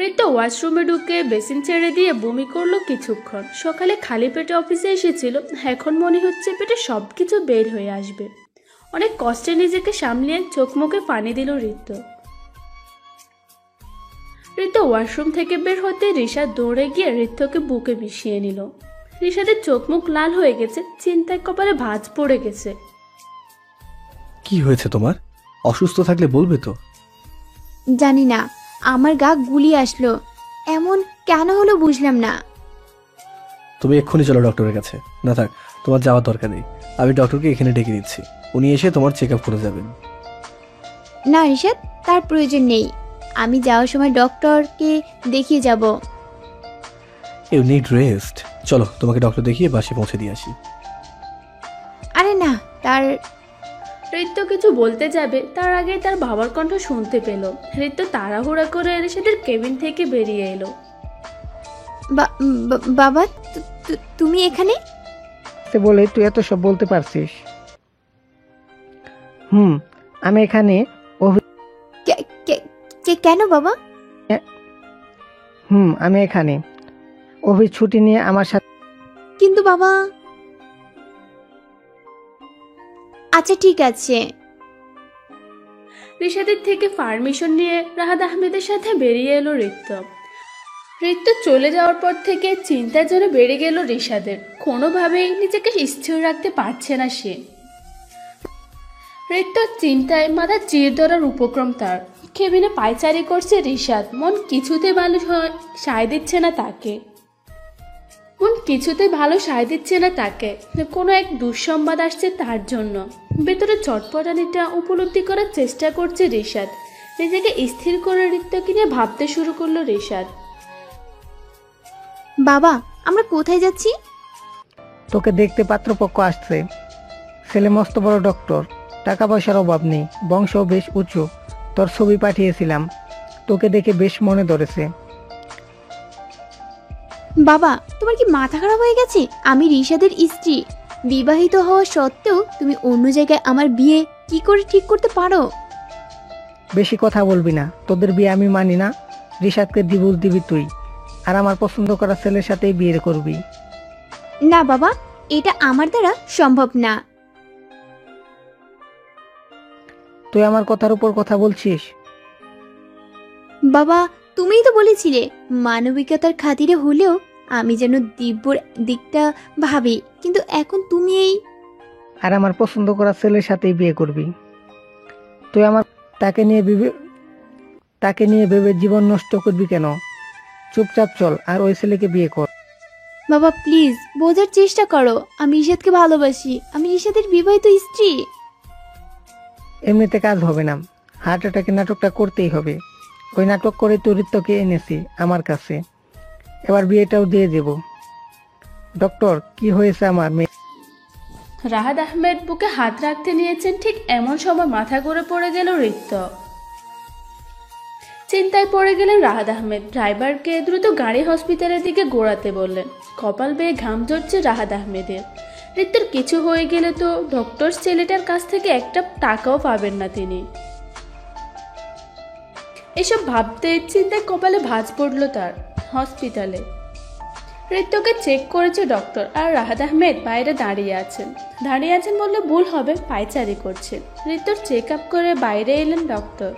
ঋত্য ওয়াশরুমে ঢুকে বেসিন ছেড়ে দিয়ে বমি করলো কিছুক্ষণ। সকালে খালি পেটে অফিসে এসেছিল, এখন মনে হচ্ছে পেটে সবকিছু বের হয়ে আসবে। অনেক কষ্টে নিজেকে সামলিয়ে চোখ মুখে পানি দিল ঋত্য। ওয়াশরুম থেকে বের হতে রিশাদ দৌড়ে গিয়ে ঋত্যকে বুকে মিশিয়ে নিল। রিশাদের চোখ মুখ লাল হয়ে গেছে, চিন্তায় কপালে ভাঁজ পড়ে গেছে। কি হয়েছে তোমার? অসুস্থ থাকলে বলবে তো। জানি না, আমার গা গুলিয়ে আসলো। এমন কেন হলো বুঝলাম না। তুমি এক্ষুনি চলো ডক্টরের কাছে। না থাক, তোমার যাওয়ার দরকার নেই। আমি ডক্টরকে এখানে ডেকে দিচ্ছি, উনি এসে তোমার চেক আপ করে যাবেন। না রিশাদ, তার প্রয়োজন নেই। আমি যাওয়ার সময় ডক্টরকে দেখিয়ে যাব। You need rest. চলো তোমাকে ডক্টর দেখিয়ে বাসে পৌঁছে দিয়ে আসি। আরে না, তার ঋত্য কিছু বলতে যাবে তার আগে তার বাবার কণ্ঠ শুনতে পেল। ঋত্য তাড়াহুড়া করে রিশাদের কেবিন থেকে বেরিয়ে এলো। বাবা, তুমি এখানে? বলে তুই এত সব বলতে পারছিস? আমি এখানে। কেন বাবা? আমি এখানে। অভি ছুটি নিয়ে আমার সাথে। কিন্তু বাবা। আচ্ছা ঠিক আছে। রিশাদের থেকে পারমিশন নিয়ে রাহাত আহমেদের সাথে বেরিয়ে এলো ঋত্য। ঋত্য চলে যাওয়ার পর থেকে চিন্তা যেন বেড়ে গেল রিশাদের। কোনোভাবেই নিজেকে স্থির রাখতে পারছে না সে। ঋত্যর চিন্তায় মাথা চির ধরার উপক্রম তার। কেবিনে পায়চারি করছে রিশাদ। মন কিছুতে ভালো সায় দিচ্ছে না তাকে। কোনো এক দুঃসংবাদ আসছে তার জন্য। ভেতরে চটপটানিটা উপলব্ধি করার চেষ্টা করছে রিশাদ। নিজেকে স্থির করে ঋত্যকে নিয়ে ভাবতে শুরু করলো রিশাদ। বাবা, আমরা কোথায় যাচ্ছি? তোকে দেখতে পাত্রপক্ষ আসছে। ছেলে মস্ত বড় ডক্টর, টাকা পয়সার অভাব নেই, বংশ বেশ উঁচু। তোর ছবি পাঠিয়েছিলাম, তোকে দেখে বেশ মনে ধরেছে। বাবা, তোমার কি মাথা খারাপ হয়ে গেছে? আমি রিশাদের স্ত্রী। বিবাহিত হওয়া সত্ত্বেও তুমি অন্য জায়গায় আমার বিয়ে কি করে ঠিক করতে পারো? বেশি কথা বলবি না, তোদের বিয়ে আমি মানি না। রিশাদকে ডিভোর্স দিবি তুই, আর আমার পছন্দ করা ছেলের সাথেই বিয়ে করবি। না বাবা, এটা আমার দ্বারা সম্ভব না। তুই আমার কথার উপর কথা বলছিস? বাবা, তুমিই তো বলেছিলে মানবিকতার খাতিরে হলেও আমি যেন দিব্যর দিকটা ভাবি, কিন্তু এখন তুমি এই। আর আমার পছন্দ করা ছেলের সাথেই বিয়ে করবি তুই। আমার তাকে নিয়ে ভেবে জীবন নষ্ট করবি কেন? চুপচাপ চল আর ওই ছেলেকে বিয়ে কর। বাবা প্লিজ বোঝার চেষ্টা করো, আমি রিশাদকে ভালোবাসি, আমি রিশাদের বিবাহিত স্ত্রী। এমনিতে কাজ হবে না, হার্ট অ্যাটাকের নাটকটা করতেই হবে। ওই নাটক করে চরিত্রকে এনেছি আমার কাছে, এবার বিয়েটাও দিয়ে দেব। ডক্টর, কি হয়েছে আমার মেয়ে? রাহাত আহমেদ বুকে হাত রাখতে নিয়েছেন, ঠিক এমন সময় মাথা ঘুরে পড়ে গেল রিক্ত। চিন্তায় পড়ে গেলেন রাহাত আহমেদ। ড্রাইভারকে দ্রুত গাড়ি হসপিটালের দিকে ঘোরাতে বললেন। কপাল বেয়ে ঘাম ঝরছে রাহাত আহমেদের। রিক্তর কিছু হয়ে গেলে তো ডক্টর ছেলেটার কাছ থেকে একটা টাকাও পাবেন না তিনি। এসব ভাবতে চিন্তায় কপালে ভাঁজ পড়ল তার। হসপিটালে রিক্তকে চেক করেছে ডক্টর, আর রাহাত আহমেদ বাইরে দাঁড়িয়ে আছেন বললে ভুল হবে, পায়চারি করছেন। রিক্তর চেক আপ করে বাইরে এলেন ডক্টর।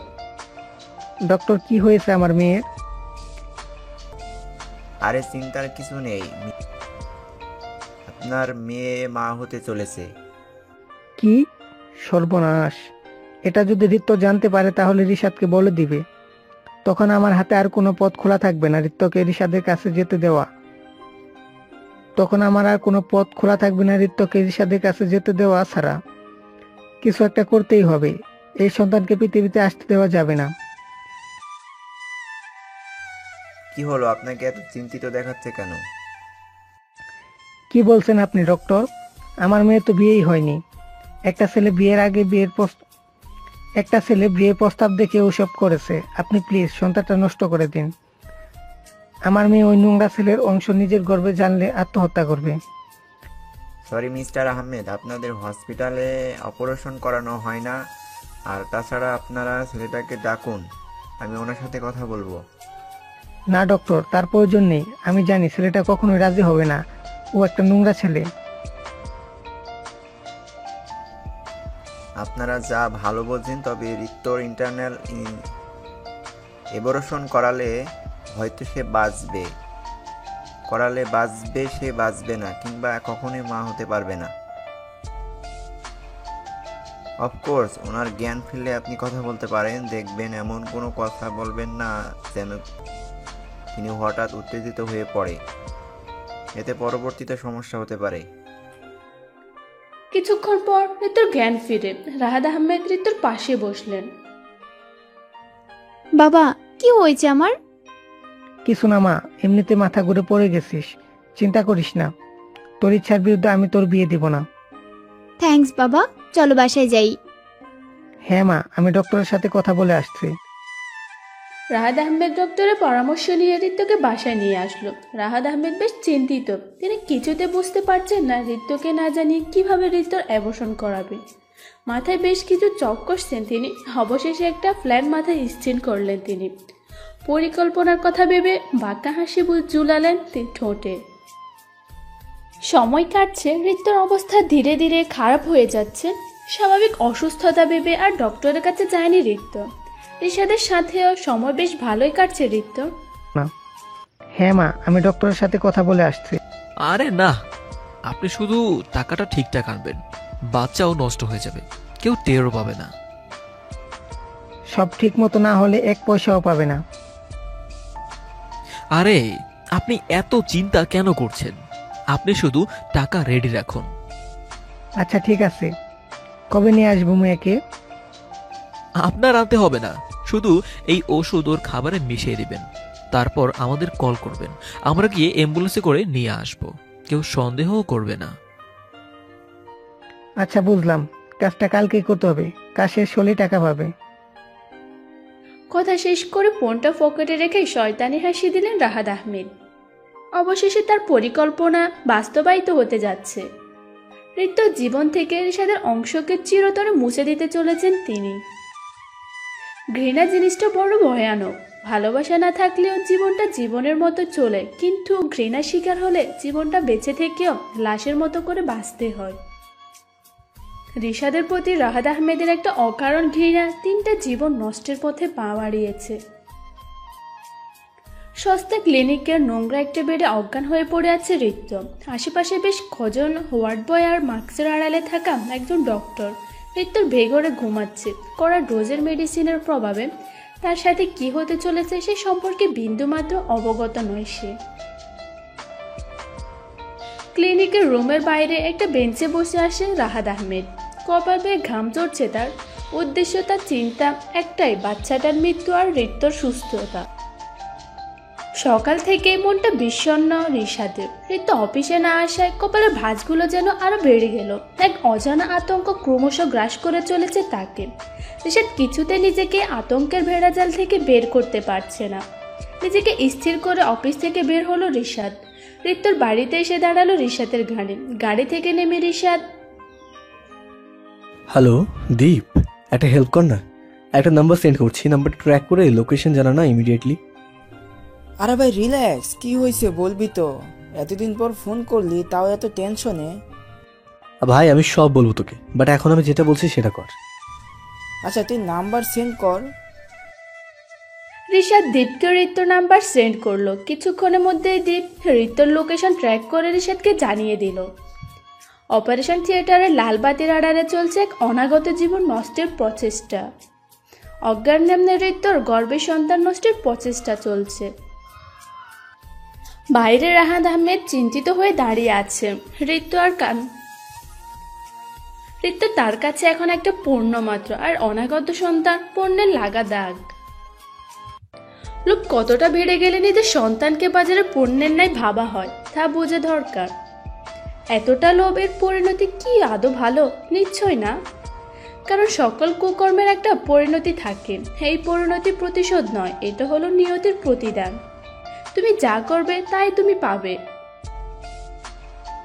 ডক্টর, কি হয়েছে আমার মেয়ের? আরে চিন্তার কিছু নেই, আপনার মেয়ে মা হতে চলেছে। কি সর্বনাশ! এটা যদি রিত্য জানতে পারে তাহলে রিশাদকে বলে দিবে। তখন আমার হাতে আর কোনো পথ খোলা থাকবে না রিত্যকে রিশাদের কাছে যেতে দেওয়া। ছাড়া কিছু একটা করতেই হবে। এই সন্তানকে পৃথিবীতে আসতে দেওয়া যাবে না। কি হলো, আপনাকে এত চিন্তিত দেখাচ্ছে কেন? কি বলছেন আপনি ডক্টর? আমার মেয়ে তো বিয়েই হয়নি। একটা ছেলে বিয়ের প্রস্তাব দেখে ওসব করেছে। আপনি প্লিজ সন্তানটা নষ্ট করে দিন। আমার মেয়ে ওই নোংরা ছেলের অংশ নিজের গর্ভে জানলে আত্মহত্যা করবে। সরি মিস্টার আহমেদ, আপনাদের হসপিটালে অপারেশন করানো হয় না। আর তাছাড়া আপনারা ছেলেটাকে ডাকুন, আমি ওনার সাথে কথা বলবো। না ডক্টর, তার প্রয়োজন নেই। আমি জানি ছেলেটা কখনোই রাজি হবে না। ও একটা নোংরা ছেলে। আপনারা যা ভালো বোঝেন, তবে রিক্তর ইন্টারনাল অপারেশন করালে হয়তো সে বাঁচবে, সে বাঁচবে না, কিংবা কখনোই মা হতে পারবে না। অফকোর্স ওনার জ্ঞান ফিরলে আপনি কথা বলতে পারেন। দেখবেন এমন কোনো কথা বলবেন না যেন তিনি হঠাৎ উত্তেজিত হয়ে পড়ে, এতে পরবর্তীতে সমস্যা হতে পারে। কিছুক্ষণ পর রিতুর জ্ঞান ফিরে। রাহাত আহমেদ রিতুর পাশে বসলেন। বাবা, কি হয়েছে আমার? কিছু না মা, এমনিতে মাথা ঘুরে পড়ে গেছিস। চিন্তা করিস না, তোর ইচ্ছার বিরুদ্ধে আমি তোর বিয়ে দিব না। থ্যাঙ্কস বাবা, চলো বাসায় যাই। হ্যাঁ মা, আমি ডক্টরের সাথে কথা বলে আসছি। রাহাত আহমেদ ডক্টরের পরামর্শ নিয়ে রিতুকে বাসায় নিয়ে আসলো। রাহাত আহমেদ বেশ চিন্তিত। তিনি কিছুতে বুঝতে পারছেন না রিতুকে না জানিয়ে কিভাবে রিতুর অ্যাবর্শন করাবে। মাথায় বেশ কিছু চক করছেন তিনি। অবশেষে একটা প্ল্যান মাথায় স্থির করলেন তিনি। পরিকল্পনার কথা ভেবে বাঁকা হাসি ঝুলালেন ঠোঁটে। সময় কাটছে, রিতুর অবস্থা ধীরে ধীরে খারাপ হয়ে যাচ্ছে। স্বাভাবিক অসুস্থতা ভেবে আর ডক্টরের কাছে যায়নি রিতু। রিশাদের সাথেও সময় বেশ ভালোই কাটছে রিতু। হ্যাঁ মা, আমি ডক্টরের সাথে কথা বলে আসছি। আরে না, আপনি শুধু টাকাটা ঠিকঠাক আনবেন, বাচ্চাও নষ্ট হয়ে যাবে, কেউ টেরও পাবে না। সব ঠিক মতো না হলে এক পয়সাও পাবে না। আরে আপনি এত চিন্তা কেন করছেন? আপনি শুধু টাকা রেডি রাখুন। আচ্ছা ঠিক আছে, কবে নিয়ে আসবো মেয়েকে? আপনার আনতে হবে না, শুধু এই ওষুধ ওর খাবারে মিশিয়ে দিবেন, তারপর আমাদের কল করবেন, আমরা গিয়ে অ্যাম্বুলেন্সে করে নিয়ে আসব, কেউ সন্দেহও করবে না। আচ্ছা বুঝলাম, কাজটা কালকেই করতে হবে, কাজ শেষ হলে টাকা পাবে। কথা শেষ করে ফোনটা পকেটে রেখে শয়তানি হাসি দিলেন রাহাত আহমেদ। অবশেষে তার পরিকল্পনা বাস্তবায়িত হতে যাচ্ছে। রিতুর জীবন থেকে রিশাদের অংশকে চিরতরে মুছে দিতে চলেছেন তিনি। ঘৃণা জিনিসটা বড় ভয়ানক। ভালোবাসা না থাকলেও জীবনটা জীবনের মতো চলে, কিন্তু ঘৃণার শিকার হলে জীবনটা বেঁচে থেকেও লাশের মতো করে বাঁচতে হয়। রিশাদের প্রতি রাহাত আহমেদের একটা অকারণ ঘৃণা 3টা জীবন নষ্টের পথে পা বাড়িয়েছে। সস্তা ক্লিনিকের নোংরা একটা বেডে অজ্ঞান হয়ে পড়ে আছে ঋত্য। আশেপাশে বেশ কজন ওয়ার্ড বয় আর মাস্কের আড়ালে থাকা একজন ডক্টর। ঋত্যর বেঘরে ঘুমাচ্ছে। কড়া ডোজের মেডিসিনের প্রভাবে তার সাথে কি হতে চলেছে সে সম্পর্কে বিন্দুমাত্র অবগত নয় সে। ক্লিনিকের রুমের বাইরে একটা বেঞ্চে বসে আসে রাহাত আহমেদ। কপাল বেয়ে ঘাম চড়ছে তার। উদ্দেশ্য, তার চিন্তা একটাই, বাচ্চাটার মৃত্যু আর ঋত্যর সুস্থতা। সকাল থেকে মনটা বিষণ্ণ রিশাদের। ঋত্য অফিসে না আসায় কপালের ভাঁজগুলো যেন আরো বেড়ে গেল। এক অজানা আতঙ্ক ক্রমশ গ্রাস করে চলেছে তাকে। রিশাদ কিছুতে নিজেকে আতঙ্কের ভেড়াজাল থেকে বের করতে পারছে না। নিজেকে স্থির করে অফিস থেকে বের হলো রিশাদ। ঋত্যর বাড়িতে এসে দাঁড়ালো রিশাদের গাড়ি থেকে নেমে রিশাদ, হ্যালো দীপ, একটা হেল্প কর না। একটা নাম্বার সেন্ড করছি, নাম্বার ট্র্যাক করে লোকেশন জানা না ইমিডিয়েটলি। আরে ভাই রিল্যাক্স, কি হয়েছে বলবি তো? এতদিন পর ফোন করলি, তাও এত টেনশনে? ভাই আমি সব বলবো তোকে, বাট এখন আমি যেটা বলছি সেটা কর। আচ্ছা তুই নাম্বার সেন্ড কর। রিশাদ দীপকে ঋত্যর নাম্বার সেন্ড করলো। কিছুক্ষণের মধ্যেই দীপ ঋত্যর লোকেশন ট্র্যাক করে রিশাদকে জানিয়ে দিল। অপারেশন থিয়েটারের লাল বাতির আড়ালে চলছে এক অনাগত জীবন নষ্টের প্রচেষ্টা। অজ্ঞান নামে ঋত্যর গর্ভের সন্তান নষ্টের প্রচেষ্টা চলছে। বাইরে রাহাত আহমেদ চিন্তিত হয়ে দাঁড়িয়ে আছে। ঋত্য তার কাছে এখন একটা পণ্য মাত্র, আর অনাগত সন্তান পণ্যের লাগা দাগ। লোক কতটা বেড়ে গেলে নিজের সন্তানকে বাজারে পণ্যের ন্যায় ভাবা হয় তা বোঝা দরকার। এতটা লোভের পরিণতি কি আদৌ ভালো? নিশ্চয় না, কারণ সকল কুকর্মের একটা পরিণতি থাকে। এই পরিণতি প্রতিশোধ নয়, এটা হলো নিয়তির প্রতিদান। তুমি যা করবে তাই তুমি পাবে,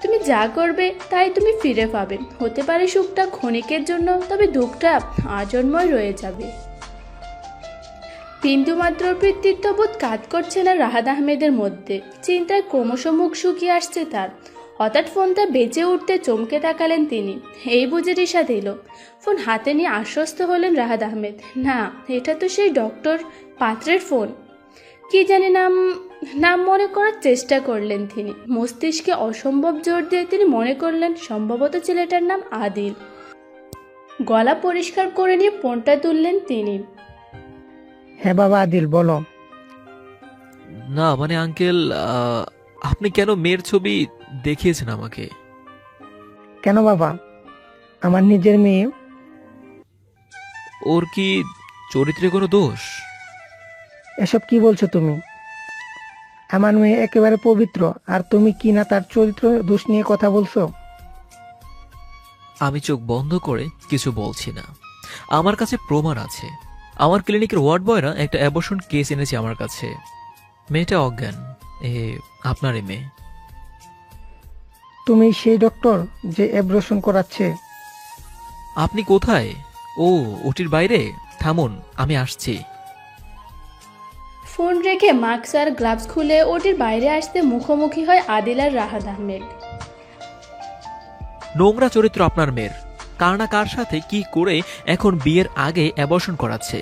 তুমি যা করবে তাই তুমি ফিরে পাবে। হতে পারে সুখটা ক্ষণিকের জন্য, তবে দুঃখটা আজন্মই রয়ে যাবে। বিন্দুমাত্র পিতৃত্ববোধ কাজ করছে না রাহাত আহমেদের মধ্যে। চিন্তায় ক্রমশ মুখ শুকিয়ে আসছে তার। হঠাৎ ফোনটা বেজে উঠতে চমকে তাকালেন তিনি। এই বুঝে রিশাদ এলো। ফোন হাতে নিয়ে আশ্বস্ত হলেন রাহাত আহমেদ। না, এটা তো সেই ডক্টর পাত্রের ফোন। কি জানি নাম মনে করার চেষ্টা করলেন তিনি। মস্তিষ্কে অসম্ভব জোর দিয়ে তিনি মনে করলেন সম্ভবত ছেলেটার নাম আদিল। গলা পরিষ্কার করে নিয়ে ফোনটা তুললেন তিনি। হ্যাঁ বাবা আদিল, বলো। না মানে আঙ্কেল, আপনি কেন মেয়ের ছবি দেখিয়েছেন আমাকে? কেন বাবা? আমার নিজের মেয়ে। ওর কি চরিত্রে কোনো দোষ? এসব কি বলছো তুমি? আমার মেয়ে একেবারে পবিত্র, আর তুমি কি না তার চরিত্র দোষ নিয়ে কথা বলছো? আমি চোখ বন্ধ করে কিছু বলছি না। আমার কাছে প্রমাণ আছে। আমার ক্লিনিকের ওয়ার্ড বয়রা একটা অ্যাবর্শন কেস এনেছে আমার কাছে। মেয়েটা অজ্ঞান, আপনারই মেয়ে। তুমি সেই ডক্টর যে অ্যাবর্শন করাচ্ছে? আপনি কোথায়? ও ওটির বাইরে। থামুন, আমি আসছি। ফোন রেখে মাস্ক আর গ্লাভস খুলে ওটির বাইরে আসতে মুখোমুখি হয় আদিল আর রাহাত আহমেদ। নোংরা চরিত্র আপনার মেয়ের। কার না কার সাথে কি করে এখন বিয়ের আগে অ্যাবর্শন করাচ্ছে।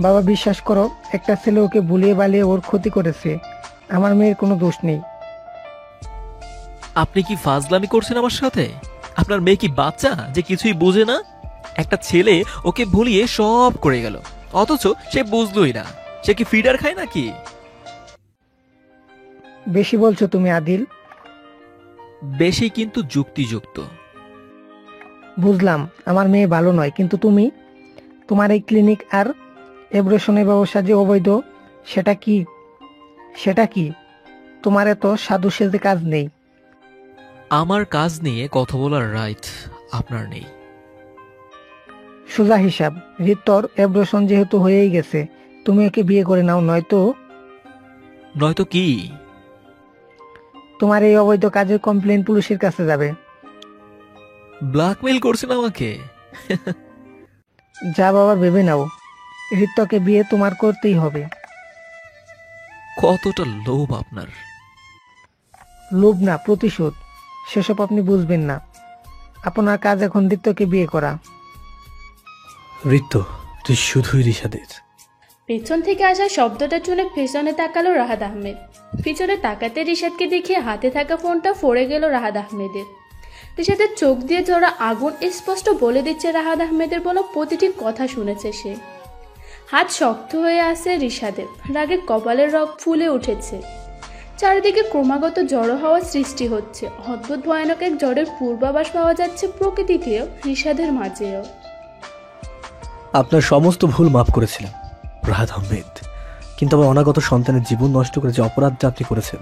বাবা বিশ্বাস করো, একটা ছেলে ওকে ভুলিয়ে বালিয়ে ওর ক্ষতি করেছে। আমার মেয়ের কোনো দোষ নেই। আপনি কি ফাজলামি করছেন আমার সাথে? আপনার মেয়ে কি বাচ্চা যে কিছুই বুঝে না? একটা ছেলে ওকে ভুলিয়ে সব করে গেল, অথচ সে বুঝলই না। সে কি ফিডার খায় নাকি? বেশি বলছো তুমি আদিল। বেশি কিন্তু যুক্তিযুক্ত। বুঝলাম আমার মেয়ে ভালো নয়, কিন্তু তোমার এই ক্লিনিক আর অ্যাবর্শনের ব্যবসা যে অবৈধ, সেটা কি? তোমার এত সাধু সেজে কাজ নেই। আমার কাজ নিয়ে কথা বলার রাইট আপনার নেই। সোজা হিসাব, ঋত্যর অ্যাবর্শন যেহেতু হয়েই গেছে, তুমি ওকে বিয়ে করে নাও, নয়তো কি? তোমার এই অবৈধ কাজের কমপ্লেন পুলিশের কাছে যাবে। ব্ল্যাকমেইল করছেন আমাকে? যা বাবা ভেবে নাও, ঋত্যকে বিয়ে তোমার করতেই হবে। কতটা লোভ আপনার! লোভ না, প্রতিশোধ। সেসব আপনি বুঝবেন না। আপনার কাজ এখন ঋত্যকে বিয়ে করা। ঋত্য, তুই শুধুই রিশাদের। পেছন থেকে আসা শব্দটা শুনে পেছনে তাকালো রাহাত আহমেদ। পিছনে তাকাতে রিশাদকে দেখে হাতে থাকা ফোনটা পড়ে গেল রাহাত আহমেদের। রিশাদের চোখ দিয়ে ঝরা আগুন স্পষ্ট বলে দিচ্ছে রাহাত আহমেদের বলা প্রতিটি কথা শুনেছে সে। হাত শক্ত হয়ে আসে রিশাদের, রাগে কপালের রগ ফুলে উঠেছে। চারিদিকে ক্রমাগত জড়ো হওয়ার সৃষ্টি হচ্ছে। অদ্ভুত ভয়ানক এক জ্বরের পূর্বাভাস পাওয়া যাচ্ছে প্রকৃতিতেও, রিশাদের মাঝেও। আপনার সমস্ত ভুল মাফ করেছিলাম রাহাত আহমেদ, কিন্তু আমার অনাগত সন্তানের জীবন নষ্ট করে যে অপরাধটা আপনি করেছেন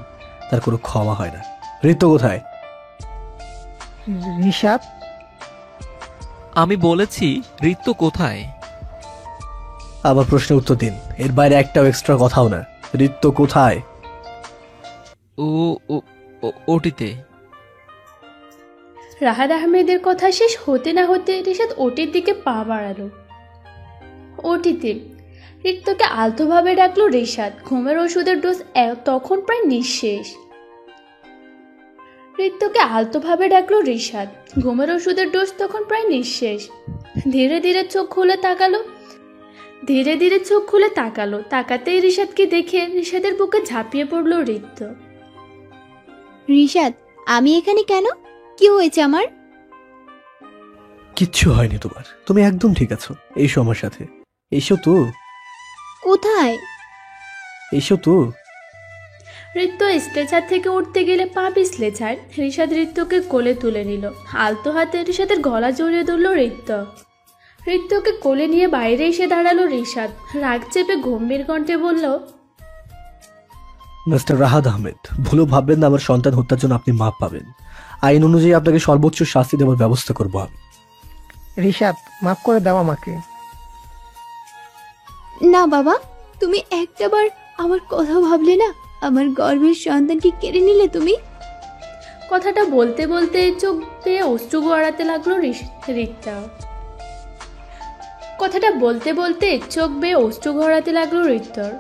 তার কোনো ক্ষমা হয় না। ঋত্য কোথায়? ঋষাদ, আমি বলেছি ঋত্য কোথায়? আমার প্রশ্নের উত্তর দিন, এর বাইরে একটাও এক্সট্রা কথাও না। ঋত্য কোথায়? ও ওটিতে। রাহাত আহমেদের কথা শেষ হতে না হতে রিশাদ ওটির দিকে পা বাড়ালো। ওটিতে ঋত্যকে আলতোভাবে ডাকলো রিশাদ। ঘুমের ওষুধের ডোজ তখন প্রায় নিঃশেষ। ঋত্যকে আলতোভাবে ডাকলো রিশাদ। ঘুমের ওষুধের ডোজ তখন প্রায় নিঃশেষ। ধীরে ধীরে চোখ খুলে তাকালো। তাকাতেই রিশাদকে দেখে রিশাদের বুকে ঝাঁপিয়ে পড়লো ঋত্য। রিশাদ, আমি এখানে কেন? কি হয়েছে আমার? কিচ্ছু হয়নি তোমার, তুমি একদম ঠিক আছো। এইসো আমার সাথে, এসো তো। কোথায়? এসো তো। ঋত্য স্ট্রেচার থেকে উঠতে গেলে পা পিছলে যায়। রিশাদ ঋত্যকে কোলে তুলে নিল। আলতো হাতে রিশাদের গলা জড়িয়ে ধরল ঋত্য। ঋত্যকে কোলে নিয়ে বাইরে এসে দাঁড়ালো রিশাদ। রাগ চেপে গম্ভীর কণ্ঠে বলল, মিস্টার রাহাত আহমেদ, ভুলেও ভাববেন না আমার সন্তান হত্যার জন্য আপনি মাপ পাবেন। আইন অনুযায়ী আপনাকে সর্বোচ্চ শাস্তি দেওয়ার ব্যবস্থা করবো আমি। ঋষাদ, মাফ করে দাও আমাকে। না বাবা, তুমি একটাবার আমার কথা ভাবলে না? আমার গর্ভের সন্তানকে কেড়ে নিলে তুমি। কথাটা বলতে বলতে চোখ বেয়ে অশ্রু গড়াতে লাগলো ঋত্যর।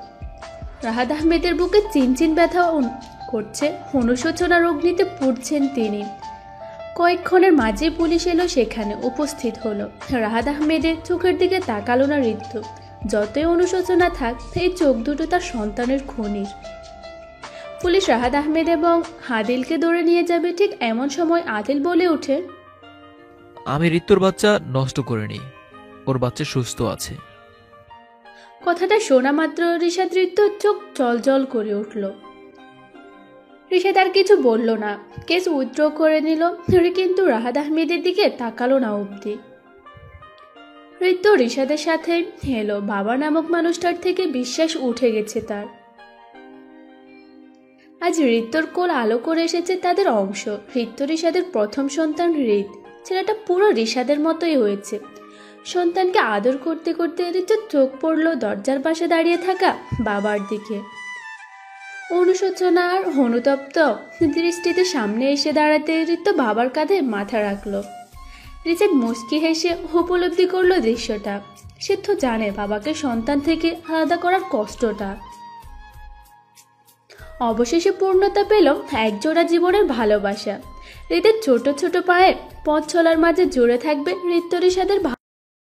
রাহাত আহমেদের বুকে চিনচিন ব্যথা করছে। অনুশোচনার অগ্নিতে পুড়ছেন তিনি। কয়েকক্ষণের মাঝে পুলিশ এলো, সেখানে উপস্থিত হলো। রাহাত আহমেদের চোখের দিকে তাকালো না ঋত্য। যতই অনুশোচনা থাক, এই চোখ দুটো তার সন্তানের খনির। পুলিশ রাহাত আহমেদ এবং আদিলকে ধরে নিয়ে যাবে, ঠিক এমন সময় আদিল বলে ওঠে, আমি ঋত্যর বাচ্চা নষ্ট করিনি, ওর বাচ্চা সুস্থ আছে। কথাটা শোনা মাত্র রিশাদ ঋত্যর চোখ জল করে উঠল। রিশাদ আর কিছু বলল না, কেস উইথড্র করে নিল, কিন্তু রাহাত আহমেদের দিকে তাকালো না অবধি। ঋত্য রিশাদের সাথে এলো। বাবা নামক মানুষটার থেকে বিশ্বাস উঠে গেছে তার। আজ ঋত্যর কোল আলো করে এসেছে তাদের অংশ। ঋত্য রিশাদের প্রথম সন্তান ঋত। ছেলেটা পুরো রিশাদের মতোই হয়েছে। সন্তানকে আদর করতে করতে ঋত্যর চোখ পড়ল দরজার পাশে দাঁড়িয়ে থাকা বাবার দিকে। অনুশোচনা আর অনুতপ্ত দৃষ্টিতে সামনে এসে দাঁড়াতে ঋত্য বাবার কাঁধে মাথা রাখলো। রিশাদ মুচকি হেসে উপলব্ধি করলো দৃশ্যটা। সে তো জানে বাবাকে সন্তান থেকে আলাদা করার কষ্টটা। অবশেষে পূর্ণতা পেল একজোড়া জীবনের ভালোবাসা। ঋতের ছোট ছোট পায়ে পথ চলার মাঝে জুড়ে থাকবে ঋত্য রিশাদের